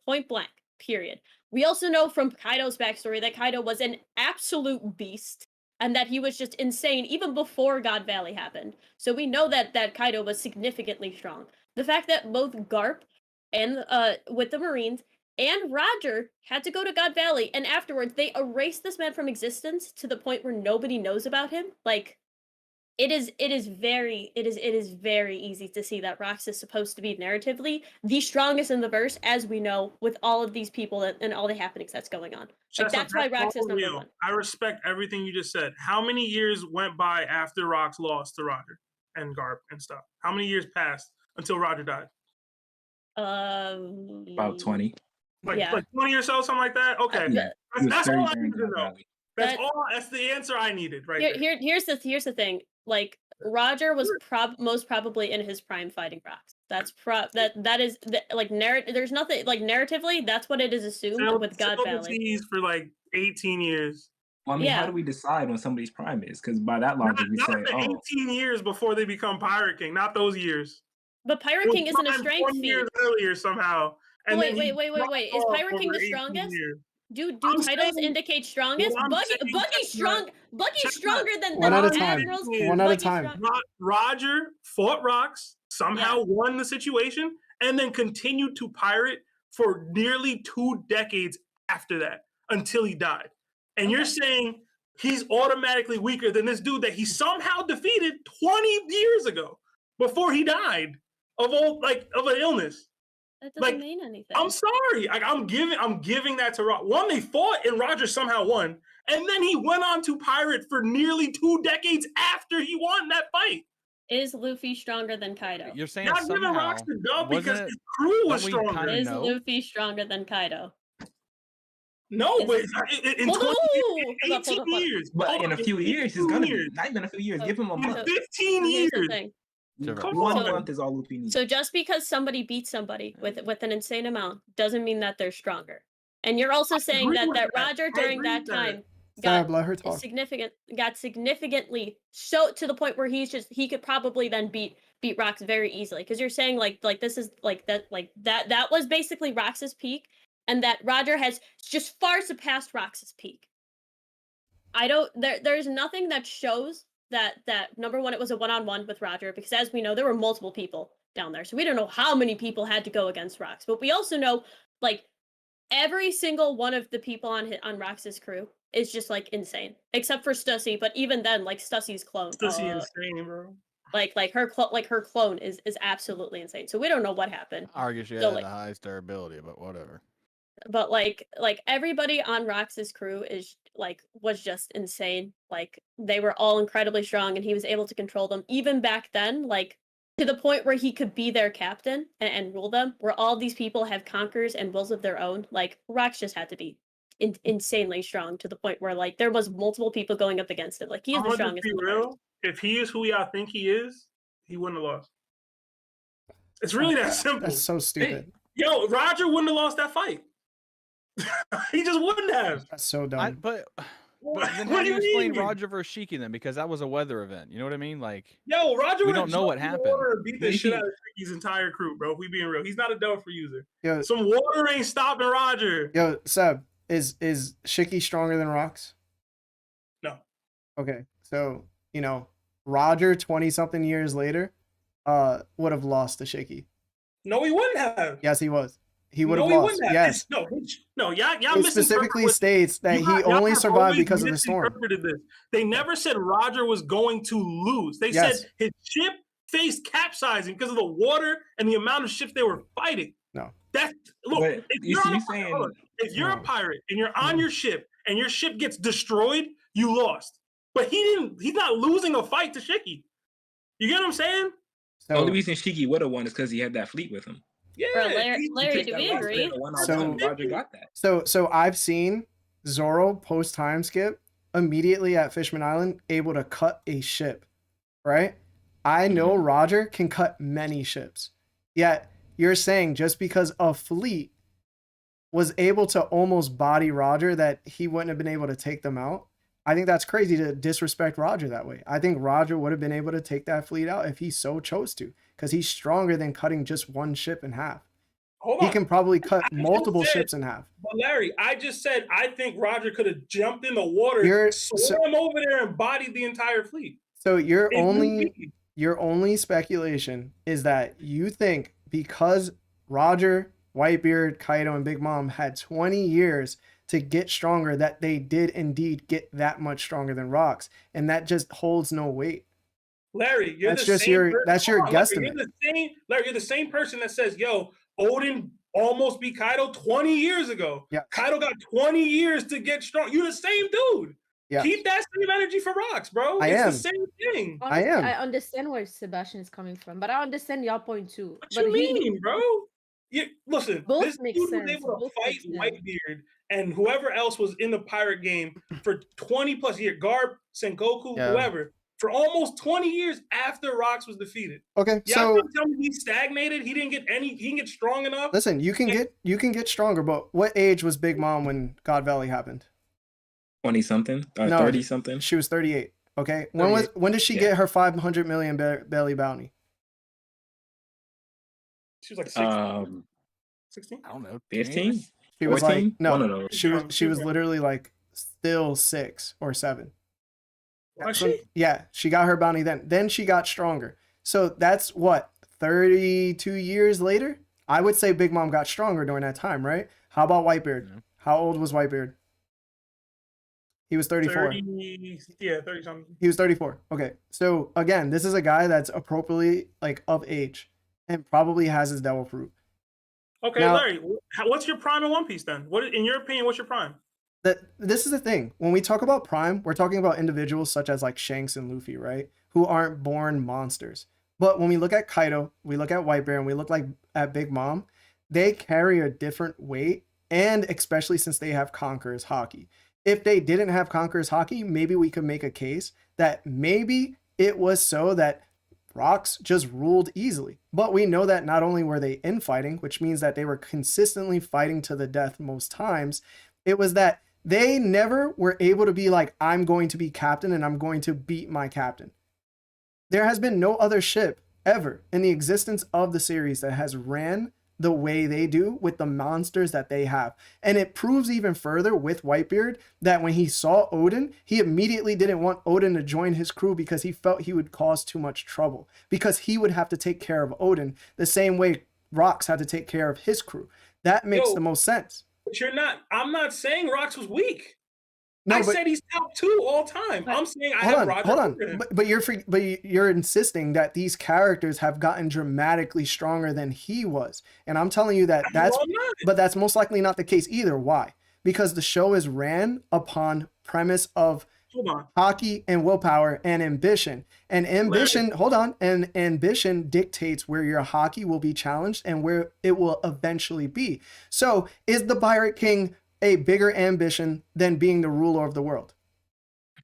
Point blank. Period. We also know from Kaido's backstory that Kaido was an absolute beast. And that he was just insane even before God Valley happened. So we know that Kaido was significantly strong. The fact that both Garp and with the Marines and Roger had to go to God Valley, and afterwards they erased this man from existence to the point where nobody knows about him. Like it is very easy to see that Rox is supposed to be narratively the strongest in the verse, as we know, with all of these people and all the happenings that's going on. Like Chestnut, that's why Rox is all number real. one. I respect everything you just said. How many years went by after Rox lost to Roger and Garp and stuff? How many years passed until Roger died? About 20. Like 20 or so, something like that? Okay. Yeah. He was That's all 30 I during needed to God know. Valley. That's the answer I needed right there. Here's the thing. Like Roger was most probably in his prime fighting Rox. That's that is like narrative. There's nothing like narratively. That's what it is assumed with God Valley. Teased for like 18 years. Well, I mean, how Yeah. do we decide when somebody's prime is? Because by that logic, we Not say, the oh, 18 years before they become Pirate King. Not those years. But Pirate It was King isn't a prime strength 20 feat. years earlier somehow. And Wait. then he dropped Is off Pirate King over the 18 strongest? years. Do I'm titles saying- indicate strongest? What I'm saying, Buggy's strong. Buggy's Chestnut. stronger than One at a the time. Admirals. One at a Buggy's time. strong- Roger fought Rox, somehow won the situation, and then continued to pirate for nearly 2 decades after that until he died. And you're saying he's automatically weaker than this dude that he somehow defeated 20 years ago before he died of an illness. That doesn't Like, mean anything. I'm sorry. Like, I'm giving that to Roger. One, they fought and Roger somehow won. And then he went on to pirate for nearly 2 decades after he won that fight. Is Luffy stronger than Kaido? You're saying Not giving somehow. Rox the dub wasn't because it- his crew was don't we stronger. kinda Is know? Luffy stronger than Kaido? No, Is- but in Hold 20, on, hold up, 18 hold up. years. but Hold in a on, few years, he's 18 gonna be. years. Not even a few years. So- Give him a In month. 15 Here's the years. thing. Come One on. month is all Luffy needs. So just because somebody beats somebody with an insane amount doesn't mean that they're stronger. And you're also saying agree that with that. Roger I during agree that with that. time Stab, let her talk. got significantly so to the point where he could probably then beat Rox very easily. Because you're saying like this is that was basically Rox's peak, and that Roger has just far surpassed Rox's peak. There's nothing that shows that number one, it was a one-on-one with Roger, because as we know, there were multiple people down there. So we don't know how many people had to go against Rox. But we also know like every single one of the people on Rox's crew is just like insane. Except for Stussy, but even then, like Stussy's clone. Stussy insane, bro. Like her clone is absolutely insane. So we don't know what happened. I argue she So, had like- the highest durability, but whatever. But like everybody on Rox's crew was just insane. Like they were all incredibly strong, and he was able to control them even back then, like to the point where he could be their captain and rule them, where all these people have conquerors and wills of their own. Like Rox just had to be insanely strong to the point where like there was multiple people going up against him. Like he is I'm the gonna strongest. be in the verse. real. If he is who y'all think he is, he wouldn't have lost. It's really that simple. That's so stupid. Yo, Roger wouldn't have lost that fight. He just wouldn't have. That's so dumb. But What then how do you do explain mean? Roger versus Shiki then? Because that was a weather event. You know what I mean? Like, Yo, Roger We would don't know what happened. Beat the shit out of Ricky's entire crew, bro. If we being real, he's not a Delphi user. Yo, Some water ain't stopping Roger. yo, Seb, is Shiki stronger than Rox? No. Okay, so Roger 20-something years later would have lost to 𝙭𝐜𝐿. No, he wouldn't have. Yes, he was. He would No, have he lost. wouldn't have. Yes. No, y'all It specifically states that he only have survived always because of the storm. misinterpreted this. They never said Roger was going to lose. They Yes. said his ship faced capsizing because of the water and the amount of ships they were fighting. No. That's look. But If you you're, see, on you a pirate, saying- hold on. If you're No. a pirate and you're on your ship and your ship gets destroyed, you lost. But he didn't. He's not losing a fight to 𝙭𝐜𝐿. You get what I'm saying? The only So reason 𝙭𝐜𝐿 would have won is because he had that fleet with him. Yeah. Bro, he- Larry, Take do that we loss, agree? then one on So- one, Roger got that. so I've seen Zoro post time skip immediately at Fishman Island able to cut a ship, right? I know Roger can cut many ships. Yet you're saying just because a fleet was able to almost body Roger that he wouldn't have been able to take them out. I think that's crazy to disrespect Roger that way. I think Roger would have been able to take that fleet out if he so chose to, because he's stronger than cutting just one ship in half. Hold He on. can probably cut I just multiple said- ships in half. But Larry, I just said I think Roger could have jumped in the water, You're- swam over there, and bodied the entire fleet. So your It only would be. your only speculation is that you think because Roger, Whitebeard, Kaido, and Big Mom had 20 years to get stronger that they did indeed get that much stronger than Rocks, and that just holds no weight. Larry, you're That's the just same your- person- that's your hold on, Larry, guesstimate. Larry, you're the same person that says, "Yo, Odin almost beat Kaido 20 years ago. Yeah. Kaido got 20 years to get strong." You're the same dude. Yeah. Keep that same energy for Rocks, bro. I It's am. the same thing. I am. I understand where Sebastian is coming from, but I understand your point too. What but you mean, bro? Listen, Both this make dude was sense, able to both fight make sense. Whitebeard and whoever else was in the pirate game for 20 plus years, Garb, Sengoku, Yeah. whoever, for almost 20 years after Rocks was defeated. Okay, Y'all so trying to tell me he stagnated? He didn't get strong enough? listen, you can get stronger, but what age was Big Mom when God Valley happened? 20 something, No, 30 something. She was 38. Okay, when did she get her 500 million belly bounty? She was like 16. 16? I don't know. 15? She was 14? like, no, One of those. she was literally like still 6 or 7. Was So, she? yeah, she got her bounty then. Then she got stronger. So that's what, 32 years later? I would say Big Mom got stronger during that time, right? How about Whitebeard? Yeah. How old was Whitebeard? He was 34. 30 something. He was 34. Okay. So again, this is a guy that's appropriately like of age and probably has his devil fruit. Okay, Now- Larry, what's your prime in One Piece then? What, in your opinion, what's your prime? This is the thing. When we talk about prime, we're talking about individuals such as like Shanks and Luffy, right? Who aren't born monsters. But when we look at Kaido, we look at Whitebeard, and we look at Big Mom, they carry a different weight, and especially since they have Conqueror's Haki. If they didn't have Conqueror's Haki, maybe we could make a case that maybe it was so that Rocks just ruled easily. But we know that not only were they infighting, which means that they were consistently fighting to the death most times, it was that they never were able to be like, I'm going to be captain and I'm going to beat my captain. There has been no other ship ever in the existence of the series that has ran the way they do with the monsters that they have. And it proves even further with Whitebeard that when he saw Odin, he immediately didn't want Odin to join his crew because he felt he would cause too much trouble, because he would have to take care of Odin the same way Rocks had to take care of his crew. That makes the most sense. But I'm not saying Rocks was weak. No, I but said he's top 2 all time. I'm saying I hold have on, Roger hold on. over him. But you're insisting that these characters have gotten dramatically stronger than he was, and I'm telling you that that's most likely not the case either. Why? Because the show is ran upon premise of hockey and willpower and ambition. And ambition, and ambition dictates where your hockey will be challenged and where it will eventually be. So is the Pirate King a bigger ambition than being the ruler of the world?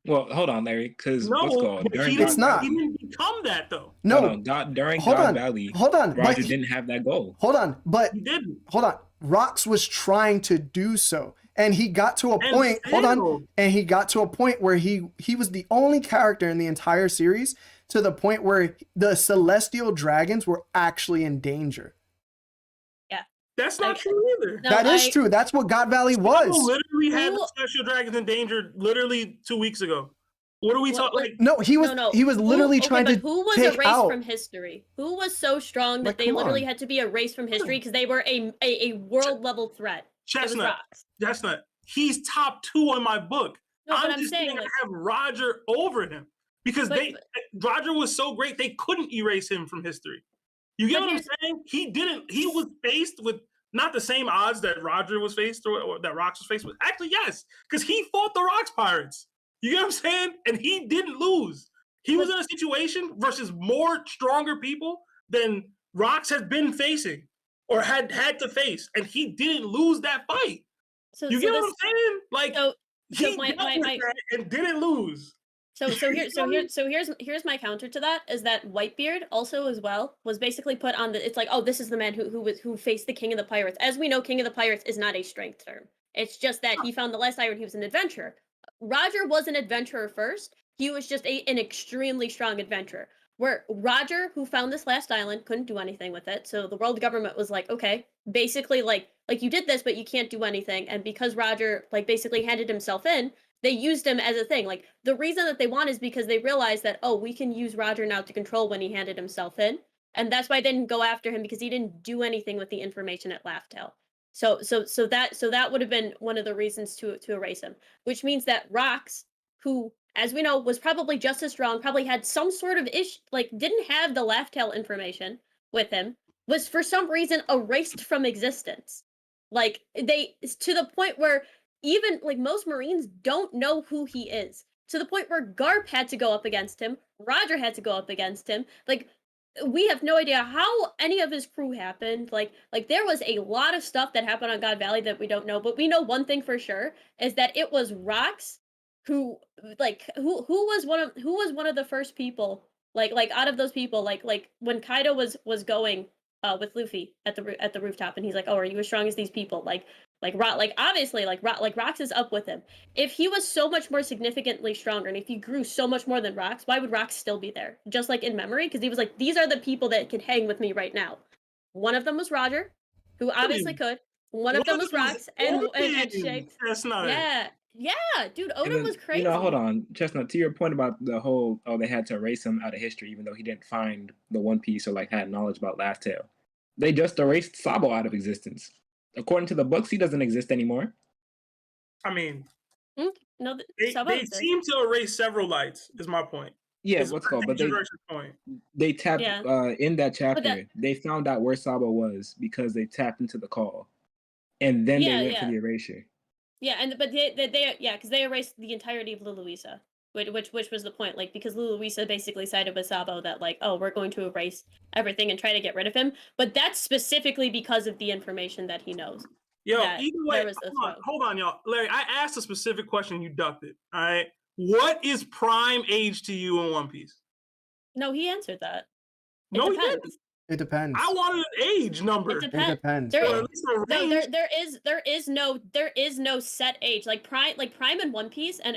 Well, hold on, Larry, because No, what's called but during It's not. He didn't become that though. No, during hold God on, Valley, hold on, Roger but- didn't have that goal. Hold on, but He didn't. hold on. Rocks was trying to do so, and he got to a And point. Hold on, failed. and he got to a point where he was the only character in the entire series to the point where the celestial dragons were actually in danger. That's not true either. No, That is true. That's what God Valley Someone was. literally had Who- the special dragons in danger literally 2 weeks ago. What are we What- talking? what- Like, No, he was No, he was literally trying but to who was take erased out. from history? Who was so strong that Like, they come literally on. had to be erased from history because they were a world level threat? It was Chestnut. Rocks. Chestnut. He's top 2 in my book. No, but I'm I'm just saying, saying like, I have Roger over him because But- Roger was so great they couldn't erase him from history. You get But what I'm here's- saying? He was faced with not the same odds that Roger was faced or that Rocks was faced with. Actually, yes, because he fought the Rocks pirates. You get what I'm saying? And he didn't lose. He was in a situation versus more stronger people than Rocks has been facing or had to face, and he didn't lose that fight. so, You so get what this- I'm saying? Like so he my- dealt with that and didn't lose. here's my counter to that is that Whitebeard also as well was basically put on the, it's like, oh, this is the man who faced the King of the Pirates. As we know, King of the Pirates is not a strength term. It's just that he found the last iron, he was an adventurer. Roger was an adventurer first. He was just an extremely strong adventurer. Where Roger, who found this last island, couldn't do anything with it. So the world government was like, okay, basically like you did this, but you can't do anything. And because Roger like basically handed himself in, they used him as a thing. Like the reason that they won is because they realized that, oh, we can use Roger now to control when he handed himself in. And that's why they didn't go after him, because he didn't do anything with the information at Laugh-Tale. So that would have been one of the reasons to erase him, which means that Rocks, who, as we know, was probably just as strong, probably had some sort of like didn't have the Laugh-Tale information with him, was for some reason erased from existence. Like to the point where even like most Marines don't know who he is. To the point where Garp had to go up against him, Roger had to go up against him. Like we have no idea how any of his crew happened. Like there was a lot of stuff that happened on God Valley that we don't know, but we know one thing for sure is that it was Rocks who was one of the first people like out of those people like when Kaido was going with Luffy at the rooftop, and he's like, oh, are you as strong as these people? Obviously Rocks is up with him. If he was so much more significantly stronger, and if he grew so much more than Rocks, why would Rocks still be there? Just like in memory, because he was like, these are the people that could hang with me right now. One of them was Roger, who obviously could. One of them was Rocks and Shanks. That's not. Yeah, dude, And Odin then, was crazy. hold on, Chestnut, to your point about the whole, they had to erase him out of history, even though he didn't find the One Piece or like had knowledge about Laugh-Tale. They just erased Sabo out of existence. According to the books, he doesn't exist anymore. I mean, No, they seem to erase several lights. Is my point. Yeah, Is what's called, but they tapped in that chapter. They found out where Sabo was because they tapped into the call, and then they went for the erasure. Yeah, but because they erased the entirety of Luluisa, which was the point. Like, because Luluisa basically sided with Sabo that like, oh, we're going to erase everything and try to get rid of him. But that's specifically because of the information that he knows. Yo, either way, hold on, y'all. Larry, I asked a specific question. You ducked it. All right. What is prime age to you in One Piece? No, he answered that. No, he didn't. It depends. I wanted an age number. It depends. There is no set age. Like prime in One Piece, and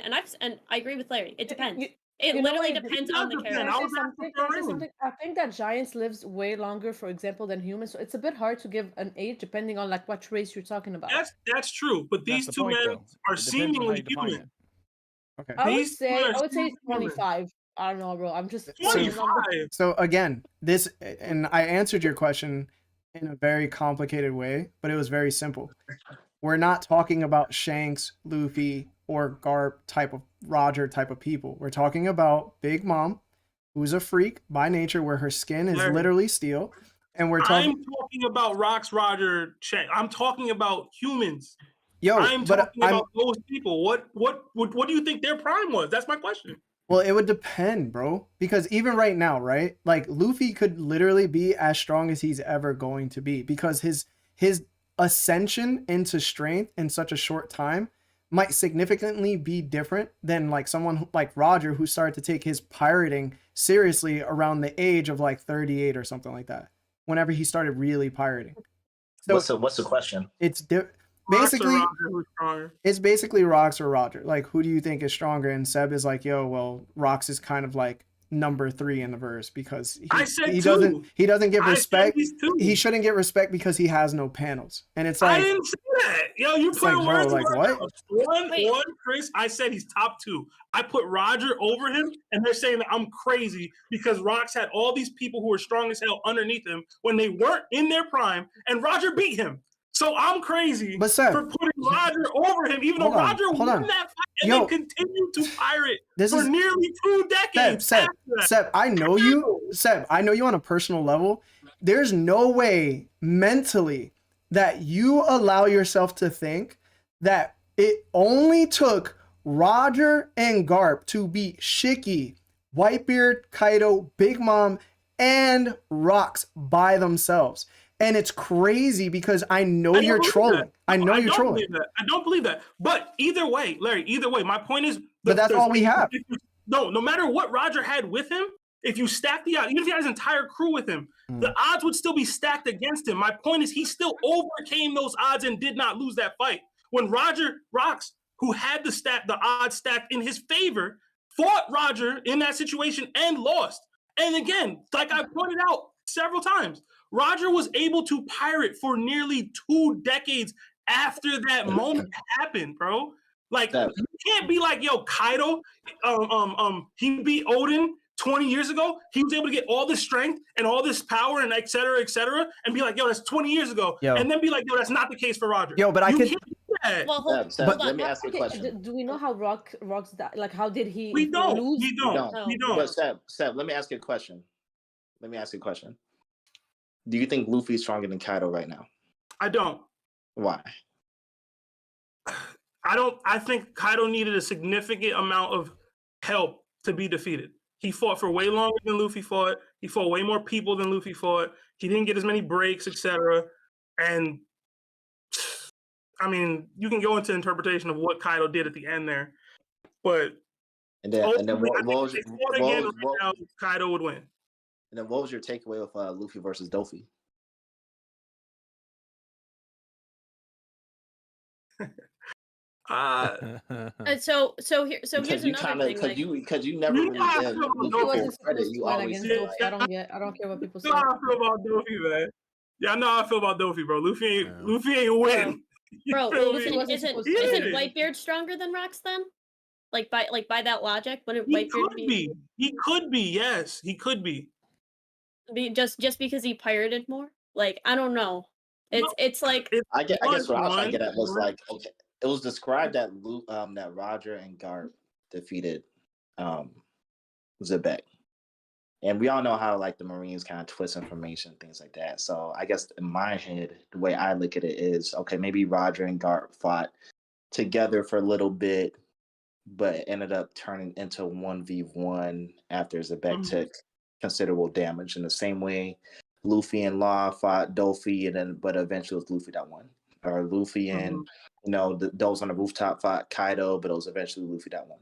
I agree with Larry. It depends. It literally depends on the character. I think that giants lives way longer, for example, than humans. So it's a bit hard to give an age depending on like what race you're talking about. That's true, but these two men are seemingly human. Okay. I would say 25. I don't know, bro. I'm just 25. So again, this, and I answered your question in a very complicated way, but it was very simple. We're not talking about Shanks, Luffy, or Garp type of Roger type of people. We're talking about Big Mom, who's a freak by nature, where her skin is literally steel. And I'm talking about Rocks, Roger, Shanks. I'm talking about humans. I'm talking about those people. What do you think their prime was? That's my question. Well, it would depend, bro. Because even right now, right? Like Luffy could literally be as strong as he's ever going to be, because his ascension into strength in such a short time might significantly be different than like someone like Roger, who started to take his pirating seriously around the age of like 38 or something like that, whenever he started really pirating. So what's the question? It's basically Rocks or Roger. Like, who do you think is stronger? And Seb is like, yo, well, Rocks is kind of like number 3 in the verse because I said he two. doesn't get I said respect. he's two. He shouldn't get respect because he has no panels. And it's I like, didn't say that. Yo, you it's put like, bro, words like in my what? mouth. Wait. One, Chris, I said he's top 2. I put Roger over him, and they're saying that I'm crazy because Rox had all these people who were strong as hell underneath him when they weren't in their prime, and Roger beat him. So I'm crazy But Seb, for putting Roger over him, even though Roger won that fight and then continued to pirate for nearly 2 decades. Seb, I know you. Seb, I know you on a personal level. There's no way mentally that you allow yourself to think that it only took Roger and Garp to beat 𝙭𝑖, Whitebeard, Kaido, Big Mom, and Rox by themselves. And it's crazy because I know you're trolling. I know you're trolling. I don't believe that. But either way, Larry, my point is... But that's all we have. No matter what Roger had with him, if you stack the odds, even if he had his entire crew with him, the odds would still be stacked against him. My point is he still overcame those odds and did not lose that fight. When Rox, who had the odds stacked in his favor, fought Roger in that situation and lost. And again, like I pointed out several times, Roger was able to pirate for nearly 2 decades after that moment happened, bro. Like, you can't be like, yo, Kaido, he beat Odin 20 years ago. He was able to get all this strength and all this power and et cetera, and be like, yo, that's 20 years ago. Yo. And then be like, yo, that's not the case for Roger. Yo, but I could... Well, hold Seb, on. let me ask you a question. Do we know how Rox died? Like, how did he We don't. lose? We don't. But Seb, let me ask you a question. Do you think Luffy's stronger than Kaido right now? I don't. Why? I think Kaido needed a significant amount of help to be defeated. He fought for way longer than Luffy fought. He fought way more people than Luffy fought. He didn't get as many breaks, etc. And I mean, you can go into interpretation of what Kaido did at the end there, but Kaido would win. And then what was your takeaway with Luffy versus Dofi? So here's another thing. Because you never really did Luffy credit. You always I don't care what people say. You know how I feel about Dofi, man. Yeah, I know how I feel about Dofi, bro. Luffy ain't win. Bro, isn't Whitebeard stronger than Rox then? Like by that logic, wouldn't Whitebeard be? He could be. Yes, he could be. Just because he pirated more? Like, I don't know. It's like I guess what I was trying to get at was like, okay, it was described that that Roger and Garp defeated Zebek. And we all know how like the Marines kind of twist information, things like that. So I guess in my head, the way I look at it is, okay, maybe Roger and Garp fought together for a little bit, but ended up turning into 1v1 after Zebek took considerable damage. In the same way, Luffy and Law fought Dofi, but eventually it was Luffy that won. Or Luffy and those on the rooftop fought Kaido, but it was eventually Luffy that won.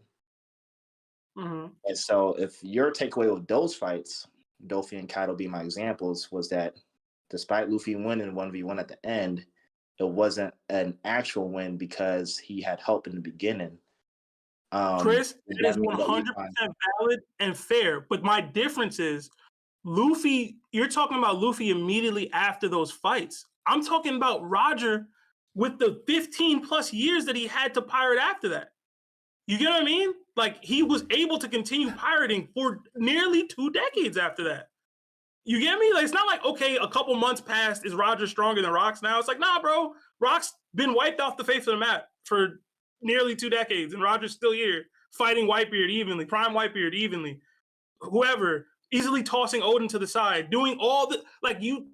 And so if your takeaway with those fights, Dofi and Kaido being my examples, was that despite Luffy winning 1v1 at the end, it wasn't an actual win because he had help in the beginning. Chris, it is 100% valid and fair. But my difference is Luffy, you're talking about Luffy immediately after those fights. I'm talking about Roger with the 15 plus years that he had to pirate after that. You get what I mean? Like, he was able to continue pirating for nearly 2 decades after that. You get me? Like, it's not like, okay, a couple months passed, is Roger stronger than Rox now? It's like, nah, bro. Rox been wiped off the face of the map for nearly 2 decades, and Roger's still here, fighting Whitebeard evenly, Prime Whitebeard evenly, whoever, easily tossing Odin to the side, doing all the, like, you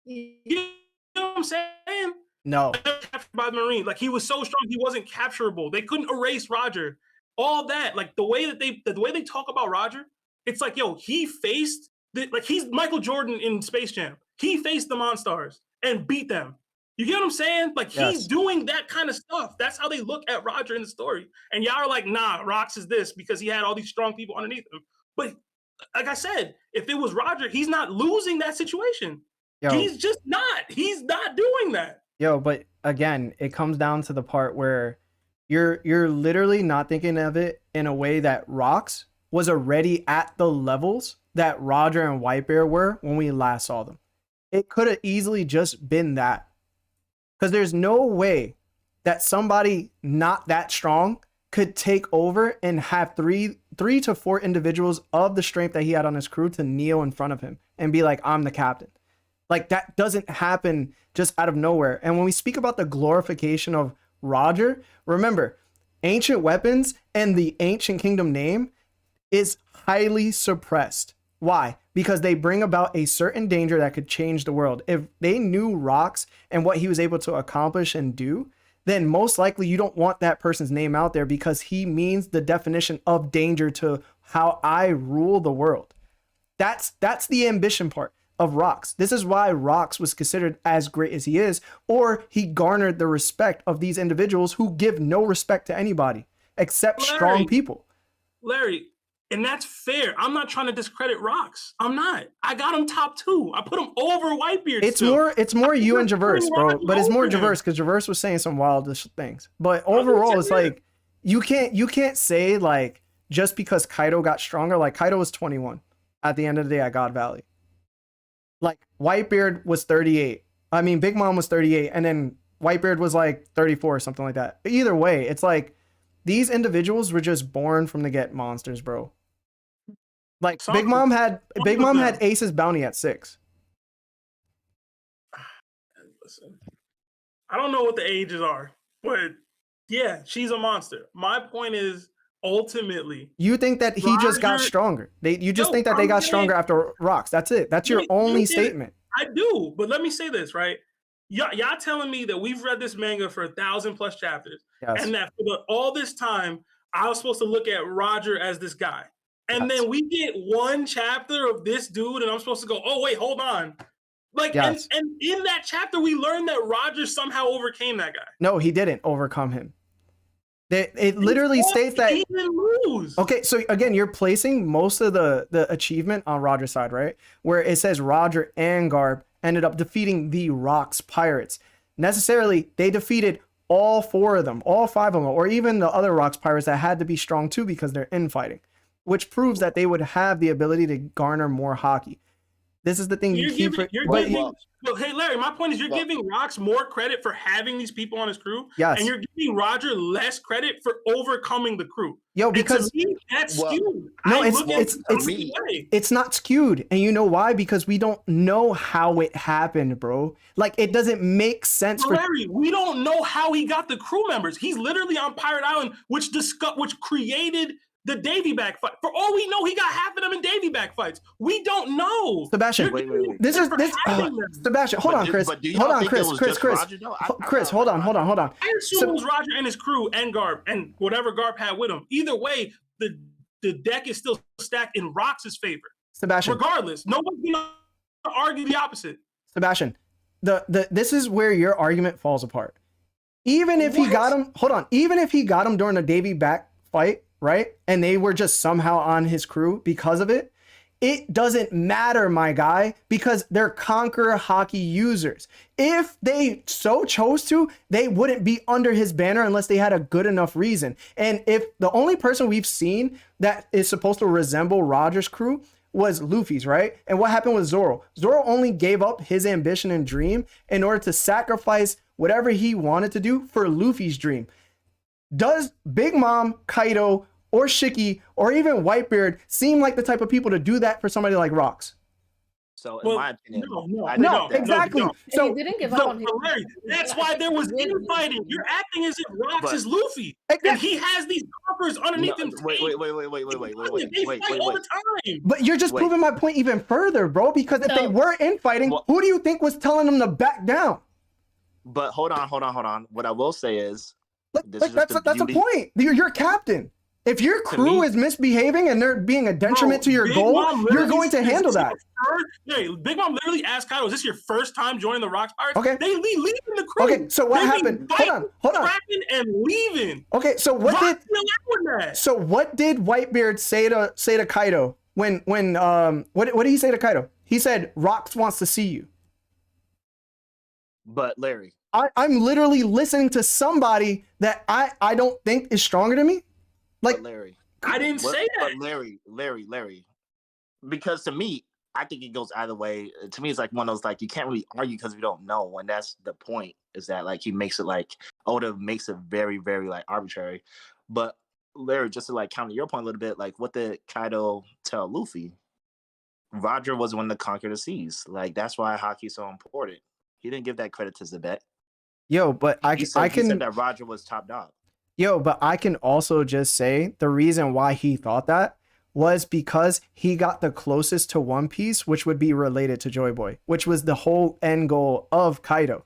know what I'm saying? No. Captured by the Marine. Like, he was so strong, he wasn't capturable. They couldn't erase Roger. All that, like, the way they talk about Roger, it's like, yo, he faced, like, he's Michael Jordan in Space Jam. He faced the Monstars and beat them. You get what I'm saying? Like, he's doing that kind of stuff. That's how they look at Roger in the story. And y'all are like, nah, Rox is this because he had all these strong people underneath him. But like I said, if it was Roger, he's not losing that situation. Yo, he's just not. He's not doing that. Yo, but again, it comes down to the part where you're literally not thinking of it in a way that Rox was already at the levels that Roger and Whitebeard were when we last saw them. It could have easily just been that. Because there's no way that somebody not that strong could take over and have three to four individuals of the strength that he had on his crew to kneel in front of him and be like, I'm the captain. Like, that doesn't happen just out of nowhere. And when we speak about the glorification of Roger, remember, ancient weapons and the ancient kingdom name is highly suppressed. Why? Because they bring about a certain danger that could change the world. If they knew Rocks and what he was able to accomplish and do, then most likely you don't want that person's name out there because he means the definition of danger to how I rule the world. That's the ambition part of Rocks. This is why Rocks was considered as great as he is, or he garnered the respect of these individuals who give no respect to anybody except strong people. Larry, and that's fair. I'm not trying to discredit Rocks. I'm not. I got him top 2. I put him over Whitebeard. It's more you and 𝙬𝙪, bro. But it's more 𝙬𝙪 because 𝙬𝙪 was saying some wildish things. But overall, it's like you can't say like just because Kaido got stronger. Like Kaido was 21 at the end of the day at God Valley. Like Whitebeard was 38. I mean, Big Mom was 38, and then Whitebeard was like 34 or something like that. But either way, it's like these individuals were just born from the get monsters, bro. Like Big Mom had Ace's bounty at 6. Listen, I don't know what the ages are, but yeah, she's a monster. My point is, ultimately, you think that he just got stronger. You just think that they got stronger after Rocks. That's it. That's your only statement. I do, but let me say this, right? Y'all telling me that we've read this manga for 1,000+ chapters, and that for all this time, I was supposed to look at Roger as this guy. And then we get one chapter of this dude, and I'm supposed to go, oh, wait, hold on. Like, and in that chapter, we learned that Roger somehow overcame that guy. No, he didn't overcome him. It literally states that. He didn't lose. Okay, so again, you're placing most of the achievement on Roger's side, right? Where it says Roger and Garb ended up defeating the Rocks pirates. Necessarily, they defeated all 4 of them, all 5 of them, or even the other Rocks pirates that had to be strong too because they're infighting, which proves that they would have the ability to garner more hockey. This is the thing well, hey, Larry, my point is you're giving Rocks more credit for having these people on his crew, yes, and you're giving Roger less credit for overcoming the crew. Yo, because that's skewed. No, it's not skewed, and you know why? Because we don't know how it happened, bro. Like, it doesn't make sense. For Larry, we don't know how he got the crew members. He's literally on Pirate Island, which created the Davy back fight. For all we know, he got half of them in Davy back fights. We don't know. Sebastian, Sebastian, hold on, Chris. Hold on, Chris, hold on. I assume it was Roger and his crew and Garb and whatever Garb had with him. Either way, the deck is still stacked in Rocks' favor. Sebastian, regardless, no one's gonna argue the opposite. Sebastian, this is where your argument falls apart. Even if he got him, even if he got him during a Davy back fight, right? And they were just somehow on his crew because of it. It doesn't matter, my guy, because they're Conqueror hockey users. If they so chose to, they wouldn't be under his banner unless they had a good enough reason. And if the only person we've seen that is supposed to resemble Roger's crew was Luffy's, right? And what happened with Zoro? Zoro only gave up his ambition and dream in order to sacrifice whatever he wanted to do for Luffy's dream. Does Big Mom, Kaido, or Shiki, or even Whitebeard seem like the type of people to do that for somebody like Rocks? So in my opinion, no, exactly. So he didn't give up on him. That's why there was infighting. You're acting as if Rocks is Luffy, and he has these coppers underneath him. Wait. They fight all the time. But you're just proving my point even further, bro. Because if they were infighting, who do you think was telling them to back down? But hold on. What I will say is, that's a point. You're captain. If your crew is misbehaving and they're being a detriment to your goal, you're going to handle that. Big Mom literally asked Kaido, is this your first time joining the Rocks Pirates? Okay. They leaving the crew. Okay, so what happened? Hold on. And leaving. Okay, so what did Whitebeard say to Kaido when what did he say to Kaido? He said Rocks wants to see you. But Larry, I'm literally listening to somebody that I don't think is stronger than me. Like, Larry, I didn't say that. But Larry, because to me, I think it goes either way. To me, it's like one of those like you can't really argue because we don't know, and that's the point. Is that like he makes it like Oda makes it very, very like arbitrary. But Larry, just to like counter your point a little bit, like what did Kaido tell Luffy? Roger was one to conquer the seas. Like that's why Haki's so important. He didn't give that credit to Zebek. Yo, but He said that Roger was top dog. Yo, but I can also just say the reason why he thought that was because he got the closest to One Piece, which would be related to Joy Boy, which was the whole end goal of Kaido.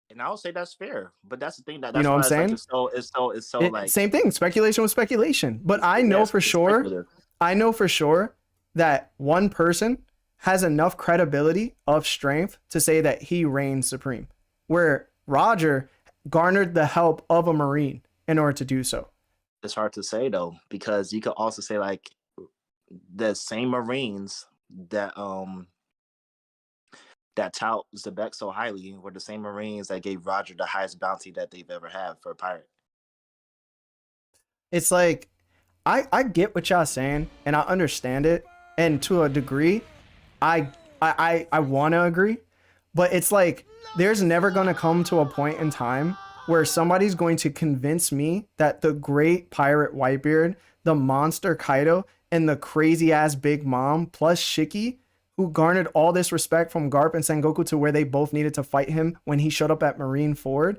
And I would say that's fair, but that's the thing that's you know what I'm saying? Like, it's so like same thing. Speculation was speculation, but I know for sure. I know for sure that one person has enough credibility of strength to say that he reigns supreme, where Roger garnered the help of a Marine in order to do so. It's hard to say though, because you could also say like the same Marines that that tout Zebek so highly were the same Marines that gave Roger the highest bounty that they've ever had for a pirate. It's like I get what y'all saying and I understand it, and to a degree I want to agree, but it's like there's never going to come to a point in time where somebody's going to convince me that the great pirate Whitebeard, the monster Kaido, and the crazy ass Big Mom plus Shiki, who garnered all this respect from Garp and Sengoku to where they both needed to fight him when he showed up at Marineford,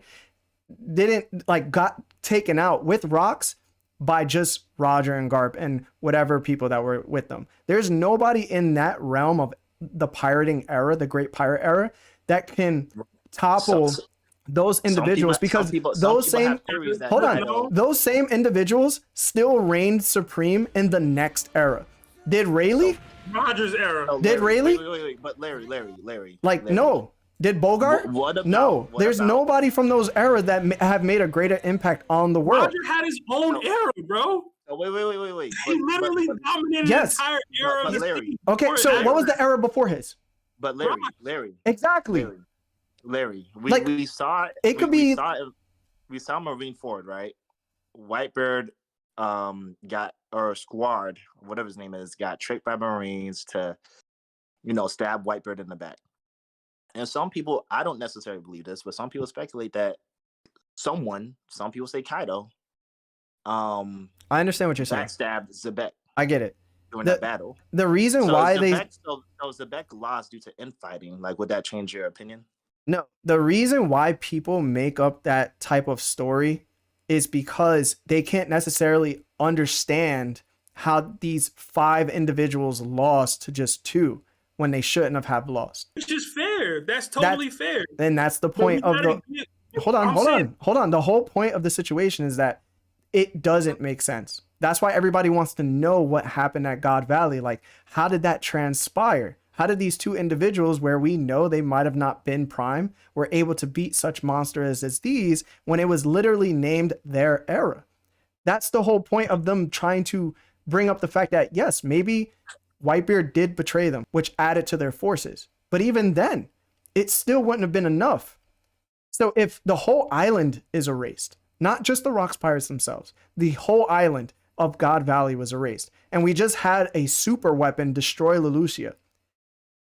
didn't like got taken out with rocks by just Roger and Garp and whatever people that were with them. There's nobody in that realm of the pirating era, the great pirate era, that can topple those individuals, because those same those same individuals still reigned supreme in the next era. Did Rayleigh? Roger's era. Did Rayleigh? Wait, but Larry. Like, no. Did Bogart? No. There's nobody from those eras that have made a greater impact on the world. Roger had his own era, bro. Wait. He literally dominated the entire era of the Larry. Okay, so what was the era before his? But Larry. Exactly. Larry. Like, we saw it could be. We saw Marineford, right? Whitebeard got, or Squad, whatever his name is, got tricked by Marines to, stab Whitebeard in the back. And some people, I don't necessarily believe this, but some people speculate that some people say Kaido, I understand what you're saying. Backstabbed Zebek. I get it. During that battle. The reason why Zebek lost due to infighting, like, would that change your opinion? No, the reason why people make up that type of story is because they can't necessarily understand how these 5 individuals lost to just 2 when they shouldn't have lost. Which is fair. That's totally fair. And that's the point of the... Hold on. The whole point of the situation is that it doesn't make sense. That's why everybody wants to know what happened at God Valley. Like, how did that transpire? How did these 2 individuals, where we know they might have not been prime, were able to beat such monsters as these when it was literally named their era? That's the whole point of them trying to bring up the fact that, yes, maybe Whitebeard did betray them, which added to their forces. But even then, it still wouldn't have been enough. So if the whole island is erased, not just the Rocks Pirates themselves, the whole island of God Valley was erased, and we just had a super weapon destroy Lelouchia,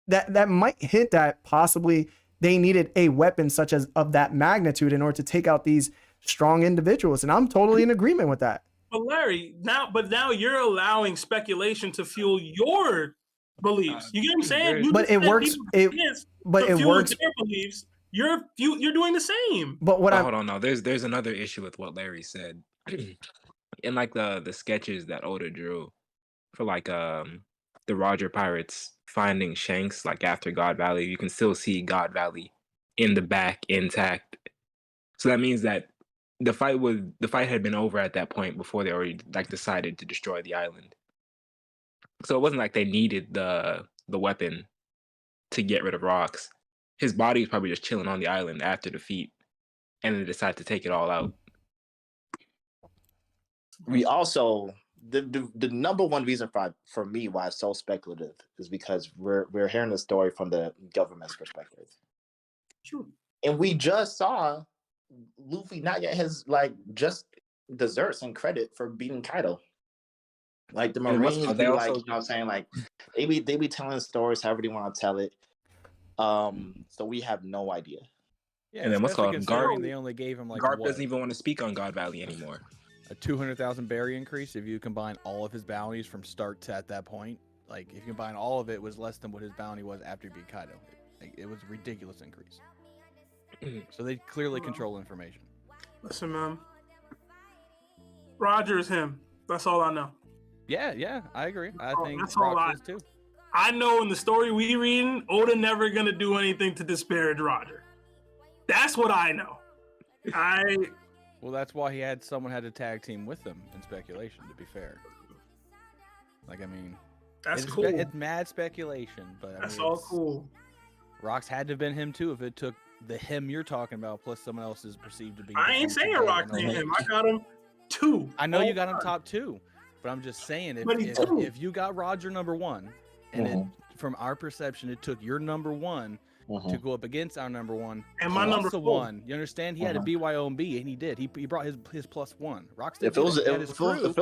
that might hint that possibly they needed a weapon such as of that magnitude in order to take out these strong individuals. And I'm totally in agreement with that. But Larry, now you're allowing speculation to fuel your beliefs. You get what I'm saying? But it works. Their beliefs. You're doing the same. But hold on. No, there's another issue with what Larry said. In like the sketches that Oda drew for like the Roger Pirates finding Shanks, like after God Valley, you can still see God Valley in the back intact. So that means that the fight had been over at that point before they already like decided to destroy the island. So it wasn't like they needed the weapon to get rid of Rocks. His body was probably just chilling on the island after defeat, and they decided to take it all out. We also the number one reason for me why it's so speculative is because we're hearing the story from the government's perspective. True. And we just saw Luffy not get his just desserts and credit for beating Kaido. Like the And Marines what's- be they like, also- you know what I'm saying? Like they be telling stories however they want to tell it. So we have no idea. Yeah, And then what's especially called considering Garp? they only gave him like Garp what, doesn't even want to speak on God Valley anymore. a 200,000 berry increase if you combine all of his bounties from start to at that point. Like if you combine all of it, was less than what his bounty was after he beat Kaido. It was a ridiculous increase. So they clearly control information. Listen, man. Roger is him. That's all I know. Yeah, I agree. I think That's all Rox is too. I know in the story we reading, Oda never gonna do anything to disparage Roger. That's what I know. Well, that's why someone had to tag team with him in speculation. To be fair, like I mean, That's it's cool. It's mad speculation, but I That's mean, all cool. Rox had to have been him too if it took the him you're talking about plus someone else is perceived to be. I ain't saying Rock ain't him. I got him 2. I know you got him top 2, but I'm just saying if you got Roger number 1, and from our perception it took your number 1 to go up against our number 1 and my number 4. 1. You understand? He had a BYOB and he did. He brought his plus 1. Rox If it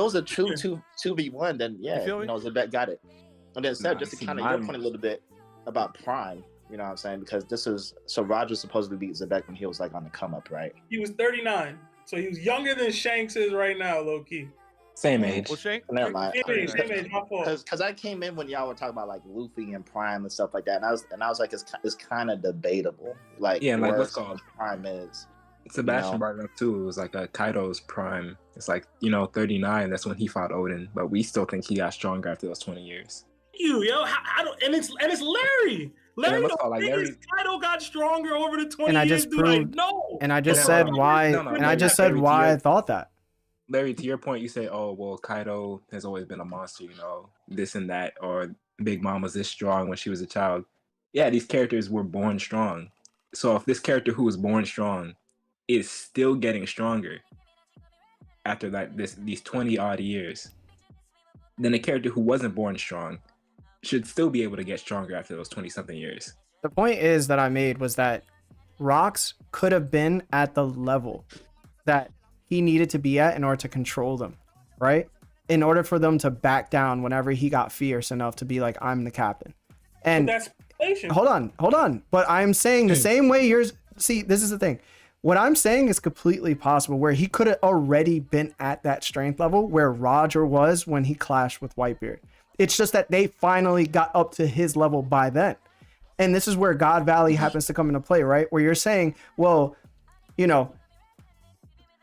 was a true 2v1, then yeah, you know, Zebek got it. And then Seb, just to kind of your point a little bit about Prime, you know what I'm saying? Because this is so Roger supposedly beat Zebek when he was like on the come up, right? He was 39, so he was younger than Shanks is right now, low key. Same age. Well, Shank, Never mind. Same age, my fault. Because I came in when y'all were talking about like Luffy and Prime and stuff like that, and I was like, it's kind of debatable. Like Yeah, like where what's called Prime is. Sebastian brought it up too. It was like Kaido's prime. It's like 39. That's when he fought Odin, but we still think he got stronger after those 20 years. I don't, and it's Larry. Larry, Kaido got stronger over the 20 And I years. just proved. No. And I just No, said no, why. no, no, and no, I no, just no, said no, why no. I thought that. Larry, to your point, you say, oh, well, Kaido has always been a monster, this and that, or Big Mom was this strong when she was a child. Yeah, these characters were born strong. So if this character who was born strong is still getting stronger after like these 20 odd years, then a character who wasn't born strong should still be able to get stronger after those 20 something years. The point is that I made was that Rox could have been at the level that he needed to be at in order to control them, right? In order for them to back down whenever he got fierce enough to be like, I'm the captain. And that's speculation. Hold on. But I'm saying the same way see, this is the thing. What I'm saying is completely possible where he could have already been at that strength level where Roger was when he clashed with Whitebeard. It's just that they finally got up to his level by then. And this is where God Valley happens to come into play, right? Where you're saying, well,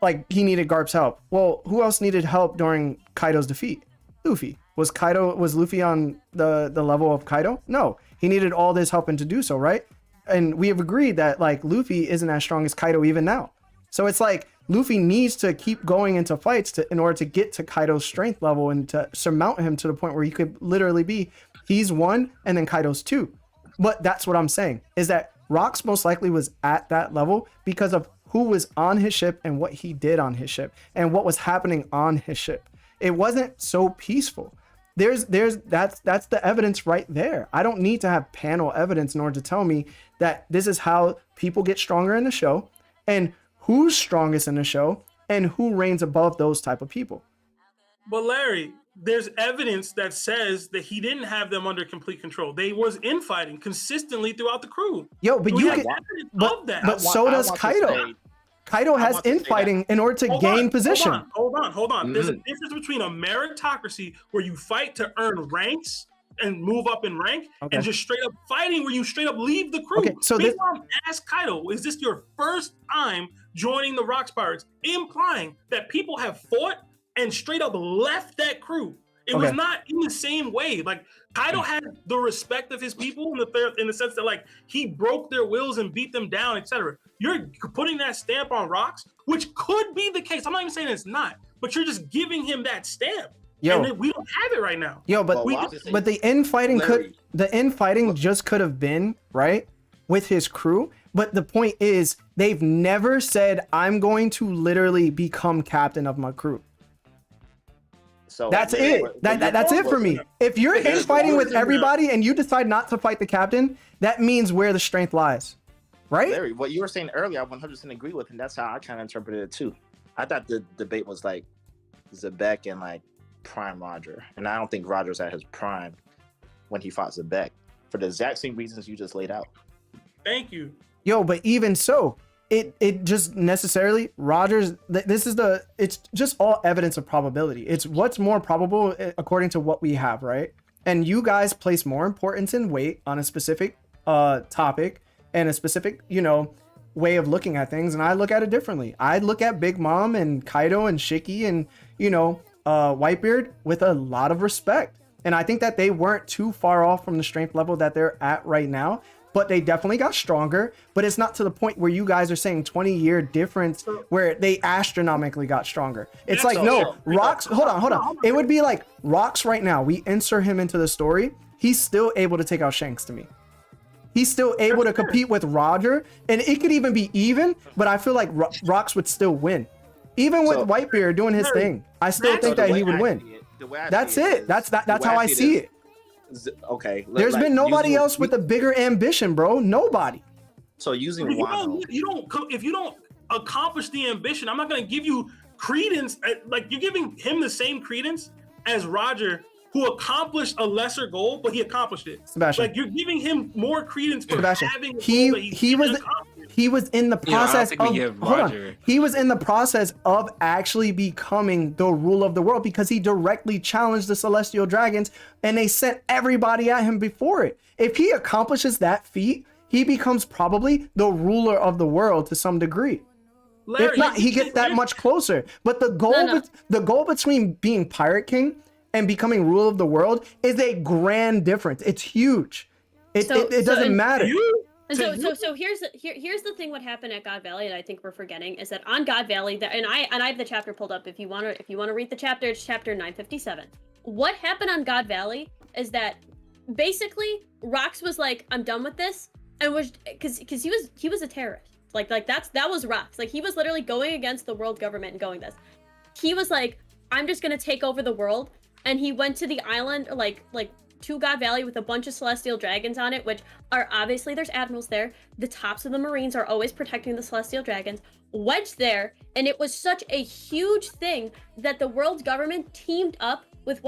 like he needed Garp's help. Well, who else needed help during Kaido's defeat? Luffy. Was Luffy on the level of Kaido? No. He needed all this help and to do so, right? And we have agreed that like Luffy isn't as strong as Kaido even now. So it's like Luffy needs to keep going into fights in order to get to Kaido's strength level and to surmount him to the point where he could literally be, he's 1 and then Kaido's 2. But that's what I'm saying, is that Rox most likely was at that level because of who was on his ship and what he did on his ship and what was happening on his ship. It wasn't so peaceful. That's the evidence right there. I don't need to have panel evidence in order to tell me that this is how people get stronger in the show and who's strongest in the show and who reigns above those type of people. But Larry, there's evidence that says that he didn't have them under complete control. They was infighting consistently throughout the crew. Yo, but but so does Kaido. Kaido has infighting in order to gain position. Hold on. There's a difference between a meritocracy where you fight to earn ranks and move up in rank, and just straight up fighting where you straight up leave the crew. Okay, so Big Mom asked Kaido, is this your first time joining the Rocks Pirates? Implying that people have fought and straight up left that crew. It was not in the same way. Like Kaido had the respect of his people in the sense that like he broke their wills and beat them down, etc. You're putting that stamp on Rocks, which could be the case. I'm not even saying it's not, but you're just giving him that stamp. Yo, and we don't have it right now. Yo, but the infighting just could have been right with his crew. But the point is, they've never said, I'm going to literally become captain of my crew. So that's it. That's it for me. If you're infighting with everybody and you decide not to fight the captain, that means where the strength lies, right? Larry, what you were saying earlier, I 100% agree with, and that's how I kind of interpreted it too. I thought the debate was like Zebek and like prime Roger, and I don't think Roger's at his prime when he fought Zebek for the exact same reasons you just laid out. Thank you. Yo, but even so, it just necessarily it's just all evidence of probability. It's what's more probable according to what we have, right? And you guys place more importance and weight on a specific topic and a specific, way of looking at things, and I look at it differently. I look at Big Mom and Kaido and Shiki and Whitebeard with a lot of respect, and I think that they weren't too far off from the strength level that they're at right now, but they definitely got stronger. But it's not to the point where you guys are saying 20-year difference where they astronomically got stronger. It's like, no, Rocks, hold on. It would be like Rocks right now. We insert him into the story. He's still able to take out Shanks to me. He's still able to compete with Roger, and it could even be even, but I feel like Rocks would still win. Even with Whitebeard doing his thing, I still think that he would win. That's it. That's how I see it. Okay. There's been nobody else with a bigger ambition, bro. Nobody. So using Wano, if you don't accomplish the ambition, I'm not gonna give you credence. Like, you're giving him the same credence as Roger, who accomplished a lesser goal, but he accomplished it. Sebastian. Like, you're giving him more credence for Sebastian, having a goal that he was in the process he was in the process of actually becoming the ruler of the world, because he directly challenged the Celestial Dragons and they sent everybody at him before it. If he accomplishes that feat, he becomes probably the ruler of the world to some degree. Larry, if not, he gets that much closer. But the goal between being Pirate King and becoming ruler of the world is a grand difference. It's huge. It doesn't matter. So here's the thing. What happened at God Valley, and I think we're forgetting, is that on God Valley, and I have the chapter pulled up. If you want to read the chapter, it's chapter 957. What happened on God Valley is that basically Rocks was like, I'm done with this, and was because he was a terrorist. Like that was Rocks. Like, he was literally going against the world government and going this. He was like, I'm just gonna take over the world. And he went to the island, like to God Valley, with a bunch of Celestial Dragons on it, which are obviously, there's admirals there. The tops of the Marines are always protecting the Celestial Dragons. Went there, and it was such a huge thing that the world government teamed up with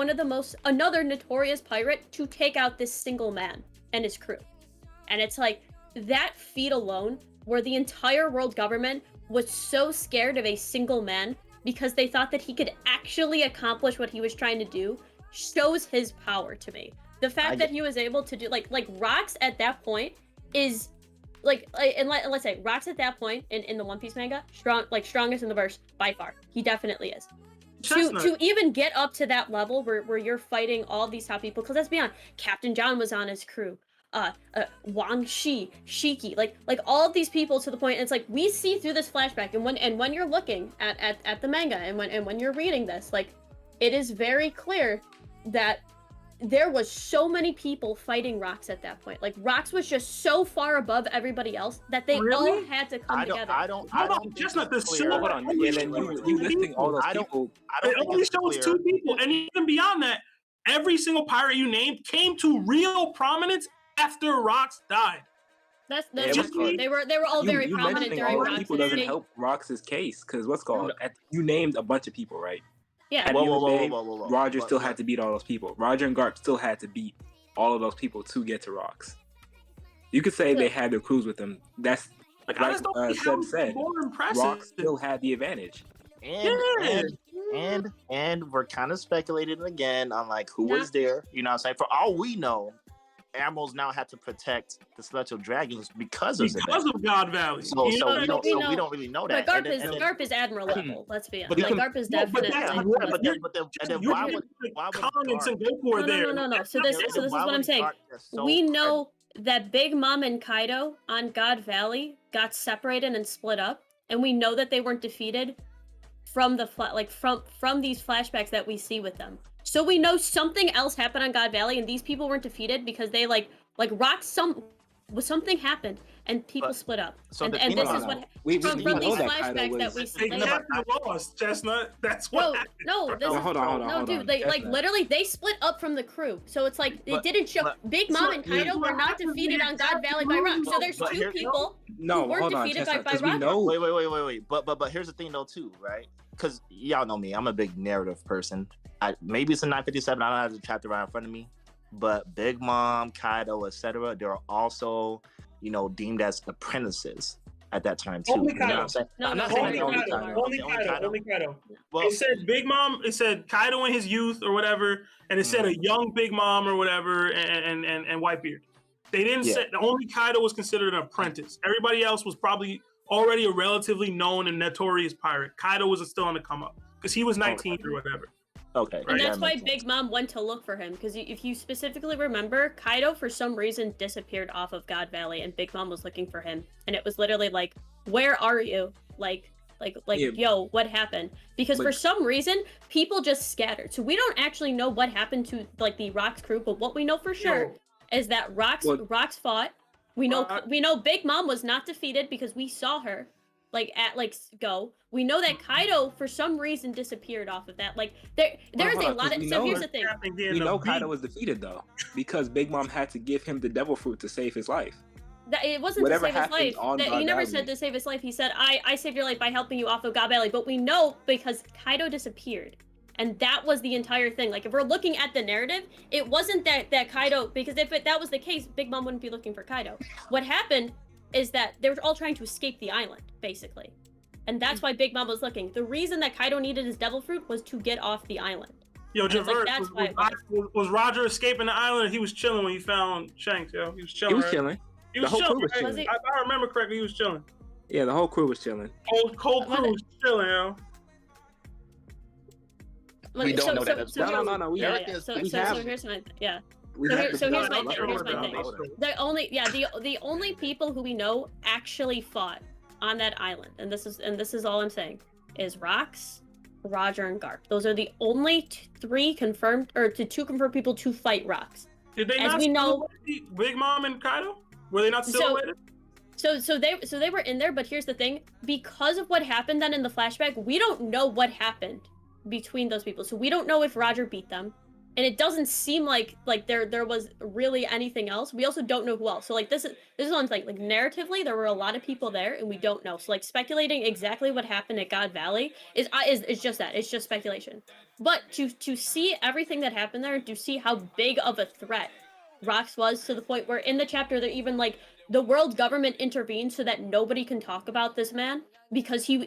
another notorious pirate to take out this single man and his crew. And it's like, that feat alone, where the entire world government was so scared of a single man because they thought that he could actually accomplish what he was trying to do, shows his power to me. The fact that he was able to do like Rocks at that point is let's say Rocks at that point in the One Piece manga, strongest in the verse by far. He definitely is. To even get up to that level where you're fighting all these top people, because let's be honest, Captain John was on his crew. Wang Shi, Shiki, like all of these people, to the point, it's like, we see through this flashback, and when you're looking at the manga, and when you're reading this, like, it is very clear that there was so many people fighting Rocks at that point. Like, Rocks was just so far above everybody else that they all had to come together. I don't just not the Hold on, and then you listing all those people. It only shows two people, and even beyond that, every single pirate you named came to real prominence after Rocks died. That's just they were all very prominent during all Rocks. People doesn't help Rox's case, because you named a bunch of people, right? Yeah. At the end of the day, Roger still had to beat all those people. Roger and Garp still had to beat all of those people to get to Rocks. You could say they had their crews with them. That's like Seb said. Rocks still had the advantage. And we're kind of speculating again on like who was there. You know what I'm saying? For all we know, Admirals now have to protect the Celestial Dragons because of God Valley. So we don't really know that. But Garp is Admiral level. Let's be honest. Garp is definitely. Why would Goku there? No. So this is what I'm saying. We know that Big Mom and Kaido on God Valley got separated and split up, and we know that they weren't defeated from from these flashbacks that we see with them. So we know something else happened on God Valley, and these people weren't defeated because they like Rocks something happened and people But- split up. so And the this thing is about- what We from know these that flashbacks Kaido that we was- see. They captured the lost, Chestnut. That's what happened. No, this No, is hold on, no, dude. on. They like Chestnut. literally they split up from the crew, so it's like it But- didn't show. but- Big Mom and So, Kaido what were not happens defeated when on you God Valley by capture Rock. So Luffy? there's But two here- people No, who weren't hold on, defeated Chestnut, by 'cause we Roger. know. Wait. But here's the thing though too, right? Because y'all know me, I'm a big narrative person. Maybe it's in 957. I don't have the chapter right in front of me, but Big Mom, Kaido, etc. They're also, deemed as apprentices at that time too. Only You know what Kaido. I'm saying? No, I'm no, not saying Only Only only Kaido. Kaido. Only Only Kaido. Kaido. Only Kaido. Well, It said Big Mom. It said Kaido in his youth or whatever, and it said a young Big Mom or whatever, and Whitebeard. They didn't Yeah. say only Kaido was considered an apprentice. Everybody else was probably already a relatively known and notorious pirate. Kaido was still on the come up because he was 19 or whatever. okay. And that that's why makes Big sense. Mom went to look for him, because if you specifically remember, Kaido for some reason disappeared off of God Valley, and Big Mom was looking for him, and it was literally like, "Where are you? Like, Yeah. yo, what happened?" Because But- for some reason, people just scattered. So we don't actually know what happened to like the Rocks crew, but what we know for sure is that Rocks fought. We know Big Mom was not defeated because we saw her go. We know that Kaido for some reason disappeared off of that. Like there's hold a on, lot 'cause of we so know here's her- the thing. We know Kaido was defeated though, because Big Mom had to give him the devil fruit to save his life. That it wasn't Whatever to save his happened life. on That, he God never Valley. said to save his life. He said, I saved your life by helping you off of God Valley. But we know because Kaido disappeared. And that was the entire thing. Like, if we're looking at the narrative, it wasn't that Kaido, because if that was the case, Big Mom wouldn't be looking for Kaido. What happened is that they were all trying to escape the island, basically. And that's why Big Mom was looking. The reason that Kaido needed his devil fruit was to get off the island. Yo, And it's like, Javerse, that's why it was Roger escaping the island, or he was chilling when he found Shanks? Yo, he was chilling. He was right? chilling. He was The whole chilling. crew was right? chilling. If I remember correctly, he was chilling. Yeah, the whole crew was chilling. Whole crew was chilling, yo. We don't know that. No. We have. So we have. here's my We So have here- the so here's devil my fruit. thing. The only people who we know actually fought on that island, and this is all I'm saying, is Rocks, Roger, and Garp. Those are the only two confirmed people to fight Rocks. Did they As not we know- silhouette Big Mom and Kaido? Were they not silhouetted? So they were in there, but here's the thing: because of what happened then in the flashback, we don't know what happened between those people. So we don't know if Roger beat them, and it doesn't seem like there was really anything else. We also don't know who else. So like this is one thing. Like narratively, there were a lot of people there, and we don't know. So like speculating exactly what happened at God Valley is just that. It's just speculation. But to see everything that happened there, to see how big of a threat Rocks was, to the point where in the chapter they're even like, the world government intervened so that nobody can talk about this man, because he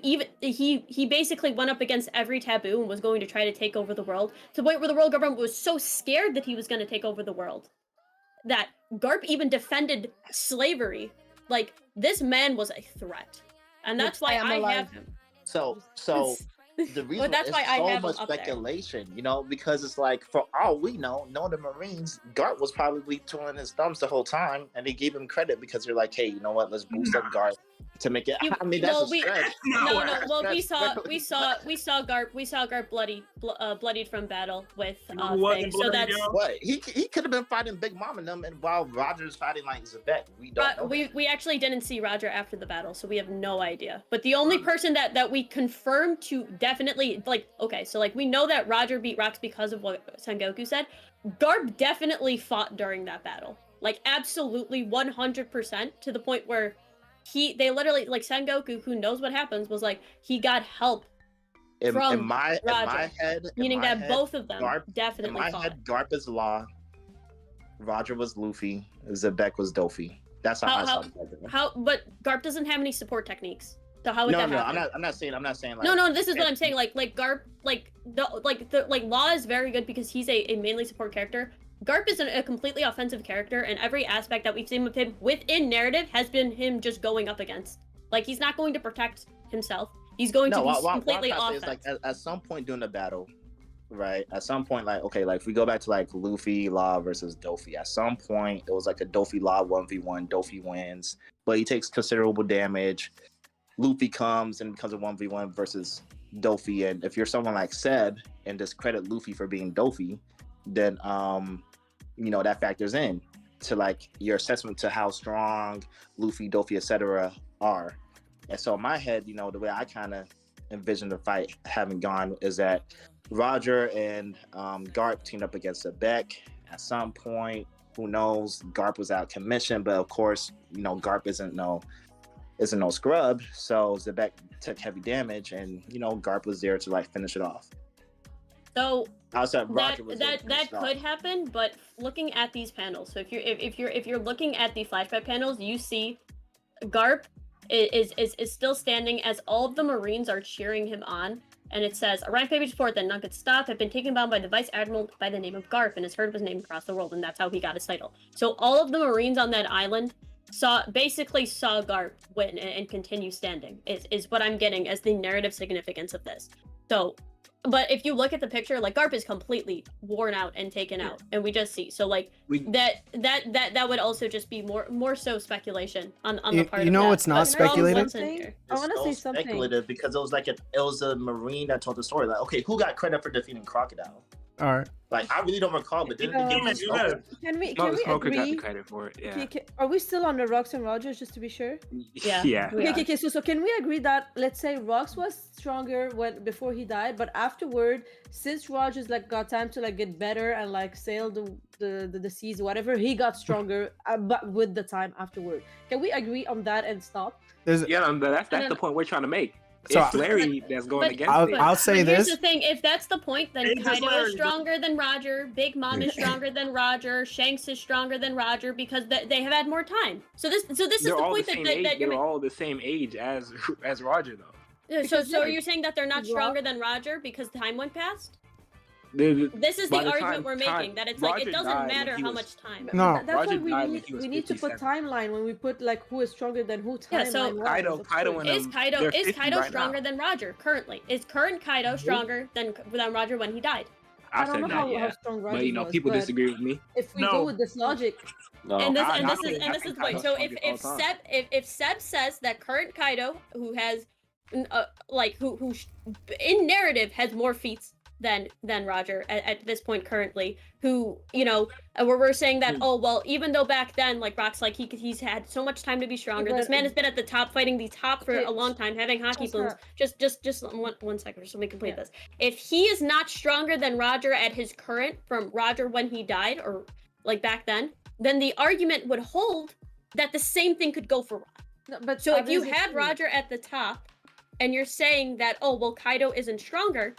basically went up against every taboo and was going to try to take over the world, to the point where the world government was so scared that he was going to take over the world that Garp even defended slavery. Like, this man was a threat, and that's why I'm I alive. have him. So the reason that's is why I so have much him up there. speculation, because it's like, for all we know, knowing the Marines, Gart was probably twiddling his thumbs the whole time, and they gave him credit because they're like, hey, you know what? Let's boost up Gart to make it. I mean, that's a stretch. No. Well, we Stretch. saw Garp bloodied from battle with Who wasn't thing. So bloody, that's yo? What he could have been fighting Big Mom and them, and while Roger's fighting like Zebek, we don't know. we actually didn't see Roger after the battle, so we have no idea. But the only person that we confirmed to definitely, like, okay, so like we know that Roger beat Rocks because of what Sengoku said. Garp definitely fought during that battle, like absolutely 100%, to the point where they literally, like, Sengoku, who knows what happens, was like, he got help from in my head, meaning that head, both of them Garp, definitely in my fought. head, Garp is Law, Roger was Luffy, Zebek was Dofi. That's how I saw it. But Garp doesn't have any support techniques. So how would that happen? I'm not saying like, No, this is what I'm saying. Like Garp, Law is very good because he's a mainly support character. Garp is a completely offensive character, and every aspect that we've seen with him within narrative has been him just going up against. Like, he's not going to protect himself. He's going to be completely offensive. Like at some point during the battle, right? At some point, like, okay, like if we go back to like Luffy, Law versus Dofi, at some point it was like a Dofi Law 1v1. Dofi wins, but he takes considerable damage. Luffy comes and becomes a 1v1 versus Dofi, and if you're someone like Seb and discredit Luffy for being Dofi, then that factors in. to like your assessment to how strong Luffy, Doffy, etc. are. And so in my head, you know, the way I kind of envision the fight having gone is that Roger and Garp teamed up against Zebek at some point. Who knows? Garp was out commission, but of course, you know, Garp isn't no scrub. So Zebek took heavy damage, and you know, Garp was there to like finish it off. So that could happen, but looking at these panels, so if you're looking at the flashback panels, you see Garp is still standing as all of the Marines are cheering him on. And it says, a rank page report that none could stop had been taken down by the Vice Admiral by the name of Garp, and his herd was named across the world, and that's how he got his title. So all of the Marines on that island basically saw Garp win and continue standing, is what I'm getting as the narrative significance of this. So, but if you look at the picture, like, Garp is completely worn out and taken out, and we just see. So, like, that would also just be more so speculation on the part of you know that. what's not speculative? I want to say something. Speculative because it was a Marine that told the story. Like, okay, who got credit for defeating Crocodile? All right. Like, I really don't recall, but didn't Can we Smoker got agree? the credit for it. Yeah. Are we still on the Rocks and Rogers, just to be sure? Yeah. Yeah. Okay. So can we agree that, let's say, Rocks was stronger before he died, but afterward, since Rogers like got time to like get better and like sail the seas, whatever, he got stronger, but with the time afterward. Can we agree on that and stop? That's the point we're trying to make. So, it's Larry that's going against it. I'll say this. Here's the thing: if that's the point, then Kaido is stronger than Roger. Big Mom is stronger than Roger. Shanks is stronger than Roger because they have had more time. So this is the point that you're. They're all the same age as Roger, though. Yeah, so are you saying that they're not stronger than Roger because time went past? This is the argument we're making, that it's like, it doesn't matter how much time. No, that's why we need to put timeline when we put like who is stronger than who. Yeah, so Kaido is Kaido stronger than Roger currently? Is current Kaido stronger than Roger when he died? I don't know how strong Roger but you know, people disagree with me. If we go with this logic, and this is the point. So if Seb says that current Kaido, who has who in narrative has more feats than Roger at this point currently, who, you know, we're saying that, oh, well, even though back then, like, Rock's like, he's had so much time to be stronger. This man has been at the top, fighting the top for a long time, having hockey blooms. Just one second, just let me complete this. If he is not stronger than Roger at his current, from Roger when he died, or like back then the argument would hold that the same thing could go for Rock. No, but so if you had Roger at the top, and you're saying that, oh, well, Kaido isn't stronger,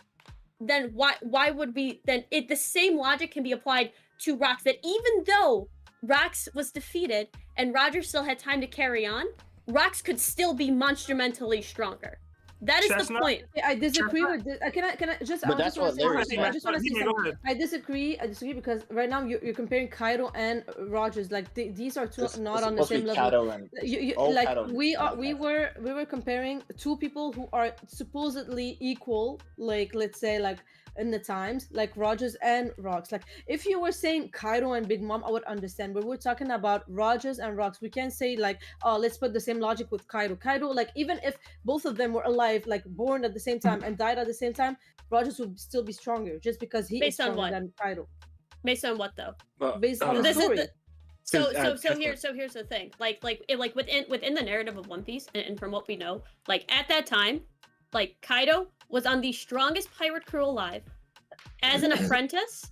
then why would we then the same logic can be applied to Rox, that even though Rox was defeated and Roger still had time to carry on, Rox could still be monumentally stronger. That is the point. I disagree with this. Can I just? But that's what Larry's saying. I just want to say something. I disagree because right now you're comparing Kaido and Rogers. Like these are two not on the same level. We were comparing two people who are supposedly equal. Like, let's say, like, in the times, like Rogers and Rox. Like, if you were saying Kaido and Big Mom, I would understand, but we're talking about Rogers and Rox. We can't say like, oh, let's put the same logic with Kaido, like, even if both of them were alive, like born at the same time and died at the same time, Rogers would still be stronger just because he is stronger than Kaido. Based on what though? Based on the story. So here's the thing, like within the narrative of One Piece, and from what we know, like at that time, like Kaido was on the strongest pirate crew alive as an apprentice,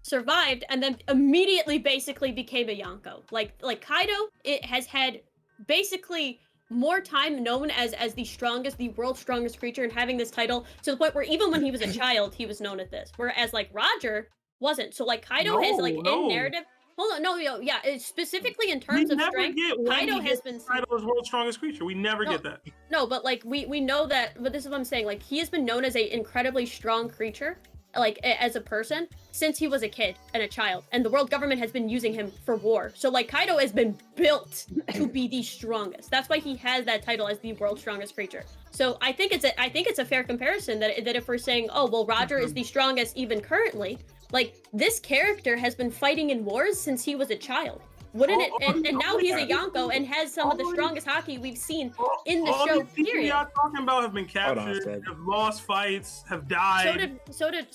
survived, and then immediately basically became a Yonko. Like Kaido, it has had basically more time known as the world's strongest creature, and having this title to the point where even when he was a child, he was known as this. Whereas like Roger wasn't. So like Kaido has like in narrative. Hold on, yeah, specifically in terms of strength, Kaido has been title as world's strongest creature. We never get that. No, but like we know that. But this is what I'm saying. Like he has been known as a incredibly strong creature, like as a person, since he was a kid and a child, and the world government has been using him for war. So like Kaido has been built to be the strongest. That's why he has that title as the world's strongest creature. So I think it's a fair comparison that if we're saying, oh well, Roger is the strongest even currently. Like, this character has been fighting in wars since he was a child. Wouldn't it? And now he's a Yonko and has some of the strongest hockey we've seen in the show, period. Y'all talking about have been captured, have lost fights, have died. So did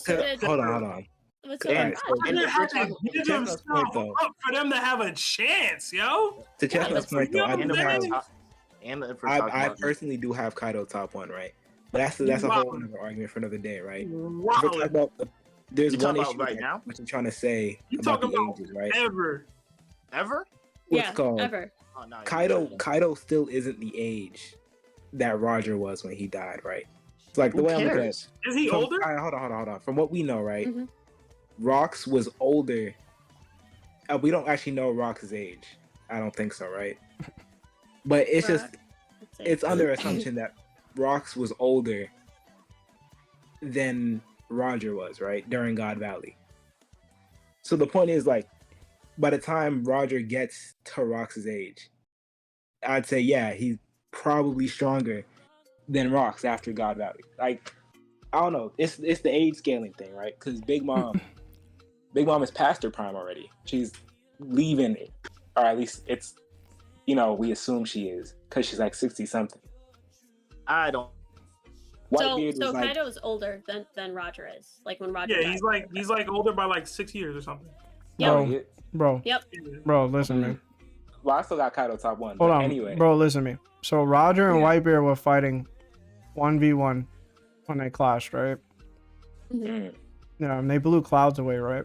hold on. What's All right, so They had to to give Chestnut's point, themselves though, up for them to have a chance, yo. to Chestnut's point, though, I And do the have, first And the I personally do have Kaido top 1, right? But that's a whole other argument for another day, right? If we're talking Wow. about there's You one talking issue about right now? which I'm trying to say You about the talking about ages, right? ever. Ever? What's Yeah, called ever. Oh, no, Kaido still isn't the age that Roger was when he died, right? So like the Who way I'm looking at cares? Is he from, older? all right, hold on. From what we know, right? Mhm. Rox was older. We don't actually know Rox's age. I don't think so, right? But it's just Let's see. it's under assumption that Rox was older than Roger was, right? During God Valley. So the point is, like, by the time Roger gets to Rox's age, I'd say, yeah, he's probably stronger than Rox after God Valley. Like, I don't know. It's the age scaling thing, right? Because Big Mom is past her prime already. She's leaving it, or at least it's, we assume she is, because she's like 60 something. I don't. Whitebeard So was like, Kaido is older than Roger is. Like when Roger. Yeah, died. he's like older by like 6 years or something. Yep. Bro, Yep. bro, listen, man. well, I still got Kaido top 1. Hold but on, anyway. bro, listen to me. So Roger and Yeah. Whitebeard were fighting 1v1 when they clashed, right? Mm, Yeah, and they blew clouds away, right?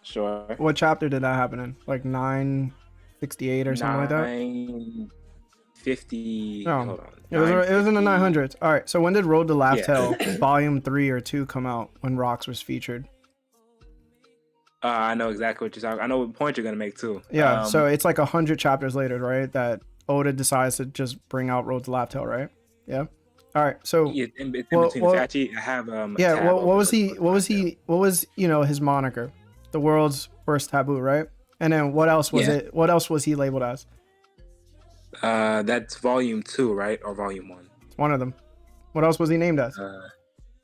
sure. What chapter did that happen in? Like 968 or something like that? 950. No. Hold on. It was in the 950. 900s. All right. So when did Road to Laugh Yeah. Tale Volume 3 or 2 come out when Rox was featured? I know exactly what you're talking. I know what point you're gonna make too. Yeah. So it's like 100 chapters later, right? That Oda decides to just bring out Road to Laugh Tale, right? Yeah. All right. So yeah, in between well, it's actually I have a yeah. tab What open was for he? Road What was to Laugh he? What was his moniker? The world's worst taboo, right? And then what else was Yeah. it? What else was he labeled as? Tale. That's volume 2, right? Or volume 1? It's one of them. What else was he named as?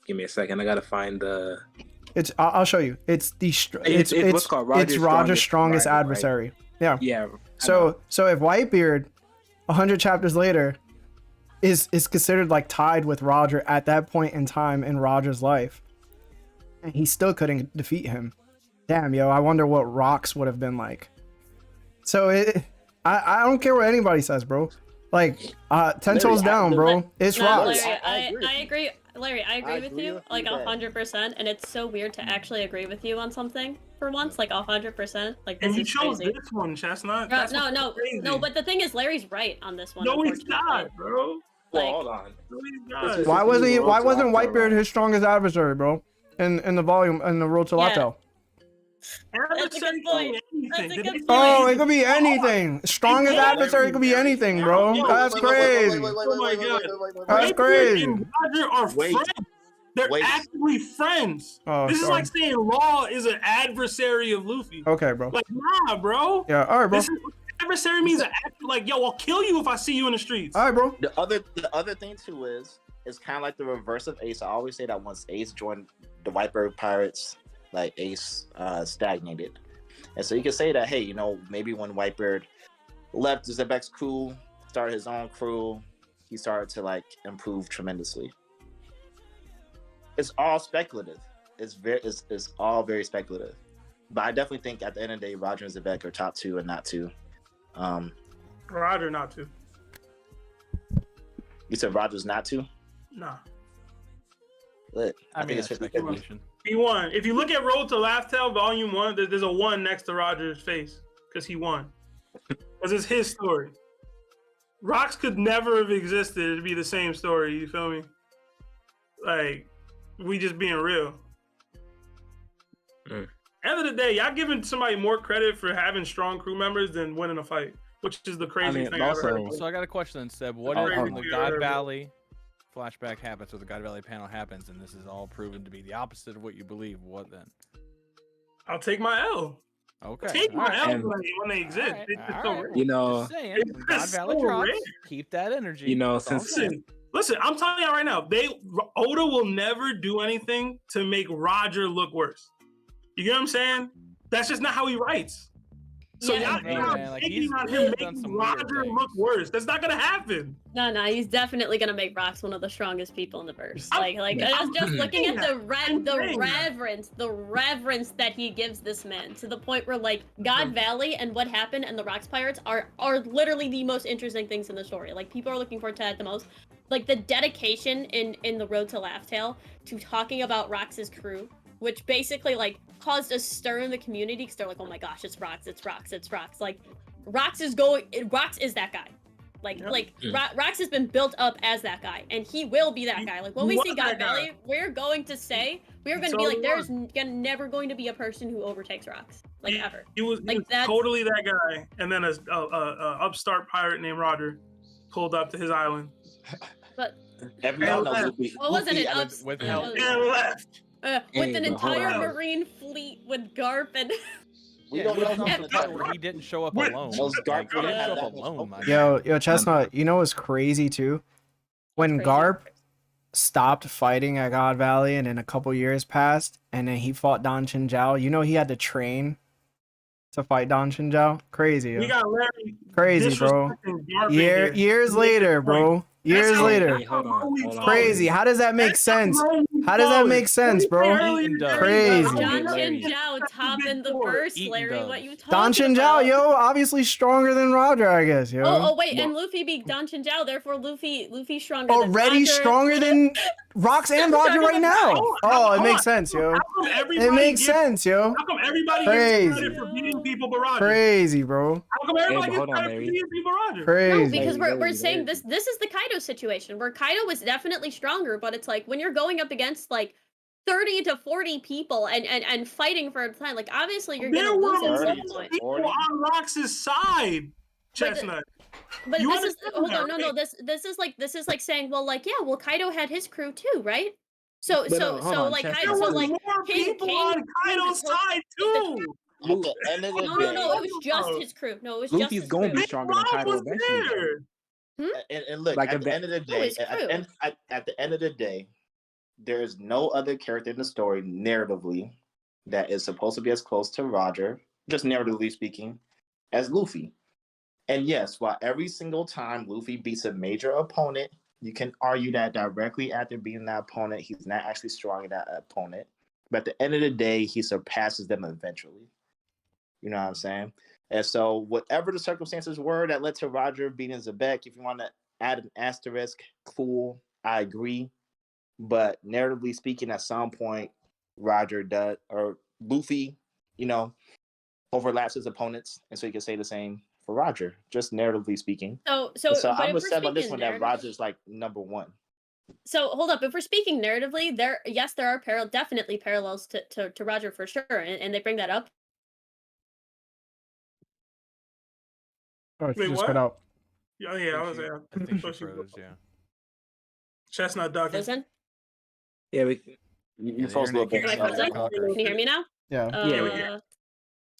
Give me a second. I gotta find the. It's. I'll show you. It's the. It's what's called It's Roger's strongest rival, right? adversary. Yeah. Yeah. So if Whitebeard, 100 chapters later, is considered like tied with Roger at that point in time in Roger's life, and he still couldn't defeat him. Damn, yo, I wonder what Rox would have been like. So I don't care what anybody says, bro. Like 10 toes down, bro. It's No, Rox. Larry, I I agree. Larry, I agree with you, like that. 100%. And it's so weird to actually agree with you on something for once, like 100%. Like this And you is chose crazy. this one, Chestnut. No, That's no, what's no, crazy. no. But the thing is, Larry's right on this one. No, he's unfortunately. not, bro. Well, Like- hold on. No, he's not. Why wasn't he? Road Why to wasn't Laugh Tale, Whitebeard right? his strongest adversary, bro? In the volume in the Road to Laugh Yeah. Tale. That's a good point. That's a good point. Oh, it could be anything. Strongest adversary could be anything, bro. That's crazy. That's crazy. And Roger are Wait. friends. They're Wait. actively friends. Oh, This is sorry. like saying Law is an adversary of Luffy. Okay, bro. Like, nah, bro. Yeah, all right, bro. This is, adversary means like, yo, I'll kill you if I see you in the streets. All right, bro. The other thing too is it's kind of like the reverse of Ace. I always say that once Ace joined the Whitebeard Pirates, like Ace stagnated, and so you can say that, hey, maybe when Whitebeard left Zebek's crew, started his own crew, he started to like improve tremendously. It's all speculative. It's all very speculative. But I definitely think at the end of the day, Roger and Zebek are top 2 and not 2. Roger not to. You said Roger's not 2? Nah. Lit. I mean, think it's that's 50-50. speculation. He won. If you look at Road to Laugh Tale Volume 1, there's a 1 next to Roger's face because he won. Because it's his story. Rox could never have existed to be the same story. You feel me? Like, we just being real. End of the day, y'all giving somebody more credit for having strong crew members than winning a fight, which is the craziest thing I've ever heard. So I got a question then, Seb. What Oh, if hold when the on. God Valley flashback happens or the God Valley panel happens and this is all proven to be the opposite of what you believe? What then? I'll take my L. Okay. Take all my right. L when they exist. All right, It's just all so right. rare. You know, Just saying, It's when God just Valley so drops, rare. keep that energy. You know, That's all I'm since- saying. Listen, I'm telling you right now, Oda will never do anything to make Roger look worse. You get what I'm saying? That's just not how he writes. So Yeah. y'all Man, like, thinking he's about him done making some weird Roger things. look worse. That's not gonna happen. No, he's definitely gonna make Rox one of the strongest people in the verse. I'm- Like I'm just looking at saying the reverence that he gives this man, to the point where like God Valley and what happened and the Rox Pirates are literally the most interesting things in the story. Like people are looking forward to that the most. Like the dedication in the Road to Laugh Tale to talking about Rox's crew, which basically like caused a stir in the community because they're like, oh my gosh, it's Rox, it's Rox, it's Rox. Like Rox is that guy. Rox has been built up as that guy, and he will be that guy. Like when we see God Valley, we're going to be like, there's never going to be a person who overtakes Rox, like ever. He was totally that guy, and then a upstart pirate named Roger pulled up to his island. But Everyone knows Luffy. well, wasn't it Luffy, up with help. And left. with an but hold entire on. marine fleet with Garp and We Yeah, don't he know was nothing on the about part where he didn't show up alone. Those Like, Garp he didn't didn't show have up that much alone, focus. my Yo, Chestnut, you know what's crazy too? When Crazy. Garp stopped fighting at God Valley and then a couple years passed and then he fought 𝙁 𝙁, you know he had to train to fight 𝙁 𝙁? Crazy, yo. We got Larry. Crazy, bro. disrespecting Garp in here. Years later, bro. Years That's how- later. Hey, hold on, hold on. Crazy. How does that make That's sense? how How does that make sense, bro? Eating dub. Crazy. 𝙁 𝙁 top in the verse, Eating Larry. dubs. What you 𝙁 talking 𝙁, about? yo, obviously stronger than Roger, I guess, yo. Oh wait, and Luffy beat 𝙁 𝙁, therefore Luffy stronger than Already Roger. stronger than Rox and Roger right now. Oh, it makes sense, yo. How come everybody It makes gets- sense, yo. How come everybody Crazy. gets credit for beating people but Roger? Crazy, bro. How come everybody but gets hold on, credit for Larry. beating people Roger? No, Crazy. because we're Larry, saying Larry. this is the Kaido situation where Kaido was definitely stronger, but it's like when you're going up against like 30 to 40 people and fighting for a time, like obviously you're There gonna were lose at some 30 point. people 40. on Rox's side, Chestnut. But You this is understand hold that, on, no, right? this is like saying, well, like yeah, well Kaido had his crew too, right? So But, hold on, like Chester, Kaido, There so was like more King- people King- on Kaido's King- side too. At the end of the no, day, it was just his crew. No, it was just Luffy's his gonna crew. be Big stronger than Mom Kaido was eventually. though. there. and look, Like, at if the that- end of the Who day, is at true? the end of the day, there is no other character in the story narratively that is supposed to be as close to Roger, just narratively speaking, as Luffy. And yes, while every single time Luffy beats a major opponent, you can argue that directly after beating that opponent, he's not actually stronger than that opponent. But at the end of the day, he surpasses them eventually. You know what I'm saying? And so, whatever the circumstances were that led to Roger beating Zebek, if you want to add an asterisk, cool, I agree. But narratively speaking, at some point, Roger does, or Luffy, overlaps his opponents. And so you can say the same for Roger, just narratively speaking. So So but I'm if going we're to settle on this speaking one that narrative- Roger's like number one. So hold up, if we're speaking narratively, there are definitely parallels to Roger for sure, and they bring that up. Oh, Wait, just what? cut out. Yeah, I was there. I think she thought she- froze, yeah. Chestnut ducking. Frozen? Yeah, You froze a little bit. Am I frozen? Can you hear me now? Yeah. Uh,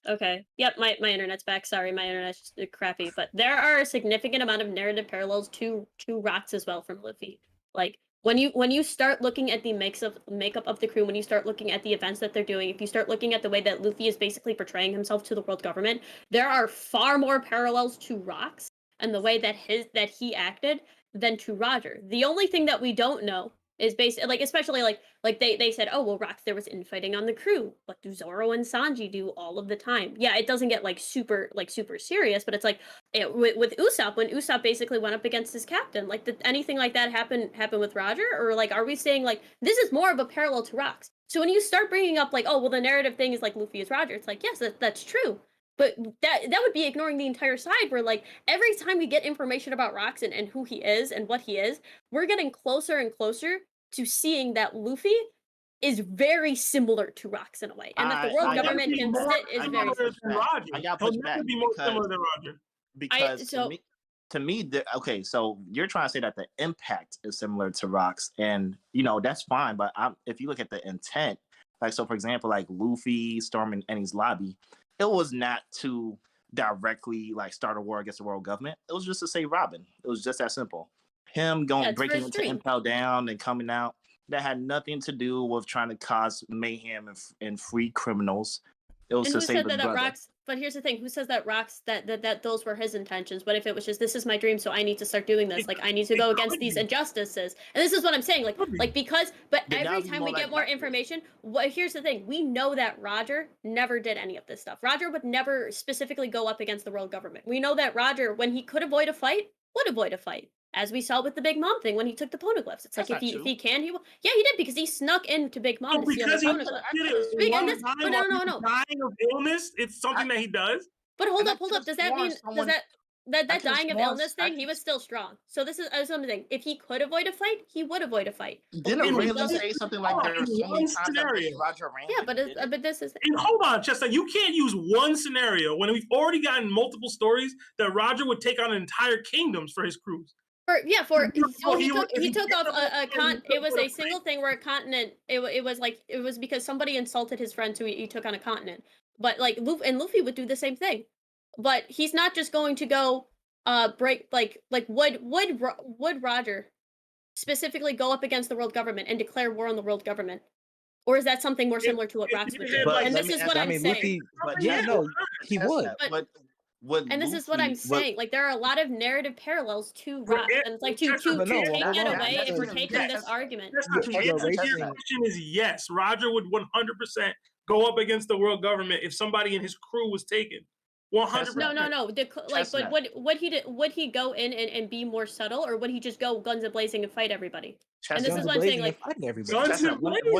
Okay. Yep, my internet's back. Sorry, my internet's crappy. But there are a significant amount of narrative parallels to Rox as well from Luffy. Like when you start looking at the makeup of the crew, when you start looking at the events that they're doing, if you start looking at the way that Luffy is basically portraying himself to the world government, there are far more parallels to Rox and the way that he acted than to Roger. The only thing that we don't know is basically like, especially like they said, oh well, Rox, there was infighting on the crew. What do Zoro and Sanji do all of the time? Yeah, it doesn't get like super serious, but it's like with Usopp, when Usopp basically went up against his captain, like did anything like that happen with Roger, or like are we saying like this is more of a parallel to Rox? So when you start bringing up like, oh well, the narrative thing is like Luffy is Roger, it's like yes, that's true. But that would be ignoring the entire side where like every time we get information about Rox and who he is and what he is, we're getting closer and closer to seeing that Luffy is very similar to Rox in a way. And that the world I government gotta can push sit back. is I very gotta push similar. back. Roger. I gotta He'll push never back be more because- similar than Roger. Because so- to me, okay, so you're trying to say that the impact is similar to Rox, and that's fine. But if you look at the intent, like so, for example, like Luffy storming Ennie's lobby, it was not to directly like start a war against the world government. It was just to save Robin. It was just that simple. Him Yeah, it's breaking for into stream. Impel Down and coming out, that had nothing to do with trying to cause mayhem and free criminals. It was And to who save said his that brother. Rocks? But here's the thing: who says that Rocks that those were his intentions? What if it was just, this is my dream, so I need to start doing this? Like, I need to go against these injustices. And this is what I'm saying. Like because, but Then that every would be time more we like get more Blackbeard. information, here's the thing: we know that Roger never did any of this stuff. Roger would never specifically go up against the world government. We know that Roger, when he could avoid a fight, would avoid a fight. As we saw with the Big Mom thing when he took the poneglyphs. It's That's like not if true. he can, he will. Yeah, he did, because he snuck into Big Mom Oh, to steal the because he poneglyphs. did it Speaking one this, time but while he no. was dying of illness. It's something that he does. But And I hold up. could've Does that sworn mean someone- that could've dying of sworn- illness I thing? He was still strong. So this is something. If he could avoid a fight, he would avoid a fight. Didn't In Raylan one- say something like there are so many one times that scenario. Roger ran? Yeah, but this is. And hold on, Chester, you can't use one scenario when we've already gotten multiple stories that Roger would take on entire kingdoms for his crews. So he He took off a con. It was a would- single thing where a continent. It was because somebody insulted his friend, so he took on a continent. But like Luffy would do the same thing, but he's not just going to go break would Roger specifically go up against the world government and declare war on the world government, or is that something more similar to what if Rocks you would did, do? like, And let this me is ask- what I I'm mean, saying. Luffy. But Yeah, yes, no, he would. Would And this is what I'm Luffy- saying. Like, there are a lot of narrative parallels to Rocks, and it's like to But no, take hold that on. away if we're That's- taking this that's- argument. That's not Yeah, the answer to Rachel- your question is yes. Roger would 100% go up against the world government if somebody in his crew was taken. 100%. No. Chestnut. But would he go in and be more subtle, or would he just go guns a blazing and fight everybody? And this Chestnut. is what I'm saying. Like, everybody. Guns Chestnut, and one- blazing.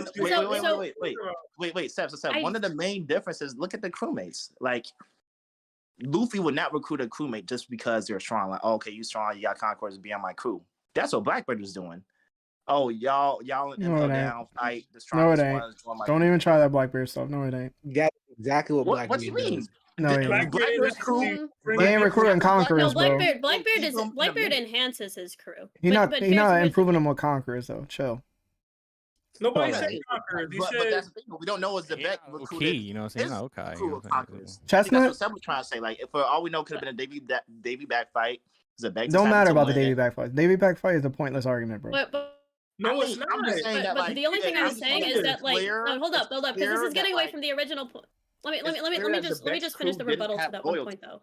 wait, Seb. I- One of the main differences, look at the crewmates. Like, Luffy would not recruit a crewmate just because they're strong. Like, oh, okay, you strong, you got conquerors, be on my crew. That's what Blackbeard was doing. Oh, y'all No, Impel it ain't. down, fight the No, it strongest ain't. ones. join my Don't crew. even try that Blackbeard stuff. No, it ain't. That's exactly what What you mean? does. No, it ain't. Blackbeard's crew. He ain't recruiting conquerors, no, bro. Blackbeard enhances his crew. He not but he not here's- improving them with conquerors though. Chill. Nobody Okay. said conquerors. He But said that's the thing. We don't know is the vet Okay, recruited you know what I'm saying? his Okay. You crew know of what I'm conquerors. saying? I think that's Chestnut. what Seb was trying to say. Like, for all we know, could have been a Davy back fight. Don't matter about the Davy back fight. Davy back fight is a pointless argument, bro. but no, I it's mean, not. I'm just saying that, but like, the only thing I was I'm saying saying is it's that, like, clear- no, hold up, because this clear is getting that, away like, from the original point. Let me clear that the just Vex finish the crew rebuttal to didn't that have one loyalty. point though.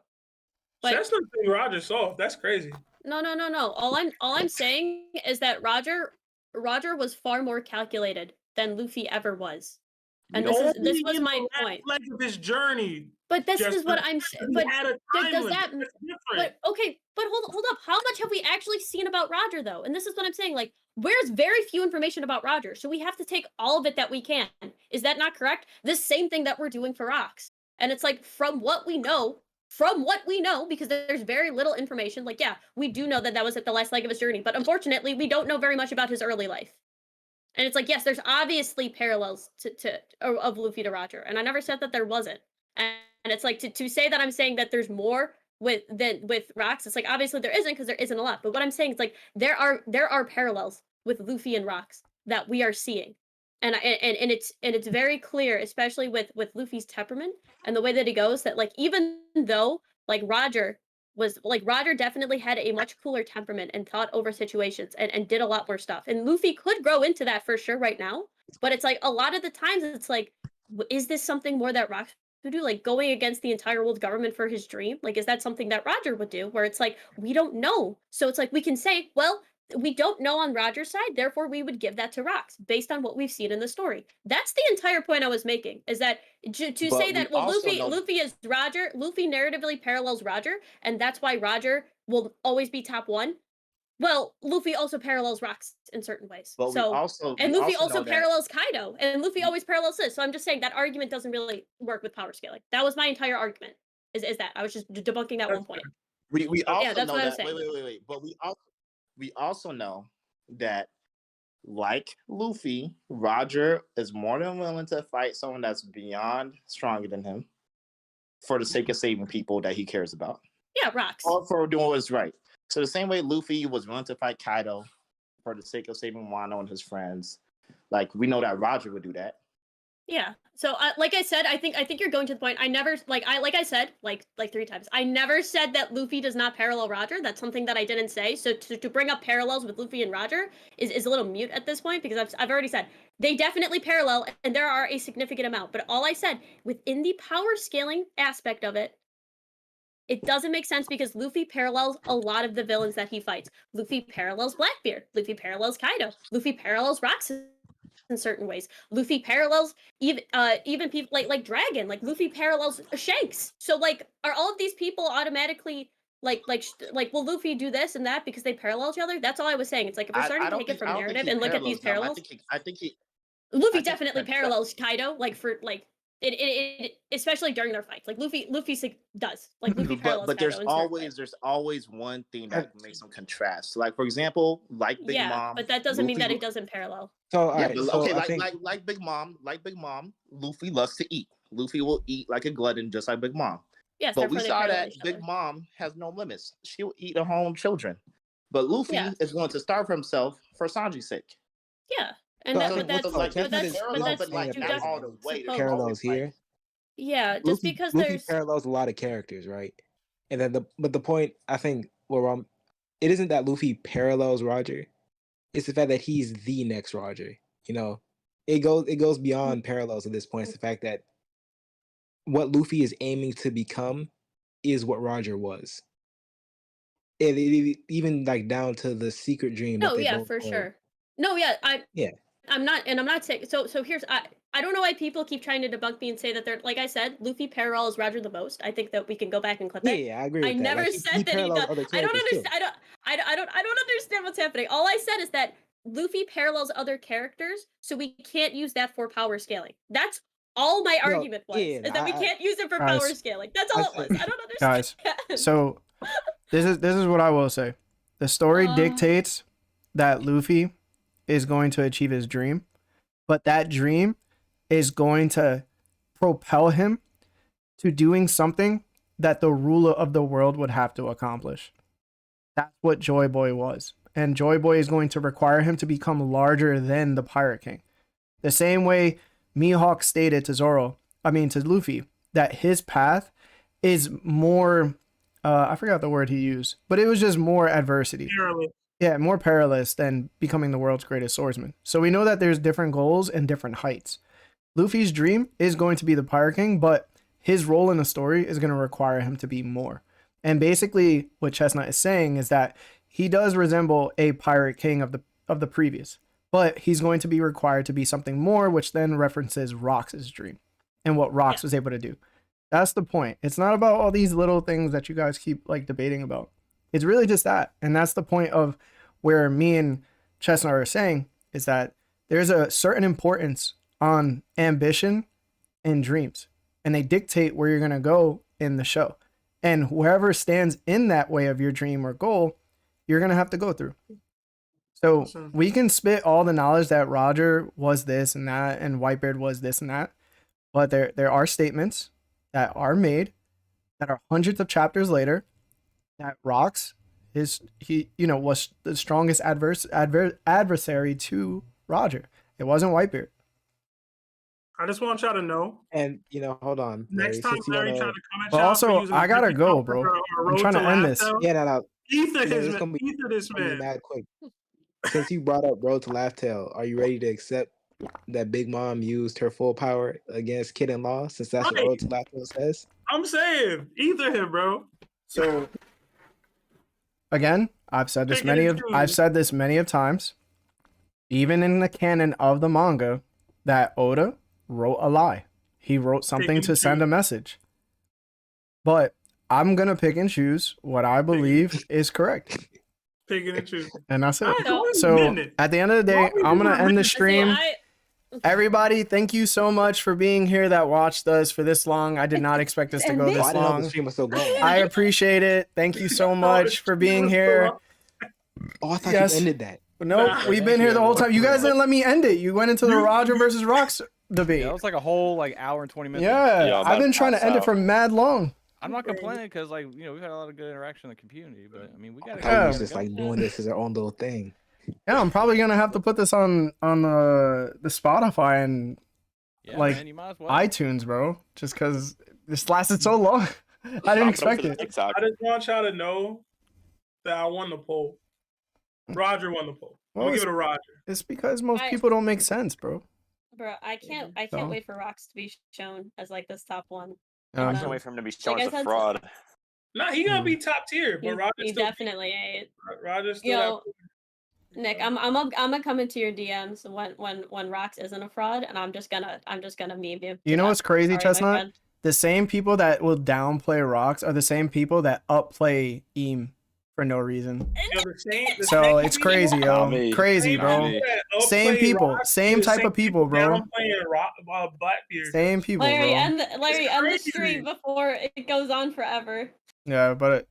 But That's not thing Roger soft. That's crazy. no. All I'm saying is that Roger was far more calculated than Luffy ever was. And this was my point. Leg of his journey. But this Just is what that I'm saying. But does that? That's different. But okay, but hold up. How much have we actually seen about Roger though? And this is what I'm saying. Like, where's very few information about Roger, so we have to take all of it that we can. Is that not correct? This same thing that we're doing for Rocks. And it's like, from what we know, because there's very little information. Like, yeah, we do know that was at the last leg of his journey, but unfortunately, we don't know very much about his early life. And it's like, yes, there's obviously parallels of Luffy to Roger, and I never said that there wasn't. And it's like, to say that I'm saying that there's more with Rocks, it's like, obviously there isn't, because there isn't a lot. But what I'm saying is, like, there are parallels with Luffy and Rocks that we are seeing. And it's very clear, especially with Luffy's temperament and the way that he goes, that, like, even though, like, Roger definitely had a much cooler temperament and thought over situations and did a lot more stuff. And Luffy could grow into that for sure right now. But it's like, a lot of the times it's like, is this something more that Rocks would do? Like, going against the entire world government for his dream? Like, is that something that Roger would do? Where it's like, we don't know. So it's like, we can say, well, we don't know on Roger's side, therefore we would give that to Rocks based on what we've seen in the story. That's the entire point I was making, is that to say that, well, Luffy is Roger, Luffy narratively parallels Roger, and that's why Roger will always be top one. Well, Luffy also parallels Rocks in certain ways. But Luffy also parallels Kaido, and Luffy always parallels this. So I'm just saying that argument doesn't really work with power scaling. That was my entire argument. Is that I was just debunking that one point. We also that's know what I that. was saying. Wait. But we also know that, like Luffy, Roger is more than willing to fight someone that's beyond stronger than him for the sake of saving people that he cares about. Yeah, Rocks. Or for doing what's right. So the same way Luffy was willing to fight Kaido for the sake of saving Wano and his friends, like, we know that Roger would do that. Yeah. So, like I said, I think you're going to the point. I never like I said like 3 times. I never said that Luffy does not parallel Roger. That's something that I didn't say. So to bring up parallels with Luffy and Roger is a little mute at this point because I've already said they definitely parallel and there are a significant amount. But all I said within the power scaling aspect of it, it doesn't make sense because Luffy parallels a lot of the villains that he fights. Luffy parallels Blackbeard. Luffy parallels Kaido. Luffy parallels Roxas in certain ways. Luffy parallels even people like Dragon. Like Luffy parallels Shanks. So like, are all of these people automatically like will Luffy do this and that because they parallel each other? That's all I was saying. It's like if we're starting to take it from narrative and look at these parallels, Luffy definitely parallels Kaido. Like for like. It especially during their fights, like Luffy does like Luffy parallels. But there's always one thing that makes them contrast. So like for example, like Big Mom. But that doesn't mean that it doesn't parallel. So like Big Mom, Luffy loves to eat. Luffy will eat like a glutton, just like Big Mom. Yes, but we saw that Big Mom has no limits. She'll eat her own children. But Luffy is going to starve himself for Sanji's sake. Yeah. And that's not all the way parallels here. Yeah, just because Luffy parallels a lot of characters, right? And then the point I think it isn't that Luffy parallels Roger, it's the fact that he's the next Roger. You know, it goes beyond parallels at this point. It's the fact that what Luffy is aiming to become is what Roger was. It even like down to the secret dream. No, yeah, for sure. No, yeah, I'm not saying so here's I don't know why people keep trying to debunk me and say that they're like I said, Luffy parallels Roger the most. I think that we can go back and clip that. Yeah, I agree with that. I never said that he does. I don't understand I don't understand what's happening. All I said is that Luffy parallels other characters, so we can't use that for power scaling. That's all my argument was. Is that we can't use it for power scaling. That's all it was. I don't understand. Guys, so this is what I will say. The story dictates that Luffy is going to achieve his dream, but that dream is going to propel him to doing something that the ruler of the world would have to accomplish. That's what Joy Boy was. And Joy Boy is going to require him to become larger than the Pirate King. The same way Mihawk stated to Luffy, that his path is more, I forgot the word he used, but it was just more adversity. Yeah, more perilous than becoming the world's greatest swordsman. So we know that there's different goals and different heights. Luffy's dream is going to be the Pirate King, but his role in the story is going to require him to be more. And basically what 𝙀𝙀𝙀 is saying is that he does resemble a Pirate King of the previous, but he's going to be required to be something more, which then references Rox's dream and what Rox was able to do. That's the point. It's not about all these little things that you guys keep like debating about. It's really just that. And that's the point of where me and 𝙀𝙀𝙀 are saying is that there's a certain importance on ambition and dreams, and they dictate where you're going to go in the show. And whoever stands in that way of your dream or goal, you're going to have to go through. So we can spit all the knowledge that Roger was this and that and Whitebeard was this and that, but there are statements that are made that are hundreds of chapters later that Rox was the strongest adversary to Roger. It wasn't Whitebeard. I just want y'all to know. And hold on. Next time Larry trying to comment, but also I gotta go, bro. I'm trying to end this. Yeah, no. Ether this man. Mad quick. Since you brought up Road to Laugh Tale, are you ready to accept that Big Mom used her full power against Kid and Law? Since that's what Road to Laugh Tale says. I'm saying either him, bro. So again, I've said this many of times, even in the canon of the manga, that Oda wrote a lie. He wrote something to send a message. But I'm gonna pick and choose what I believe is correct. Picking and choosing. And that's it. So at the end of the day, I'm gonna end the stream. Everybody, thank you so much for being here that watched us for this long. I did not expect this to go this long. I appreciate it. Thank you so much for being here. Oh, I thought you ended that. No, we've been here the whole time. You guys didn't let me end it. You went into the Roger versus Rox debate. Yeah, that was like a whole hour and 20 minutes. Yeah, I've been trying to end it for mad long. I'm not complaining because we've had a lot of good interaction in the community, but I mean we gotta. I was just like doing this as our own little thing. Yeah, I'm probably gonna have to put this on the Spotify, and Yeah, like man, you might as well. iTunes, bro. Just because this lasted so long, I didn't expect it. I just want y'all to know that I won the poll. Roger won the poll. I'm gonna give it to Roger. It's because most people don't make sense, bro. Bro, I can't So- wait for Rocks to be shown as like this top one. I can't wait for him to be shown as a said- fraud. Nah, he gonna be top tier, but Roger He still definitely ain't. Roger still. Yo, Nick, I'm gonna come into your DMs when Rocks isn't a fraud, and I'm just gonna meme you. You know what's crazy, Sorry, my Chestnut? friend. The same people that will downplay Rocks are the same people that upplay 𝐸 for no reason. So it's crazy, yo. Crazy, bro. Same people, same type of people, bro. Same people, Larry, bro. end the stream before it goes on forever. Yeah, but